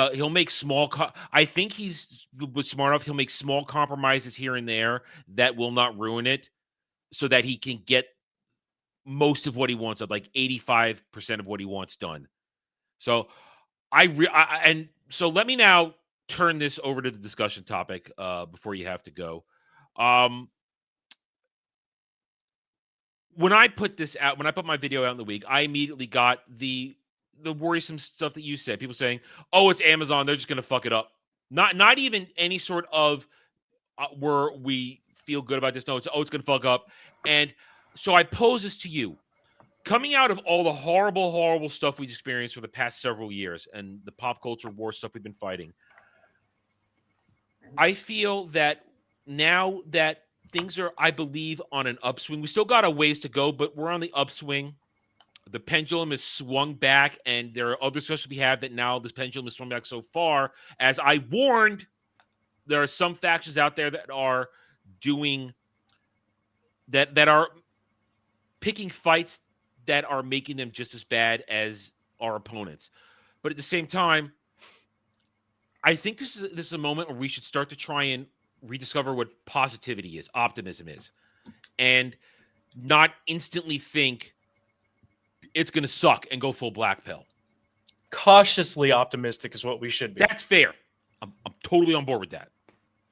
small. I think he's smart enough. He'll make small compromises here and there that will not ruin it, so that he can get most of what he wants, like 85% of what he wants done. So so let me now turn this over to the discussion topic before you have to go. When I put this out, when I put my video out in the week, I immediately got the worrisome stuff that you said. People saying, "Oh, it's Amazon; they're just going to fuck it up." Not even any sort of where we feel good about this. No, it's going to fuck up. And so I pose this to you: coming out of all the horrible, horrible stuff we've experienced for the past several years and the pop culture war stuff we've been fighting, I feel that now that things are, I believe, on an upswing. We still got a ways to go, but we're on the upswing. The pendulum is swung back, and there are other discussions we have that now the pendulum is swung back so far. As I warned, there are some factions out there that are doing that are picking fights that are making them just as bad as our opponents. But at the same time, I think this is a moment where we should start to try and rediscover what positivity is, optimism is, and not instantly think it's going to suck and go full black pill. Cautiously optimistic is what we should be. That's fair. I'm totally on board with that.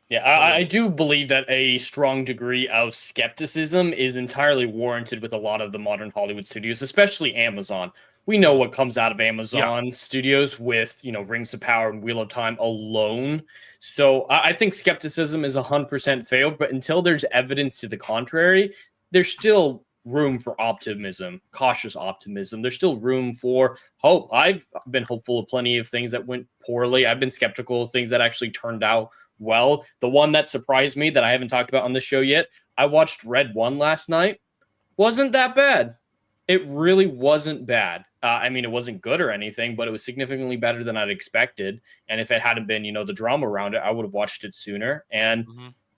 Yeah, I do believe that a strong degree of skepticism is entirely warranted with a lot of the modern Hollywood studios, especially Amazon. We know what comes out of Amazon studios with, Rings of Power and Wheel of Time alone. So I think skepticism is 100% failed, but until there's evidence to the contrary, there's still room for optimism, cautious optimism. There's still room for hope. I've been hopeful of plenty of things that went poorly. I've been skeptical of things that actually turned out well. The one that surprised me that I haven't talked about on the show yet, I watched Red 1 last night. Wasn't that bad. It really wasn't bad. I mean, it wasn't good or anything, but it was significantly better than I'd expected. And if it hadn't been, the drama around it, I would have watched it sooner. And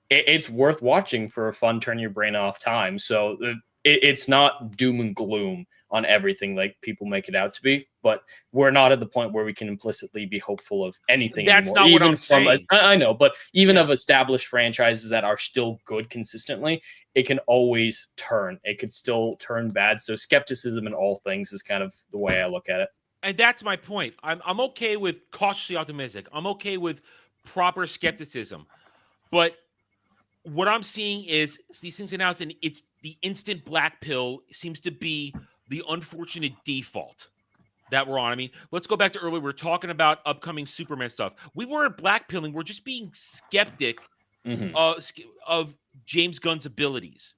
it's worth watching for a fun, turn your brain off time. So it's not doom and gloom on everything like people make it out to be, but we're not at the point where we can implicitly be hopeful of anything That's anymore. not what I'm saying. I know, but even of established franchises that are still good consistently, it can always turn. It could still turn bad. So skepticism in all things is kind of the way I look at it. And that's my point. I'm okay with cautiously optimistic. I'm okay with proper skepticism. But what I'm seeing is these things announced, and it's the instant black pill seems to be the unfortunate default that we're on. I mean, let's go back to earlier. We were talking about upcoming Superman stuff. We weren't blackpilling. We're just being skeptic of James Gunn's abilities.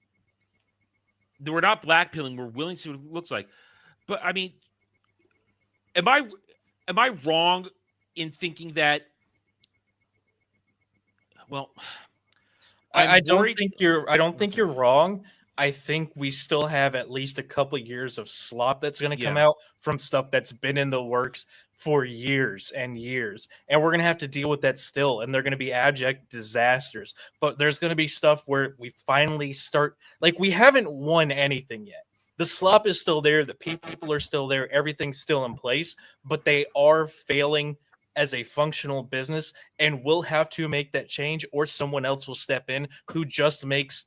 We're not blackpilling. We're willing to see what it looks like. But I mean, am I wrong in thinking that? Well, I don't think you're wrong. I think we still have at least a couple years of slop that's going to come out from stuff that's been in the works for years and years. And we're going to have to deal with that still. And they're going to be abject disasters. But there's going to be stuff where we finally start, like we haven't won anything yet. The slop is still there. The people are still there. Everything's still in place. But they are failing as a functional business. And we'll have to make that change, or someone else will step in who just makes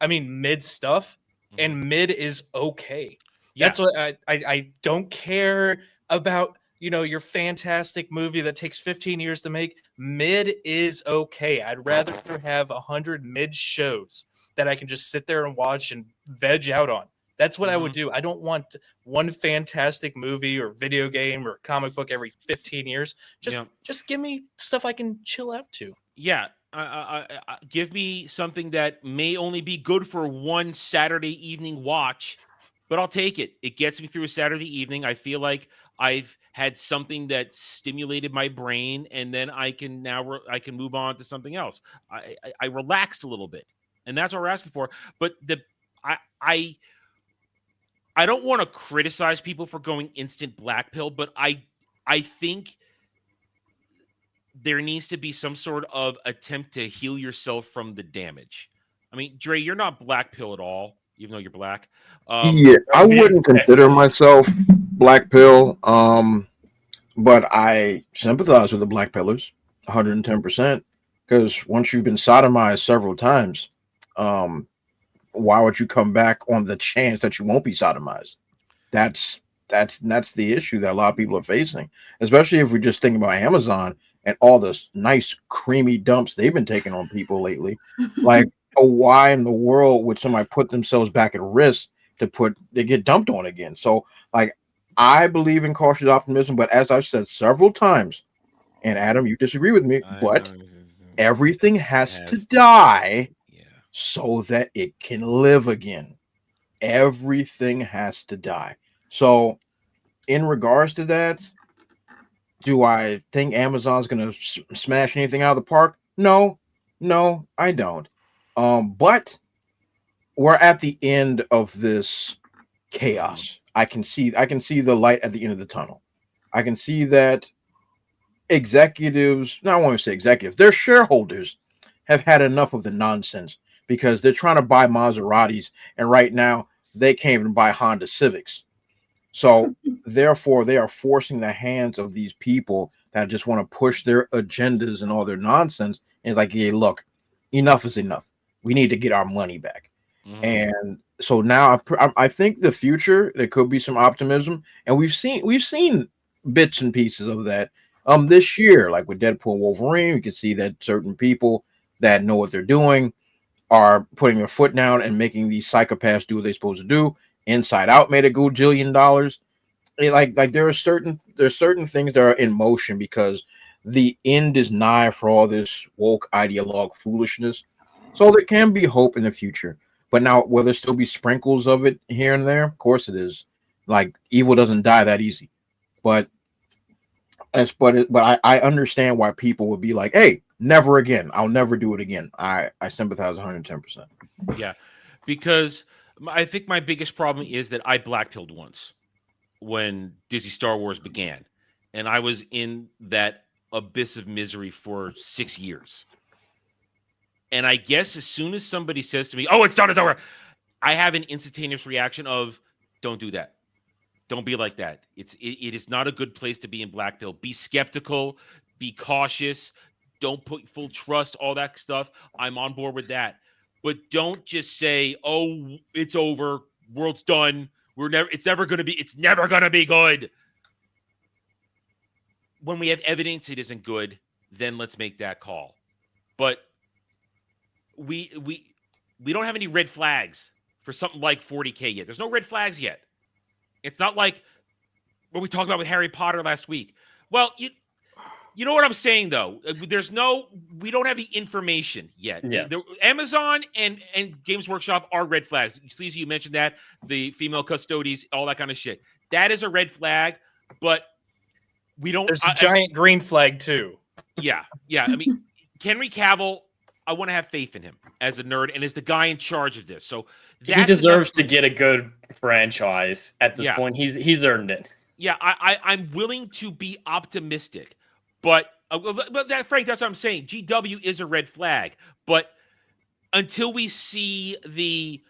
mid stuff, and mid is okay. Yeah. That's what I don't care about, your fantastic movie that takes 15 years to make. Mid is okay. I'd rather have 100 mid shows that I can just sit there and watch and veg out on. That's what I would do. I don't want one fantastic movie or video game or comic book every 15 years. Just give me stuff I can chill out to. Yeah. Give me something that may only be good for one Saturday evening watch, but I'll take it. It gets me through a Saturday evening. I feel like I've had something that stimulated my brain, and then I can move on to something else. I relaxed a little bit, and that's what we're asking for. But I don't want to criticize people for going instant black pill, but I think there needs to be some sort of attempt to heal yourself from the damage. I mean, Dre, you're not black pill at all, even though you're black. I wouldn't consider myself black pill, but I sympathize with the black pillars 110%, because once you've been sodomized several times, why would you come back on the chance that you won't be sodomized? That's the issue that a lot of people are facing, especially if we're just thinking about Amazon and all the nice creamy dumps they've been taking on people lately. Like, why in the world would somebody put themselves back at risk to get dumped on again? So, like, I believe in cautious optimism, but as I've said several times, and Adam, you disagree with me, but everything has to die so that it can live again. Everything has to die. So, in regards to that, do I think Amazon's going to smash anything out of the park? No, I don't. But we're at the end of this chaos. I can see the light at the end of the tunnel. I can see that executives, no, I won't say executives, their shareholders have had enough of the nonsense, because they're trying to buy Maseratis, and right now they can't even buy Honda Civics. So therefore, they are forcing the hands of these people that just want to push their agendas and all their nonsense. And it's like, hey, look, enough is enough. We need to get our money back. And so now I think the future, there could be some optimism, and we've seen bits and pieces of that this year, like with Deadpool and Wolverine. We can see that certain people that know what they're doing are putting their foot down and making these psychopaths do what they're supposed to do. Inside Out made a gajillion dollars. Like there's certain things that are in motion because the end is nigh for all this woke ideologue foolishness. So there can be hope in the future. But now, will there still be sprinkles of it here and there? Of course it is. Like evil doesn't die that easy. But I understand why people would be like, "Hey, never again. I'll never do it again." I sympathize 110%. Yeah, because I think my biggest problem is that I blackpilled once when Disney Star Wars began, and I was in that abyss of misery for 6 years. And I guess as soon as somebody says to me, "Oh, it's done, it's over," I have an instantaneous reaction of, "Don't do that. Don't be like that. It is not a good place to be in Blackpill. Be skeptical, be cautious, don't put full trust, all that stuff." I'm on board with that. But don't just say, "Oh, it's over, world's done. It's never going to be good." When we have evidence it isn't good, then let's make that call. But we don't have any red flags for something like 40K yet. There's no red flags yet. It's not like what we talked about with Harry Potter last week. Well, you know what I'm saying, though? We don't have the information yet. Yeah. Amazon and Games Workshop are red flags. Sleazy, you mentioned that. The female custodies, all that kind of shit. That is a red flag, but we don't... There's a giant green flag, too. Yeah. I mean, Henry Cavill, I want to have faith in him as a nerd and as the guy in charge of this. So he deserves to get a good franchise at this point. He's earned it. Yeah, I'm willing to be optimistic, but Frank, that's what I'm saying. GW is a red flag, but until we see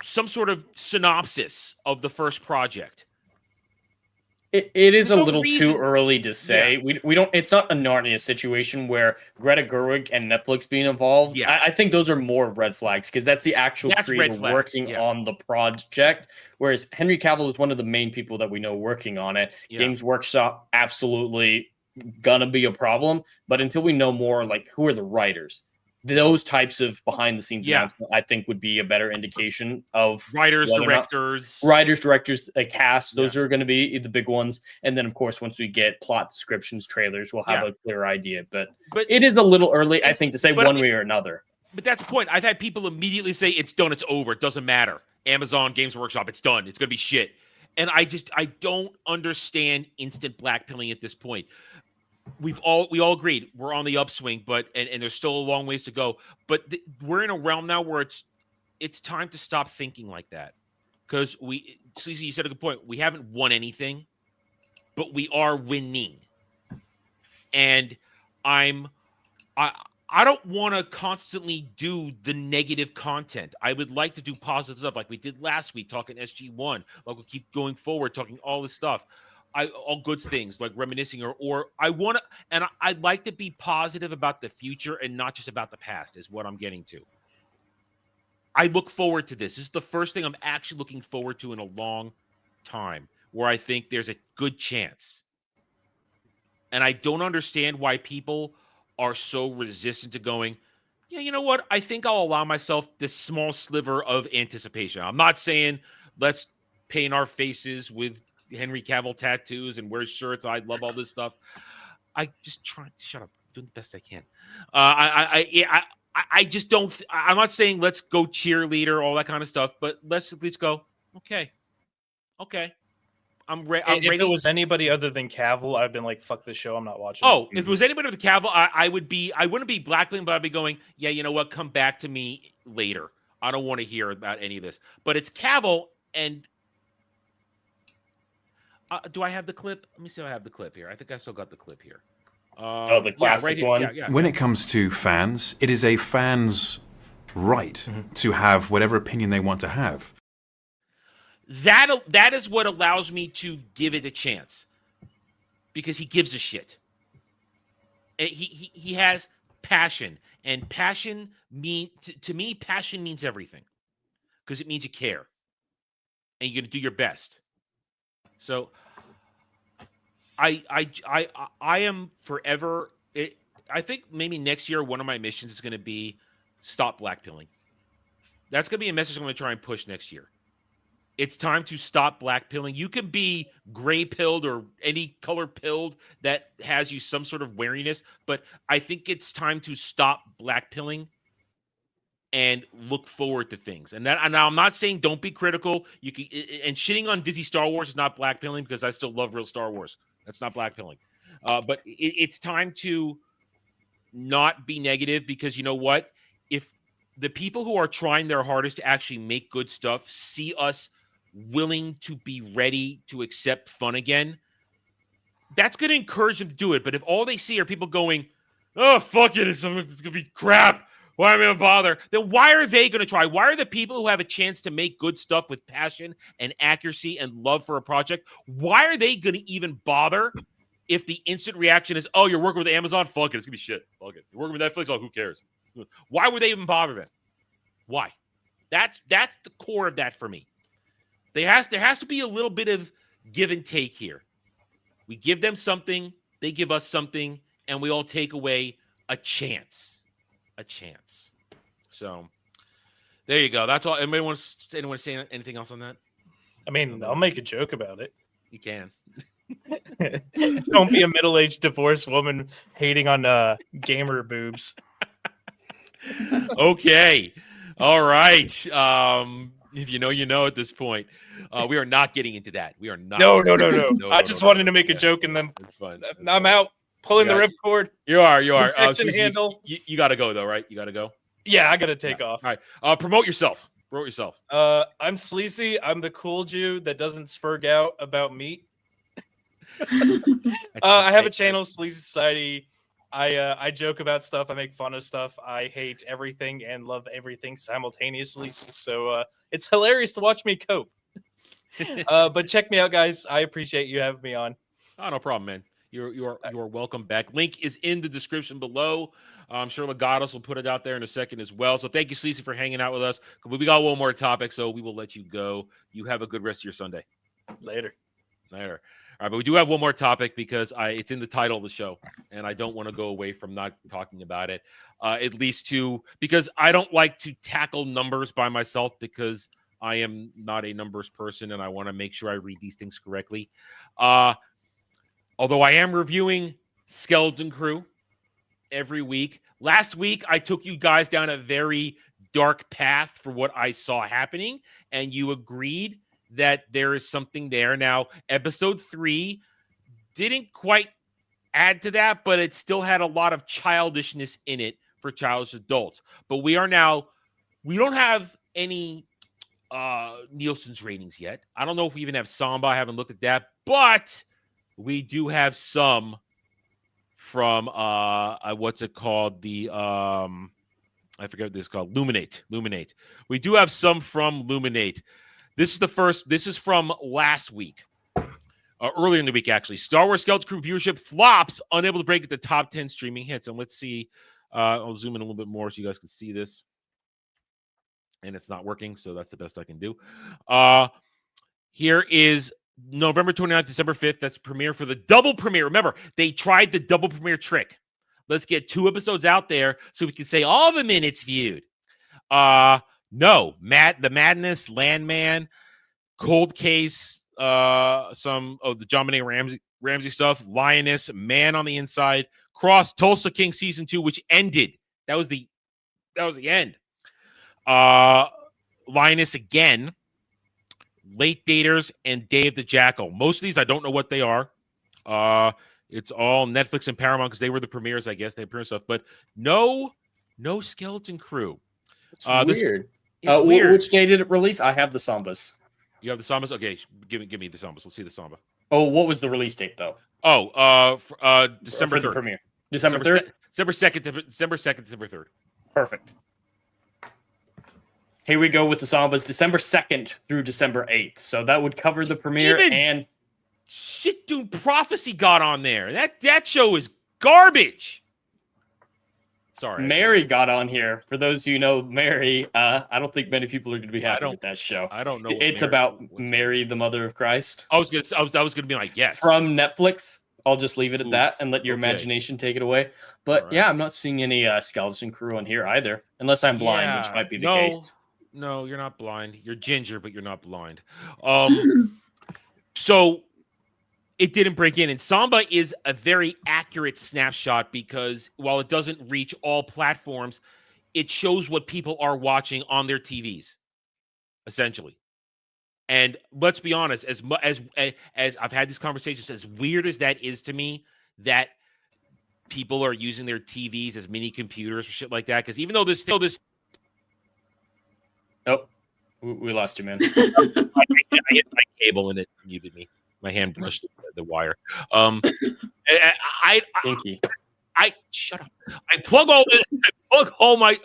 some sort of synopsis of the first project. It is a little too early to say. Yeah. We don't. It's not a Narnia situation where Greta Gerwig and Netflix being involved. Yeah. I think those are more red flags because that's the actual creator working on the project. Whereas Henry Cavill is one of the main people that we know working on it. Yeah. Games Workshop absolutely gonna be a problem. But until we know more, like who are the writers, those types of behind the scenes announcements, I think would be a better indication of writers, directors, a cast. Those are going to be the big ones. And then, of course, once we get plot descriptions, trailers, we'll have a clear idea. But it is a little early, I think, to say one way or another. But that's the point. I've had people immediately say it's done, it's over, it doesn't matter. Amazon, Games Workshop, it's done, it's going to be shit. And I don't understand instant blackpilling at this point. We all agreed we're on the upswing, but and there's still a long ways to go. But we're in a realm now where it's time to stop thinking like that, because Sleazy, you said a good point. We haven't won anything, but we are winning, and I don't want to constantly do the negative content. I would like to do positive stuff, like we did last week, talking SG1. Like we'll keep going forward, talking all this stuff. All good things like reminiscing or I want to, and I'd like to be positive about the future and not just about the past is what I'm getting to. I look forward to this. This is the first thing I'm actually looking forward to in a long time where I think there's a good chance. And I don't understand why people are so resistant to going, yeah, you know what? I think I'll allow myself this small sliver of anticipation. I'm not saying let's paint our faces with Henry Cavill tattoos and wear shirts. I love all this stuff. I just try to shut up. I'm doing the best I can. I just don't. I'm not saying let's go cheerleader, all that kind of stuff, but let's at least go. Okay. I'm ready. If it was anybody other than Cavill, I've been like, "Fuck this show. I'm not watching." Oh, if it was anybody other than Cavill, I wouldn't be blackpilling, but I'd be going, yeah, you know what? Come back to me later. I don't want to hear about any of this. But it's Cavill and. Do I have the clip? Let me see if I have the clip here. I think I still got the clip here. The classic one. When it comes to fans, it is a fan's right to have whatever opinion they want to have. That is what allows me to give it a chance, because he gives a shit. He has passion, and passion to me, passion means everything, because it means you care, and you're going to do your best. So I am forever. I think maybe next year one of my missions is going to be stop blackpilling. That's going to be a message I'm going to try and push next year. It's time to stop blackpilling. You can be gray pilled or any color pilled that has you some sort of wariness, but I think it's time to stop blackpilling and look forward to things. And I'm not saying don't be critical. You can, and shitting on Disney Star Wars is not blackpilling because I still love real Star Wars. That's not blackpilling. But it's time to not be negative, because you know what? If the people who are trying their hardest to actually make good stuff see us willing to be ready to accept fun again, that's going to encourage them to do it. But if all they see are people going, oh, fuck it, it's going to be crap, why am I going to bother? Then why are they going to try? Why are the people who have a chance to make good stuff with passion and accuracy and love for a project, why are they going to even bother if the instant reaction is, oh, you're working with Amazon? Fuck it, it's going to be shit. Fuck it. You're working with Netflix? Oh, who cares? Why would they even bother then? Why? That's the core of that for me. There has to be a little bit of give and take here. We give them something, they give us something, and we all take away a chance. A chance. So there you go. That's all. Anyone want to say anything else on that? I mean, I'll make a joke about it. You can. Don't be a middle-aged divorced woman hating on gamer boobs. Okay. All right. If you know, you know at this point. We are not getting into that. We are not. No. I just wanted to make a joke, and then it's fine. I'm out pulling the ripcord. You are. Handle. You got to go though, right? You got to go. Yeah, I got to take off. All right. Promote yourself. I'm Sleazy. I'm the cool Jew that doesn't spurg out about meat. I have a channel, Sleazy Society. I joke about stuff. I make fun of stuff. I hate everything and love everything simultaneously. So it's hilarious to watch me cope. But check me out, guys. I appreciate you having me on. Oh, no problem, man. You are welcome back. Link is in the description below. I'm sure Legatos will put it out there in a second as well. So thank you, Sleazy, for hanging out with us. We got one more topic, so we will let you go. You have a good rest of your Sunday. Later. All right, but we do have one more topic because it's in the title of the show, and I don't want to go away from not talking about it. At least because I don't like to tackle numbers by myself, because I am not a numbers person, and I want to make sure I read these things correctly. Although I am reviewing Skeleton Crew every week. Last week, I took you guys down a very dark path for what I saw happening, and you agreed that there is something there. Now, episode 3 didn't quite add to that, but it still had a lot of childishness in it for childish adults. But we don't have any Nielsen's ratings yet. I don't know if we even have Samba. I haven't looked at that, but we do have some from what's it called? The I forget what this is called. Luminate. We do have some from Luminate. This is from last week. Earlier in the week, actually. Star Wars Skeleton Crew viewership flops, unable to break the top 10 streaming hits. And let's see. I'll zoom in a little bit more so you guys can see this. And it's not working, so that's the best I can do. Here is November 29th, December 5th. That's premiere for the double premiere. Remember, they tried the double premiere trick. Let's get 2 episodes out there so we can say all the minutes viewed. No, The Madness, Landman, Cold Case, some of the John Benet Ramsey stuff, Lioness, Man on the Inside, Cross, Tulsa King season 2, which ended. That was the end. Lioness again, Late Daters, and Day of the Jackal. Most of these I don't know what they are. It's all Netflix and Paramount because they were the premieres, I guess. They premiere stuff, but no Skeleton Crew. It's weird. It's weird. Which day did it release? I have the Sambas. You have the Sambas? Okay, give me the Sambas. Let's see the Samba. Oh, what was the release date though? December 3rd. Premiere. December 3rd? December 2nd, December 3rd. Perfect. Here we go with the Sambas, December 2nd through December 8th. So that would cover the premiere. And Shit Dude Prophecy got on there. That show is garbage. Sorry. Mary got on here. For those who know Mary, I don't think many people are going to be happy with that show. I don't know. It's about Mary, the Mother of Christ. I was gonna be like, yes. From Netflix. I'll just leave it at that and let your Okay. imagination take it away. But yeah, I'm not seeing any skeleton crew on here either, unless I'm blind, which might be the case. No, you're not blind. You're ginger, but you're not blind. So it didn't break in. And Samba is a very accurate snapshot because while it doesn't reach all platforms, it shows what people are watching on their TVs, essentially. And let's be honest, as I've had these conversations, as weird as that is to me, that people are using their TVs as mini computers or shit like that. Because even though this. Oh, we lost you, man. I hit my cable and it muted me. My hand brushed the wire. I shut up. I plug all my.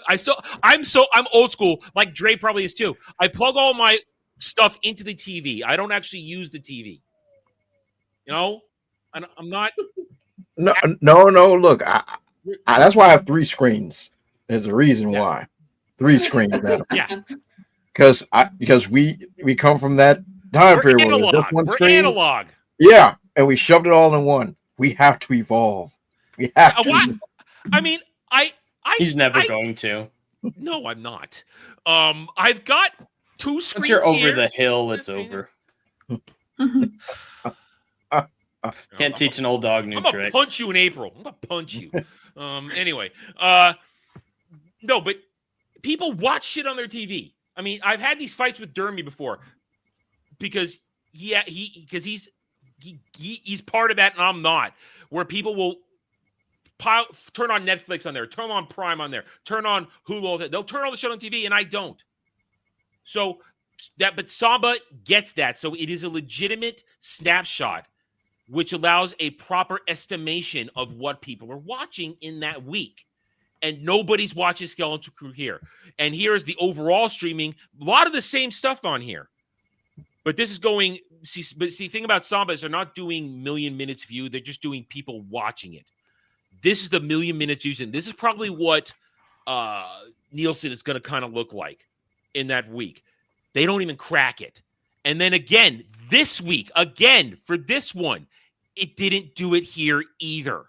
I'm old school, like Dre probably is too. I plug all my stuff into the TV. I don't actually use the TV. You know, I'm not. No. Look, that's why I have 3 screens. There's a reason why. 3 screens. Yeah. Because we come from that time period. Analog. Where just one We're screen. analog. Yeah, and we shoved it all in one. We have to evolve. We have to. I mean, He's never going to. No, I'm not. I've got 2 screens. Once you're over here. the hill, it's over. Can't teach an old dog new I'm gonna tricks. punch you in April. I'm gonna punch you. Anyway, no, but people watch shit on their TV. I mean, I've had these fights with Dermy before because he's part of that and I'm not. Where people will turn on Netflix on there, turn on Prime on there, turn on Hulu. They'll turn all the shit on TV and I don't. So but Samba gets that. So it is a legitimate snapshot, which allows a proper estimation of what people are watching in that week. And nobody's watching Skeleton Crew here. And here's the overall streaming. A lot of the same stuff on here. But this is going... See, thing about Samba is they're not doing million minutes view. They're just doing people watching it. This is the million minutes views. And this is probably what Nielsen is going to kind of look like in that week. They don't even crack it. And then again, this week, for this one, it didn't do it here either.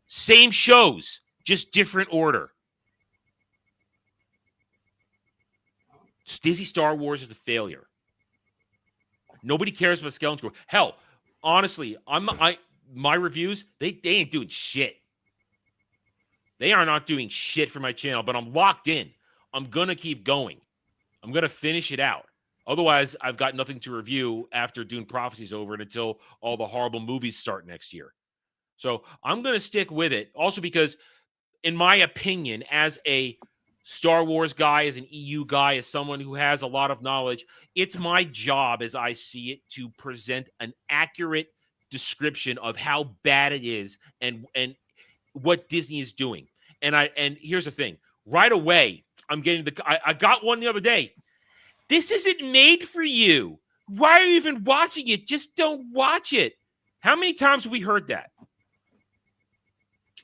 Same shows. Just different order. Disney Star Wars is a failure. Nobody cares about Skeleton Crew. Hell, honestly, my reviews, they ain't doing shit. They are not doing shit for my channel, but I'm locked in. I'm going to keep going. I'm going to finish it out. Otherwise, I've got nothing to review after Dune Prophecy's over and until all the horrible movies start next year. So I'm going to stick with it. Also because, in my opinion, as a Star Wars guy, as an EU guy, as someone who has a lot of knowledge, it's my job, as I see it, to present an accurate description of how bad it is and what Disney is doing. And here's the thing. Right away, I'm getting I got one the other day. This isn't made for you. Why are you even watching it? Just don't watch it. How many times have we heard that?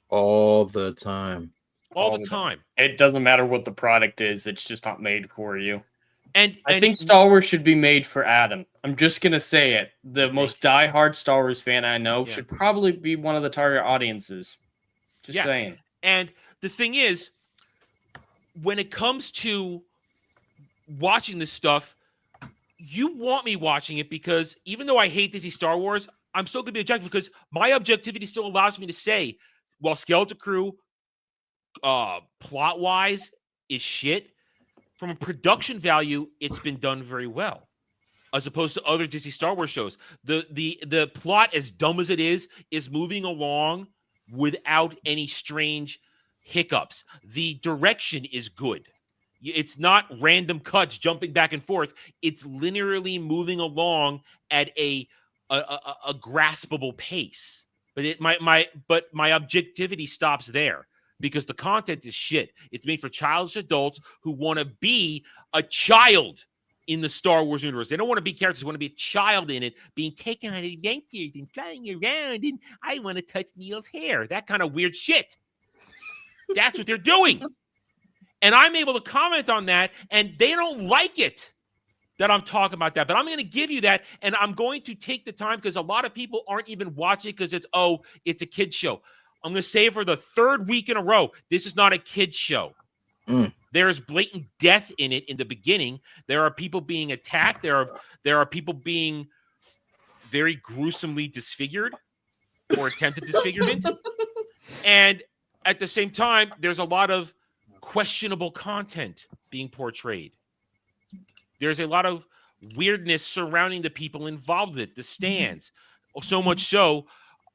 All the time. All the time. It doesn't matter what the product is. It's just not made for you. And I think Star Wars should be made for Adam. I'm just going to say it. The most diehard Star Wars fan I know should probably be one of the target audiences. Just saying. And the thing is, when it comes to watching this stuff, you want me watching it because even though I hate Disney Star Wars, I'm still going to be objective because my objectivity still allows me to say, while Skeleton Crew, plot-wise, is shit, from a production value, it's been done very well, as opposed to other Disney Star Wars shows. The plot, as dumb as it is moving along without any strange hiccups. The direction is good. It's not random cuts jumping back and forth. It's linearly moving along at a graspable pace. But my objectivity stops there because the content is shit. It's made for childish adults who want to be a child in the Star Wars universe. They don't want to be characters. They want to be a child in it, being taken on adventures and flying around, and I want to touch Neil's hair. That kind of weird shit. That's what they're doing. And I'm able to comment on that, and they don't like it. that I'm talking about that. But I'm going to give you that, and I'm going to take the time because a lot of people aren't even watching because it's a kid's show. I'm going to say for the third week in a row, this is not a kid's show. There's blatant death in it in the beginning. There are people being attacked. There are people being very gruesomely disfigured or attempted disfigurement. And at the same time, there's a lot of questionable content being portrayed. There's a lot of weirdness surrounding the people involved with it, the stands. So much so,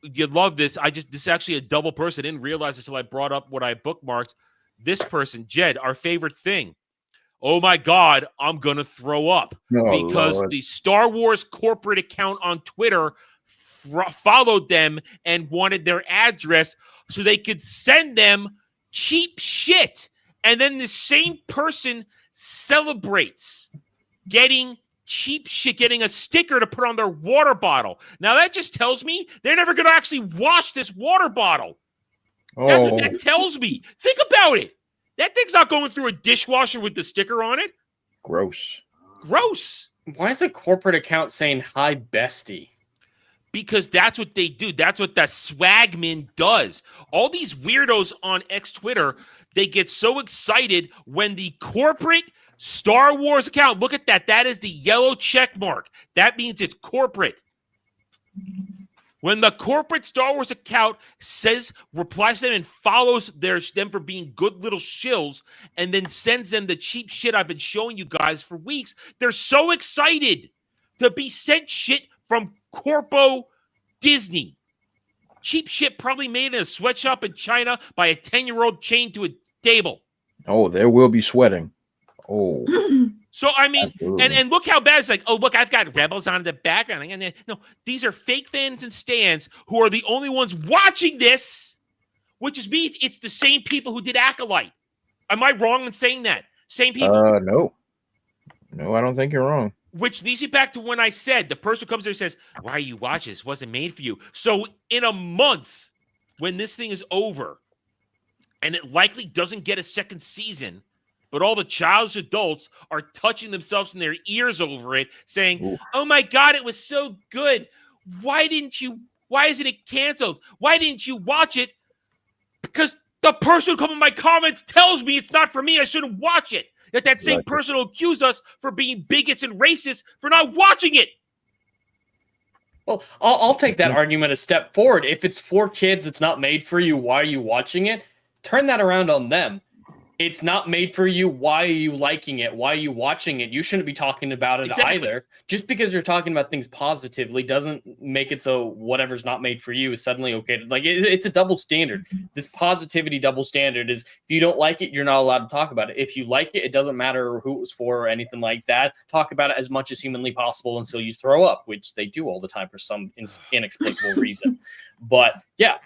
you love this. This is actually a double person. I didn't realize this until I brought up what I bookmarked. This person, Jed, our favorite thing. Oh my God, I'm going to throw up. Because Lord. the Star Wars corporate account on Twitter followed them and wanted their address so they could send them cheap shit. And then the same person celebrates getting cheap shit, getting a sticker to put on their water bottle. Now, that just tells me they're never going to actually wash this water bottle. That's what that tells me. Think about it. That thing's not going through a dishwasher with the sticker on it. Gross. Why is a corporate account saying hi, bestie? Because that's what they do. That's what the swagman does. All these weirdos on X Twitter, they get so excited when the corporate Star Wars account, look at that. That is the yellow check mark. That means it's corporate. When the corporate Star Wars account replies to them and follows them for being good little shills and then sends them the cheap shit I've been showing you guys for weeks, they're so excited to be sent shit from Corpo Disney. Cheap shit probably made in a sweatshop in China by a 10-year-old chained to a table. Oh, there will be sweating. Oh. So, I mean, and look how bad it's like, oh, look, I've got Rebels on the background. And no, these are fake fans and stans who are the only ones watching this, which means it's the same people who did Acolyte. Am I wrong in saying that? Same people? No. No, I don't think you're wrong. Which leads you back to when I said, the person comes there and says, why are you watching this? It wasn't made for you. So in a month, when this thing is over, and it likely doesn't get a second season, but all the childish adults are touching themselves in their ears over it, saying, oh my God, it was so good. Why isn't it canceled? Why didn't you watch it? Because the person who comes in my comments tells me it's not for me. I shouldn't watch it. That same person will accuse us for being bigots and racist for not watching it. Well, I'll take that argument a step forward. If it's for kids, it's not made for you, why are you watching it? Turn that around on them. It's not made for you. Why are you liking it? Why are you watching it? You shouldn't be talking about it either. Just because you're talking about things positively doesn't make it so whatever's not made for you is suddenly okay. Like it's a double standard. This positivity double standard is if you don't like it, you're not allowed to talk about it. If you like it, it doesn't matter who it was for or anything like that. Talk about it as much as humanly possible until you throw up, which they do all the time for some inexplicable reason. But yeah,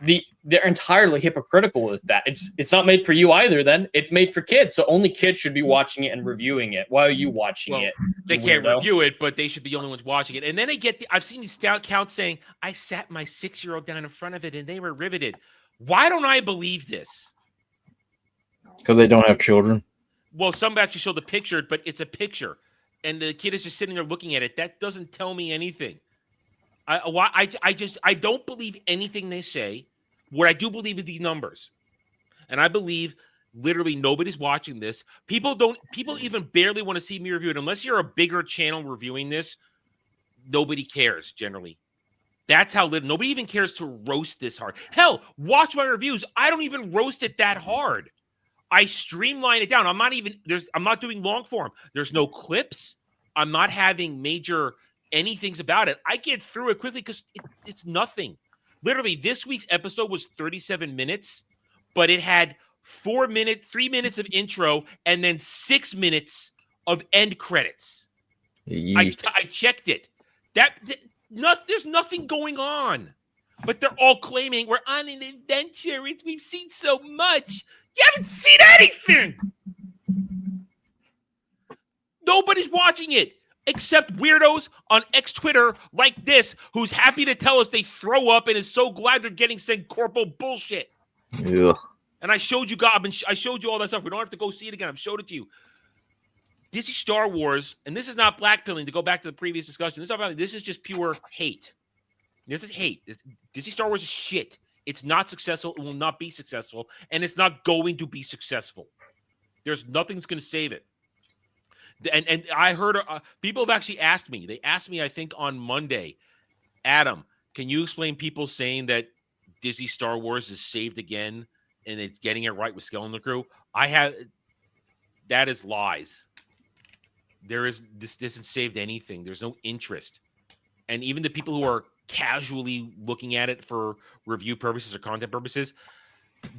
they're entirely hypocritical with that. It's not made for you either. Then it's made for kids, so only kids should be watching it and reviewing it. Why are you watching it? They can't review it, but they should be the only ones watching it. And then I've seen these stout counts saying, I sat my 6-year-old down in front of it and they were riveted. Why don't I believe this? Because they don't have children. Well, some actually show the picture, but it's a picture, and the kid is just sitting there looking at it. That doesn't tell me anything. I don't believe anything they say. What I do believe is these numbers. And I believe literally nobody's watching this. People even barely want to see me review it. Unless you're a bigger channel reviewing this, nobody cares generally. That's how little. Nobody even cares to roast this hard. Hell, watch my reviews. I don't even roast it that hard. I streamline it down. I'm not doing long form. There's no clips. I'm not having major anything's about it. I get through it quickly because it's nothing. Literally, this week's episode was 37 minutes, but it had 3 minutes of intro and then 6 minutes of end credits. I checked it. There's nothing going on, but they're all claiming we're on an adventure. We've seen so much. You haven't seen anything. Nobody's watching it. Except weirdos on X Twitter like this, who's happy to tell us they throw up and is so glad they're getting sent corporal bullshit. Yeah. And I showed you, I showed you all that stuff. We don't have to go see it again. I've showed it to you. Disney Star Wars, and this is not blackpilling to go back to the previous discussion. This is just pure hate. This is hate. Disney Star Wars is shit. It's not successful. It will not be successful, and it's not going to be successful. There's nothing's going to save it. And I heard people have actually asked me. They asked me, I think, on Monday, Adam, can you explain people saying that Disney Star Wars is saved again and it's getting it right with Skeleton and the Crew? That is lies. This isn't saved anything. There's no interest. And even the people who are casually looking at it for review purposes or content purposes,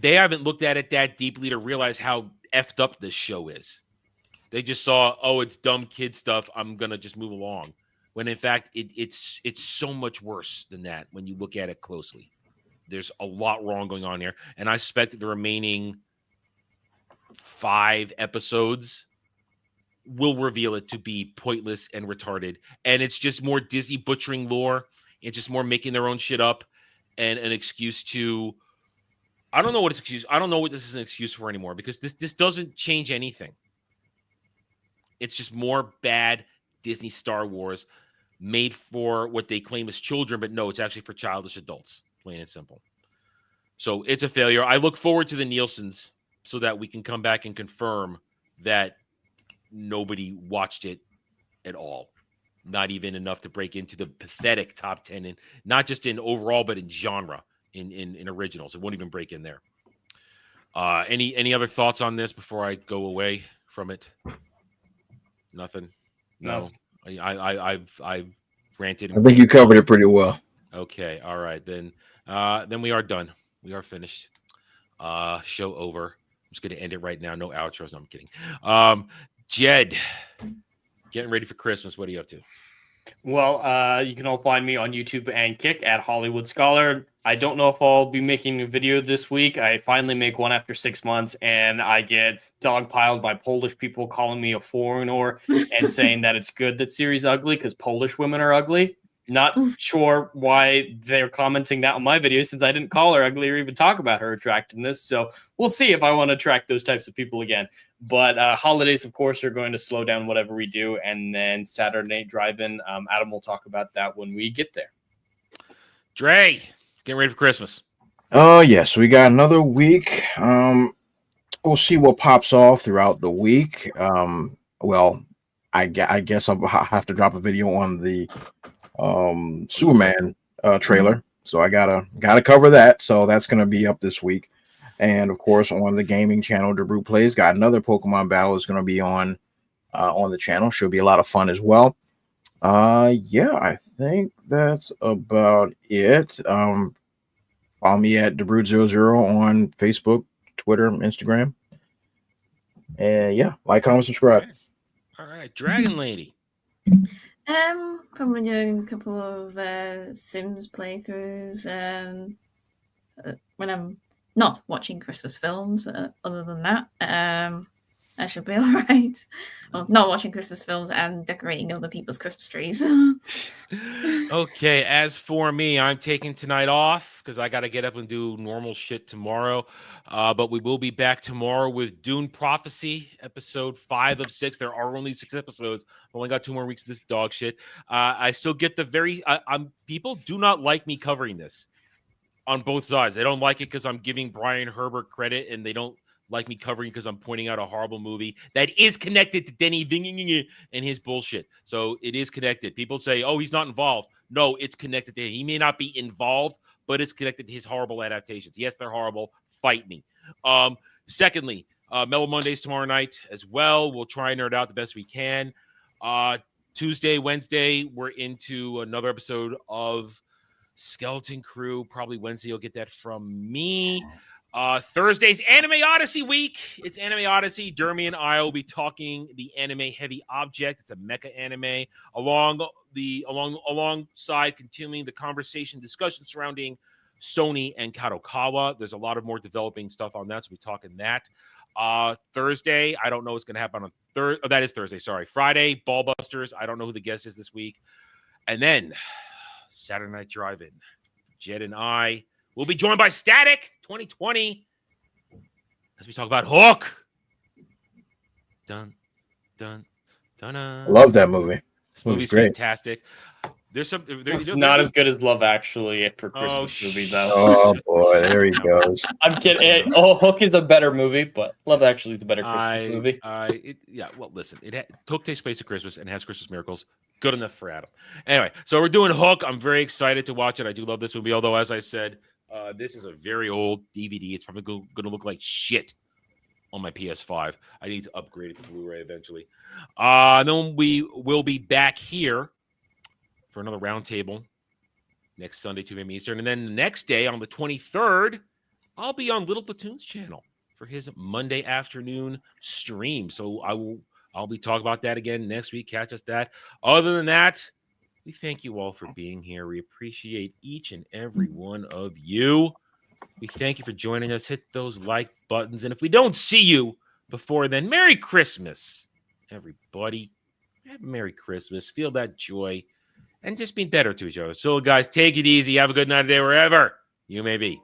they haven't looked at it that deeply to realize how effed up this show is. They just saw, oh, it's dumb kid stuff, I'm going to just move along. When in fact, it's so much worse than that when you look at it closely. There's a lot wrong going on here. And I suspect that the remaining 5 episodes will reveal it to be pointless and retarded. And it's just more Disney butchering lore. It's just more making their own shit up and an excuse to... I don't know what this is an excuse for anymore, because this doesn't change anything. It's just more bad Disney Star Wars made for what they claim is children, but no, it's actually for childish adults, plain and simple. So it's a failure. I look forward to the Nielsen's so that we can come back and confirm that nobody watched it at all. Not even enough to break into the pathetic top 10, and not just in overall, but in genre, in originals. It won't even break in there. Any other thoughts on this before I go away from it? Nothing. No. I've ranted. I think you covered it pretty well. Okay. All right. Then we are done. We are finished. Show over. I'm just going to end it right now. No outros. No, I'm kidding. Jed, getting ready for Christmas. What are you up to? Well, you can all find me on YouTube and Kick at Hollywood Scholar. I don't know if I'll be making a video this week. I finally make one after 6 months, and I get dogpiled by Polish people calling me a foreigner and saying that it's good that Siri's ugly because Polish women are ugly. Not sure why they're commenting that on my video, since I didn't call her ugly or even talk about her attractiveness. So we'll see if I want to attract those types of people again. But holidays, of course, are going to slow down whatever we do. And then Saturday Night Drive-In, Adam will talk about that when we get there. Dre, getting ready for Christmas. Oh, yes. We got another week. We'll see what pops off throughout the week. Well, I guess I'll have to drop a video on the Superman trailer. So I gotta cover that. So that's going to be up this week. And of course, on the gaming channel, DeBrute Plays got another Pokemon battle is going to be on the channel. Should be a lot of fun as well. Yeah, I think that's about it. Follow me at DeBrute00 on Facebook, Twitter, Instagram. And yeah, like, comment, subscribe. Okay. All right, Dragon Lady. Probably doing a couple of Sims playthroughs when I'm not watching Christmas films. Other than that, I should be all right. Well, not watching Christmas films and decorating other people's Christmas trees. Okay, as for me, I'm taking tonight off because I got to get up and do normal shit tomorrow. But we will be back tomorrow with Dune Prophecy, episode 5 of 6. There are only 6 episodes. I've only got 2 more weeks of this dog shit. I still get the people do not like me covering this on both sides. They don't like it because I'm giving Brian Herbert credit, and they don't like me covering because I'm pointing out a horrible movie that is connected to Denny Ving and his bullshit. So it is connected. People say, oh, he's not involved. No, it's connected to him. He may not be involved, but it's connected to his horrible adaptations. Yes, they're horrible. Fight me. Secondly, Mellow Mondays tomorrow night as well. We'll try and nerd out the best we can. Tuesday, Wednesday, we're into another episode of Skeleton Crew. Probably Wednesday, you'll get that from me. Thursday's Anime Odyssey week. It's Anime Odyssey. Dermy and I will be talking the anime Heavy Object. It's a mecha anime alongside continuing the conversation discussion surrounding Sony and Kadokawa. There's a lot of more developing stuff on that, so we're talking that. Thursday, I don't know what's going to happen on that is Thursday, sorry. Friday, Ballbusters. I don't know who the guest is this week. And then Saturday Night Drive-In. Jed and I will be joined by Static 2020 as we talk about Hook. Dun, dun, Ta-da. I love that movie. This movie's great. fantastic. There's some. It's not as good as Love Actually for Christmas movie, though. Oh boy, there he goes. I'm kidding. Hook is a better movie, but Love Actually is the better Christmas movie. Well, listen, Hook takes place at Christmas and has Christmas miracles. Good enough for Adam. Anyway, so we're doing Hook. I'm very excited to watch it. I do love this movie, although, as I said, this is a very old DVD. It's probably going to look like shit on my PS5. I need to upgrade it to Blu-ray eventually. Then we will be back here for another roundtable next Sunday, 2 p.m. Eastern. And then the next day, on the 23rd, I'll be on Little Platoon's channel for his Monday afternoon stream. So I'll be talking about that again next week. Catch us that. Other than that, we thank you all for being here. We appreciate each and every one of you. We thank you for joining us. Hit those like buttons. And if we don't see you before then, Merry Christmas, everybody. Have a Merry Christmas. Feel that joy. And just be better to each other. So, guys, take it easy. Have a good night today, wherever you may be.